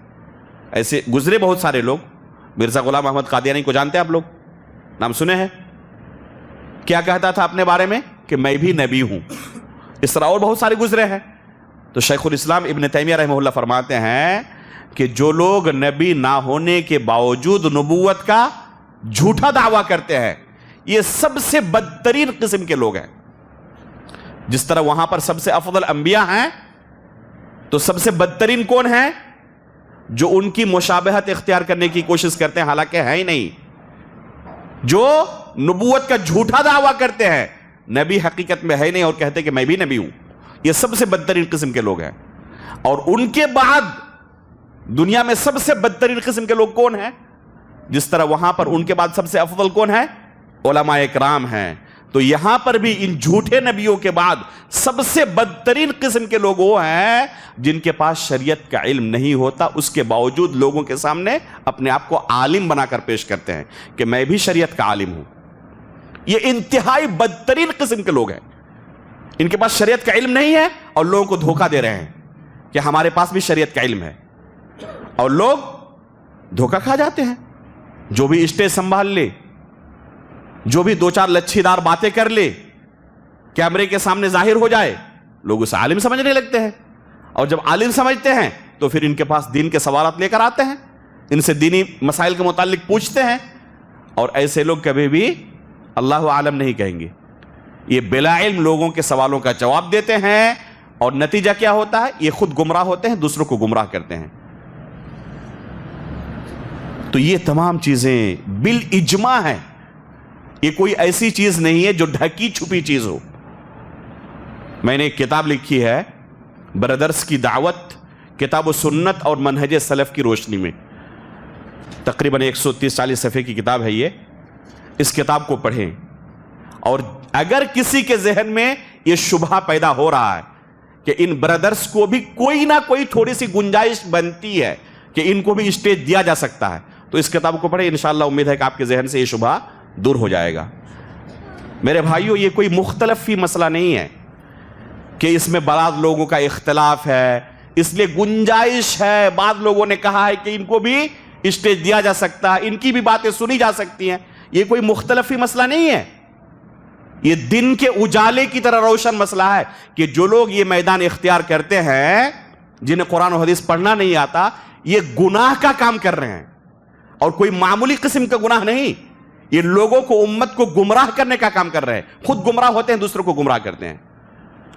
ایسے گزرے بہت سارے لوگ۔ مرزا غلام احمد قادیانی کو جانتے ہیں آپ لوگ؟ نام سنے ہیں؟ کیا کہتا تھا اپنے بارے میں؟ کہ میں بھی نبی ہوں۔ اس طرح اور بہت سارے گزرے ہیں۔ تو شیخ الاسلام ابن تیمیہ رحمہ اللہ فرماتے ہیں کہ جو لوگ نبی نہ ہونے کے باوجود نبوت کا جھوٹا دعویٰ کرتے ہیں، یہ سب سے بدترین قسم کے لوگ ہیں۔ جس طرح وہاں پر سب سے افضل انبیاء ہیں، تو سب سے بدترین کون ہیں؟ جو ان کی مشابہت اختیار کرنے کی کوشش کرتے ہیں حالانکہ ہے ہی نہیں، جو نبوت کا جھوٹا دعویٰ کرتے ہیں، نبی حقیقت میں ہے نہیں اور کہتے کہ میں بھی نبی ہوں۔ یہ سب سے بدترین قسم کے لوگ ہیں۔ اور ان کے بعد دنیا میں سب سے بدترین قسم کے لوگ کون ہیں؟ جس طرح وہاں پر ان کے بعد سب سے افضل کون ہے؟ علماء اکرام ہیں۔ تو یہاں پر بھی ان جھوٹے نبیوں کے بعد سب سے بدترین قسم کے لوگ وہ ہیں جن کے پاس شریعت کا علم نہیں ہوتا، اس کے باوجود لوگوں کے سامنے اپنے آپ کو عالم بنا کر پیش کرتے ہیں کہ میں بھی شریعت کا عالم ہوں۔ یہ انتہائی بدترین قسم کے لوگ ہیں۔ ان کے پاس شریعت کا علم نہیں ہے اور لوگوں کو دھوکہ دے رہے ہیں کہ ہمارے پاس بھی شریعت کا علم ہے، اور لوگ دھوکہ کھا جاتے ہیں۔ جو بھی اسٹیج سنبھال لے، جو بھی دو چار لچھی دار باتیں کر لے، کیمرے کے سامنے ظاہر ہو جائے، لوگ اسے عالم سمجھنے لگتے ہیں۔ اور جب عالم سمجھتے ہیں تو پھر ان کے پاس دین کے سوالات لے کر آتے ہیں، ان سے دینی مسائل کے متعلق پوچھتے ہیں، اور ایسے لوگ کبھی بھی اللہ عالم نہیں کہیں گے۔ یہ بلا علم لوگوں کے سوالوں کا جواب دیتے ہیں، اور نتیجہ کیا ہوتا ہے؟ یہ خود گمراہ ہوتے ہیں، دوسروں کو گمراہ کرتے ہیں۔ تو یہ تمام چیزیں بالاجماع ہیں۔ یہ کوئی ایسی چیز نہیں ہے جو ڈھکی چھپی چیز ہو۔ میں نے ایک کتاب لکھی ہے برادرز کی دعوت کتاب و سنت اور منہج سلف کی روشنی میں، تقریباً 130-40 صفحے کی کتاب ہے یہ. اس کتاب کو پڑھیں، اور اگر کسی کے ذہن میں یہ شبہ پیدا ہو رہا ہے کہ ان برادرز کو بھی کوئی نہ کوئی تھوڑی سی گنجائش بنتی ہے کہ ان کو بھی اسٹیج دیا جا سکتا ہے، تو اس کتاب کو پڑھیں. انشاءاللہ امید ہے کہ آپ کے ذہن سے یہ شبہ دور ہو جائے گا. میرے بھائیوں، یہ کوئی مختلفی مسئلہ نہیں ہے کہ اس میں بعض لوگوں کا اختلاف ہے، اس لیے گنجائش ہے. بعض لوگوں نے کہا ہے کہ ان کو بھی اسٹیج دیا جا سکتا ہے، ان کی بھی باتیں سنی جا سکتی ہیں. یہ کوئی مختلفی مسئلہ نہیں ہے، یہ دن کے اجالے کی طرح روشن مسئلہ ہے کہ جو لوگ یہ میدان اختیار کرتے ہیں، جنہیں قرآن و حدیث پڑھنا نہیں آتا، یہ گناہ کا کام کر رہے ہیں، اور کوئی معمولی قسم کا گناہ نہیں. یہ لوگوں کو، امت کو گمراہ کرنے کا کام کر رہے ہیں. خود گمراہ ہوتے ہیں، دوسروں کو گمراہ کرتے ہیں.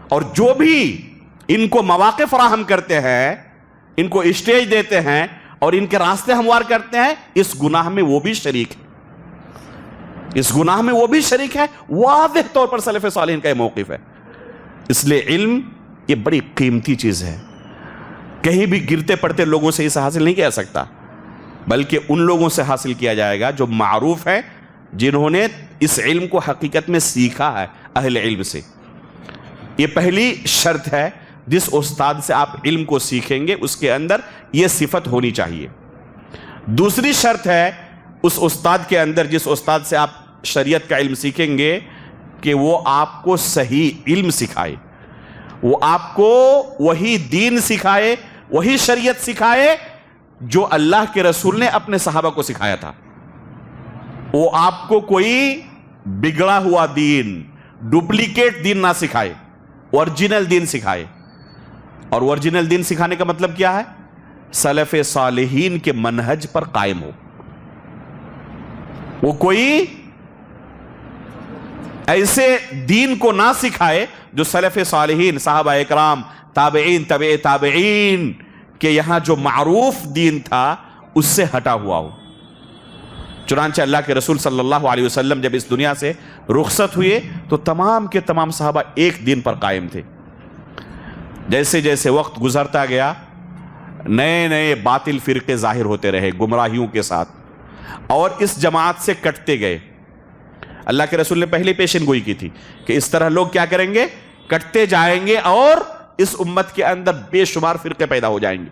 اور جو بھی ان کو مواقع فراہم کرتے ہیں، ان کو اسٹیج دیتے ہیں اور ان کے راستے ہموار کرتے ہیں، اس گناہ میں وہ بھی شریک ہے. اس گناہ میں وہ بھی شریک ہے. واضح طور پر سلف صالحین کا یہ موقف ہے. اس لیے علم یہ بڑی قیمتی چیز ہے. کہیں بھی گرتے پڑتے لوگوں سے اسے حاصل نہیں کیا سکتا، بلکہ ان لوگوں سے حاصل کیا جائے گا جو معروف ہیں، جنہوں نے اس علم کو حقیقت میں سیکھا ہے اہل علم سے. یہ پہلی شرط ہے. جس استاد سے آپ علم کو سیکھیں گے اس کے اندر یہ صفت ہونی چاہیے. دوسری شرط ہے اس استاد کے اندر، جس استاد سے آپ شریعت کا علم سیکھیں گے، کہ وہ آپ کو صحیح علم سکھائے، وہ آپ کو وہی دین سکھائے، وہی شریعت سکھائے جو اللہ کے رسول نے اپنے صحابہ کو سکھایا تھا. وہ آپ کو کوئی بگڑا ہوا دین، ڈپلیکیٹ دین نہ سکھائے، اوریجنل دین سکھائے. اور اوریجنل دین سکھانے کا مطلب کیا ہے؟ سلف صالحین کے منہج پر قائم ہو. وہ کوئی ایسے دین کو نہ سکھائے جو سلف صالحین، صحابہ اکرام، تابعین، تبع تابعین کہ یہاں جو معروف دین تھا اس سے ہٹا ہوا ہو. چنانچہ اللہ کے رسول صلی اللہ علیہ وسلم جب اس دنیا سے رخصت ہوئے تو تمام کے تمام صحابہ ایک دین پر قائم تھے. جیسے جیسے وقت گزرتا گیا، نئے نئے باطل فرقے ظاہر ہوتے رہے گمراہیوں کے ساتھ، اور اس جماعت سے کٹتے گئے. اللہ کے رسول نے پہلے پیشن گوئی کی تھی کہ اس طرح لوگ کیا کریں گے؟ کٹتے جائیں گے، اور اس امت کے اندر بے شمار فرقے پیدا ہو جائیں گے.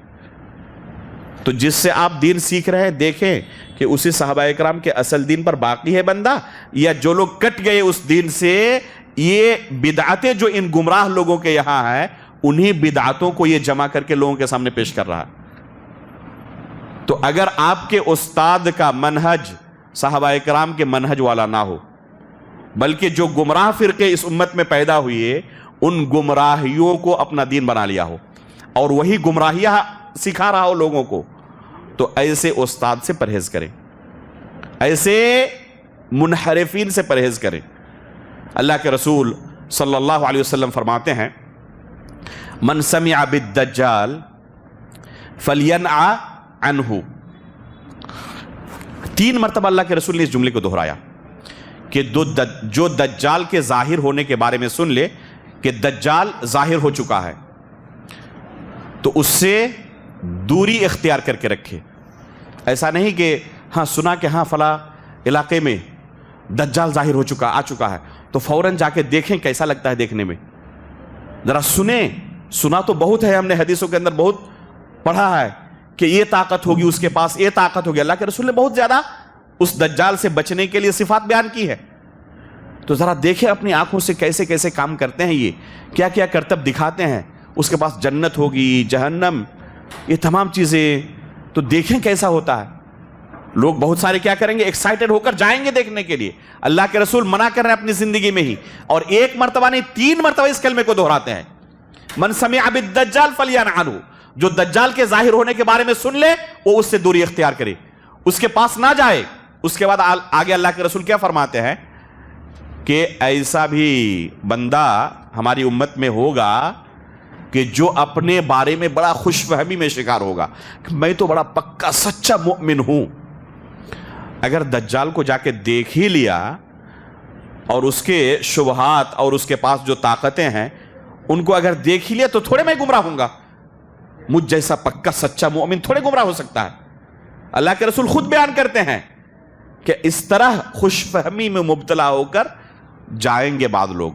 تو جس سے آپ دین سیکھ رہے ہیں، دیکھیں کہ اسی صحابہ اکرام کے اصل دین پر باقی ہے بندہ، یا جو لوگ کٹ گئے اس دین سے، یہ بدعتیں جو ان گمراہ لوگوں کے یہاں ہیں، انہی بدعتوں کو یہ جمع کر کے لوگوں کے سامنے پیش کر رہا ہے. تو اگر آپ کے استاد کا منہج صحابہ اکرام کے منہج والا نہ ہو، بلکہ جو گمراہ فرقے اس امت میں پیدا ہوئے ان گمراہیوں کو اپنا دین بنا لیا ہو، اور وہی گمراہیاں سکھا رہا ہو لوگوں کو، تو ایسے استاد سے پرہیز کریں، ایسے منحرفین سے پرہیز کریں. اللہ کے رسول صلی اللہ علیہ وسلم فرماتے ہیں، من سمع بالدجال فلینع عنہ. 3 مرتبہ اللہ کے رسول نے اس جملے کو دہرایا کہ جو دجال کے ظاہر ہونے کے بارے میں سن لے کہ دجال ظاہر ہو چکا ہے، تو اس سے دوری اختیار کر کے رکھے. ایسا نہیں کہ ہاں سنا کہ ہاں فلاں علاقے میں دجال ظاہر ہو چکا، آ چکا ہے، تو فوراً جا کے دیکھیں کیسا لگتا ہے دیکھنے میں. ذرا سنا تو بہت ہے، ہم نے حدیثوں کے اندر بہت پڑھا ہے کہ یہ طاقت ہوگی اس کے پاس، یہ طاقت ہوگی. اللہ کے رسول نے بہت زیادہ اس دجال سے بچنے کے لیے صفات بیان کی ہے. تو ذرا دیکھیں اپنی آنکھوں سے کیسے کیسے کام کرتے ہیں، یہ کیا کیا کرتب دکھاتے ہیں. اس کے پاس جنت ہوگی، جہنم، یہ تمام چیزیں، تو دیکھیں کیسا ہوتا ہے. لوگ بہت سارے کیا کریں گے؟ ایکسائٹڈ ہو کر جائیں گے دیکھنے کے لیے. اللہ کے رسول منع کر رہے ہیں اپنی زندگی میں ہی، اور 1 مرتبہ نہیں 3 مرتبہ اس کلمے کو دہراتے ہیں، من سمع بالدجال فلینع عنہ. جو دجال کے ظاہر ہونے کے بارے میں سن لے وہ اس سے دوری اختیار کرے، اس کے پاس نہ جائے. اس کے بعد آگے اللہ کے رسول کیا فرماتے ہیں کہ ایسا بھی بندہ ہماری امت میں ہوگا کہ جو اپنے بارے میں بڑا خوش فہمی میں شکار ہوگا کہ میں تو بڑا پکا سچا مومن ہوں. اگر دجال کو جا کے دیکھ ہی لیا اور اس کے شبہات اور اس کے پاس جو طاقتیں ہیں ان کو اگر دیکھ ہی لیا تو تھوڑے میں گمراہ ہوں گا. مجھ جیسا پکا سچا مومن تھوڑے گمراہ ہو سکتا ہے. اللہ کے رسول خود بیان کرتے ہیں کہ اس طرح خوش فہمی میں مبتلا ہو کر جائیں گے بعض لوگ,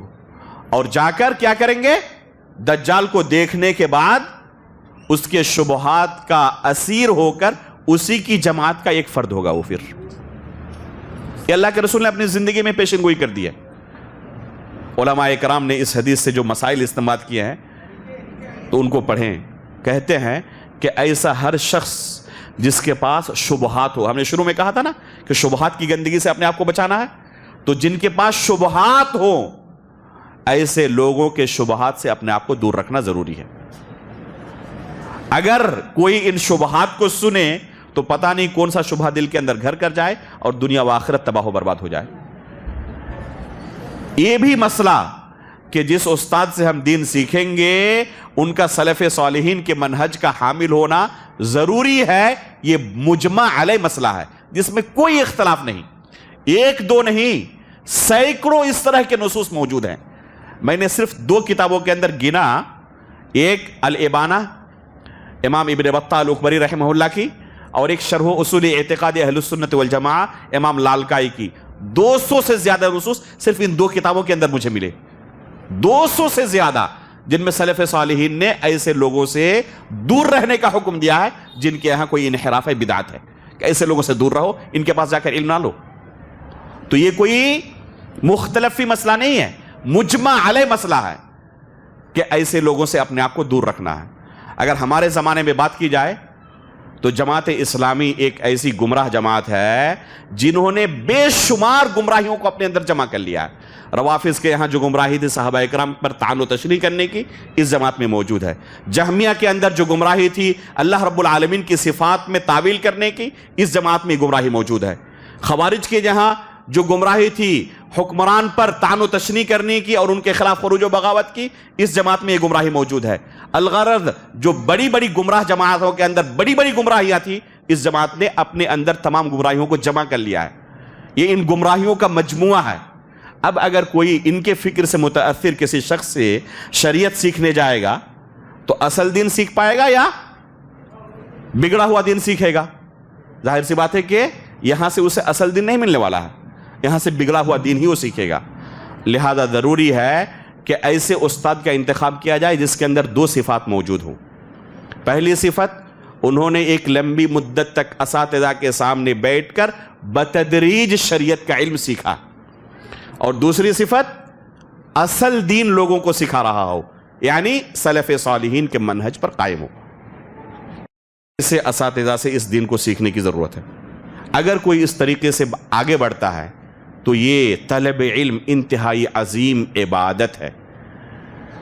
اور جا کر کیا کریں گے؟ دجال کو دیکھنے کے بعد اس کے شبہات کا اسیر ہو کر اسی کی جماعت کا ایک فرد ہوگا وہ. پھر یہ اللہ کے رسول نے اپنی زندگی میں پیشن گوئی کر دی ہے. علماء کرام نے اس حدیث سے جو مسائل استنباط کیے ہیں تو ان کو پڑھیں. کہتے ہیں کہ ایسا ہر شخص جس کے پاس شبہات ہو, ہم نے شروع میں کہا تھا نا کہ شبہات کی گندگی سے اپنے آپ کو بچانا ہے, تو جن کے پاس شبہات ہو ایسے لوگوں کے شبہات سے اپنے آپ کو دور رکھنا ضروری ہے. اگر کوئی ان شبہات کو سنے تو پتہ نہیں کون سا شبہ دل کے اندر گھر کر جائے اور دنیا و آخرت تباہ و برباد ہو جائے. یہ بھی مسئلہ کہ جس استاد سے ہم دین سیکھیں گے ان کا سلف صالحین کے منہج کا حامل ہونا ضروری ہے, یہ مجمع علیہ مسئلہ ہے جس میں کوئی اختلاف نہیں. ایک دو نہیں, سینکڑوں اس طرح کے نصوص موجود ہیں. میں نے صرف 2 کتابوں کے اندر گنا, ایک الابانہ امام ابن بطہ الاکبری رحمہ اللہ کی, اور ایک شرح اصول اعتقاد اہل السنت والجماعہ امام لالکائی کی. 200 سے زیادہ نصوص صرف ان 2 کتابوں کے اندر مجھے ملے, 200 سے زیادہ, جن میں سلف صالحین نے ایسے لوگوں سے دور رہنے کا حکم دیا ہے جن کے یہاں کوئی انحراف ہے, بدعت ہے, کہ ایسے لوگوں سے دور رہو, ان کے پاس جا کر علم نہ لو. تو یہ کوئی مختلفی مسئلہ نہیں ہے, مجمع علیہ مسئلہ ہے کہ ایسے لوگوں سے اپنے آپ کو دور رکھنا ہے. اگر ہمارے زمانے میں بات کی جائے تو جماعت اسلامی ایک ایسی گمراہ جماعت ہے جنہوں نے بے شمار گمراہیوں کو اپنے اندر جمع کر لیا ہے. روافظ کے یہاں جو گمراہی تھی صحابہ اکرام پر طعن و تشنیع کرنے کی, اس جماعت میں موجود ہے. جہمیہ کے اندر جو گمراہی تھی اللہ رب العالمین کی صفات میں تعویل کرنے کی, اس جماعت میں گمراہی موجود ہے. خوارج کے جہاں جو گمراہی تھی حکمران پر طعن و تشنیع کرنے کی اور ان کے خلاف خروج و بغاوت کی, اس جماعت میں یہ گمراہی موجود ہے. الغرض جو بڑی بڑی گمراہ جماعتوں کے اندر بڑی بڑی گمراہیاں تھی, اس جماعت نے اپنے اندر تمام گمراہیوں کو جمع کر لیا ہے. یہ ان گمراہیوں کا مجموعہ ہے. اب اگر کوئی ان کے فکر سے متاثر کسی شخص سے شریعت سیکھنے جائے گا تو اصل دین سیکھ پائے گا یا بگڑا ہوا دین سیکھے گا؟ ظاہر سی بات ہے کہ یہاں سے اسے اصل دین نہیں ملنے والا ہے, یہاں سے بگڑا ہوا دین ہی وہ سیکھے گا. لہذا ضروری ہے کہ ایسے استاد کا انتخاب کیا جائے جس کے اندر 2 صفات موجود ہوں. پہلی صفت, انہوں نے ایک لمبی مدت تک اساتذہ کے سامنے بیٹھ کر بتدریج شریعت کا علم سیکھا, اور دوسری صفت اصل دین لوگوں کو سکھا رہا ہو, یعنی سلف صالحین کے منہج پر قائم ہو. اسے اساتذہ سے اس دین کو سیکھنے کی ضرورت ہے. اگر کوئی اس طریقے سے آگے بڑھتا ہے تو یہ طلب علم انتہائی عظیم عبادت ہے,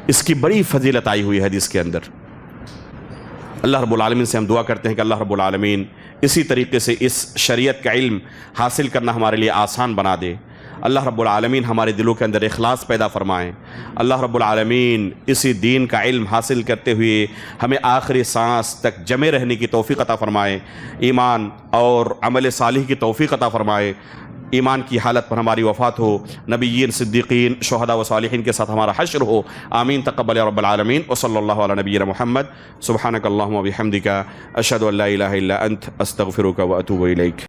اس کی بڑی فضیلت آئی ہوئی ہے حدیث کے اندر. اللہ رب العالمین سے ہم دعا کرتے ہیں کہ اللہ رب العالمین اسی طریقے سے اس شریعت کا علم حاصل کرنا ہمارے لیے آسان بنا دے. اللہ رب العالمین ہمارے دلوں کے اندر اخلاص پیدا فرمائیں. اللہ رب العالمین اسی دین کا علم حاصل کرتے ہوئے ہمیں آخری سانس تک جمے رہنے کی توفیق عطا فرمائے, ایمان اور عمل صالح کی توفیق عطا فرمائے. ایمان کی حالت پر ہماری وفات ہو, نبیین صدیقین شہداء و صالحین کے ساتھ ہمارا حشر ہو. آمین تقبل یا رب العالمین. وصلی اللہ علی نبینا محمد. سبحانک اللہم و بحمدک, اشہد ان لا الہ الا انت, استغفرک و اتوب الیک.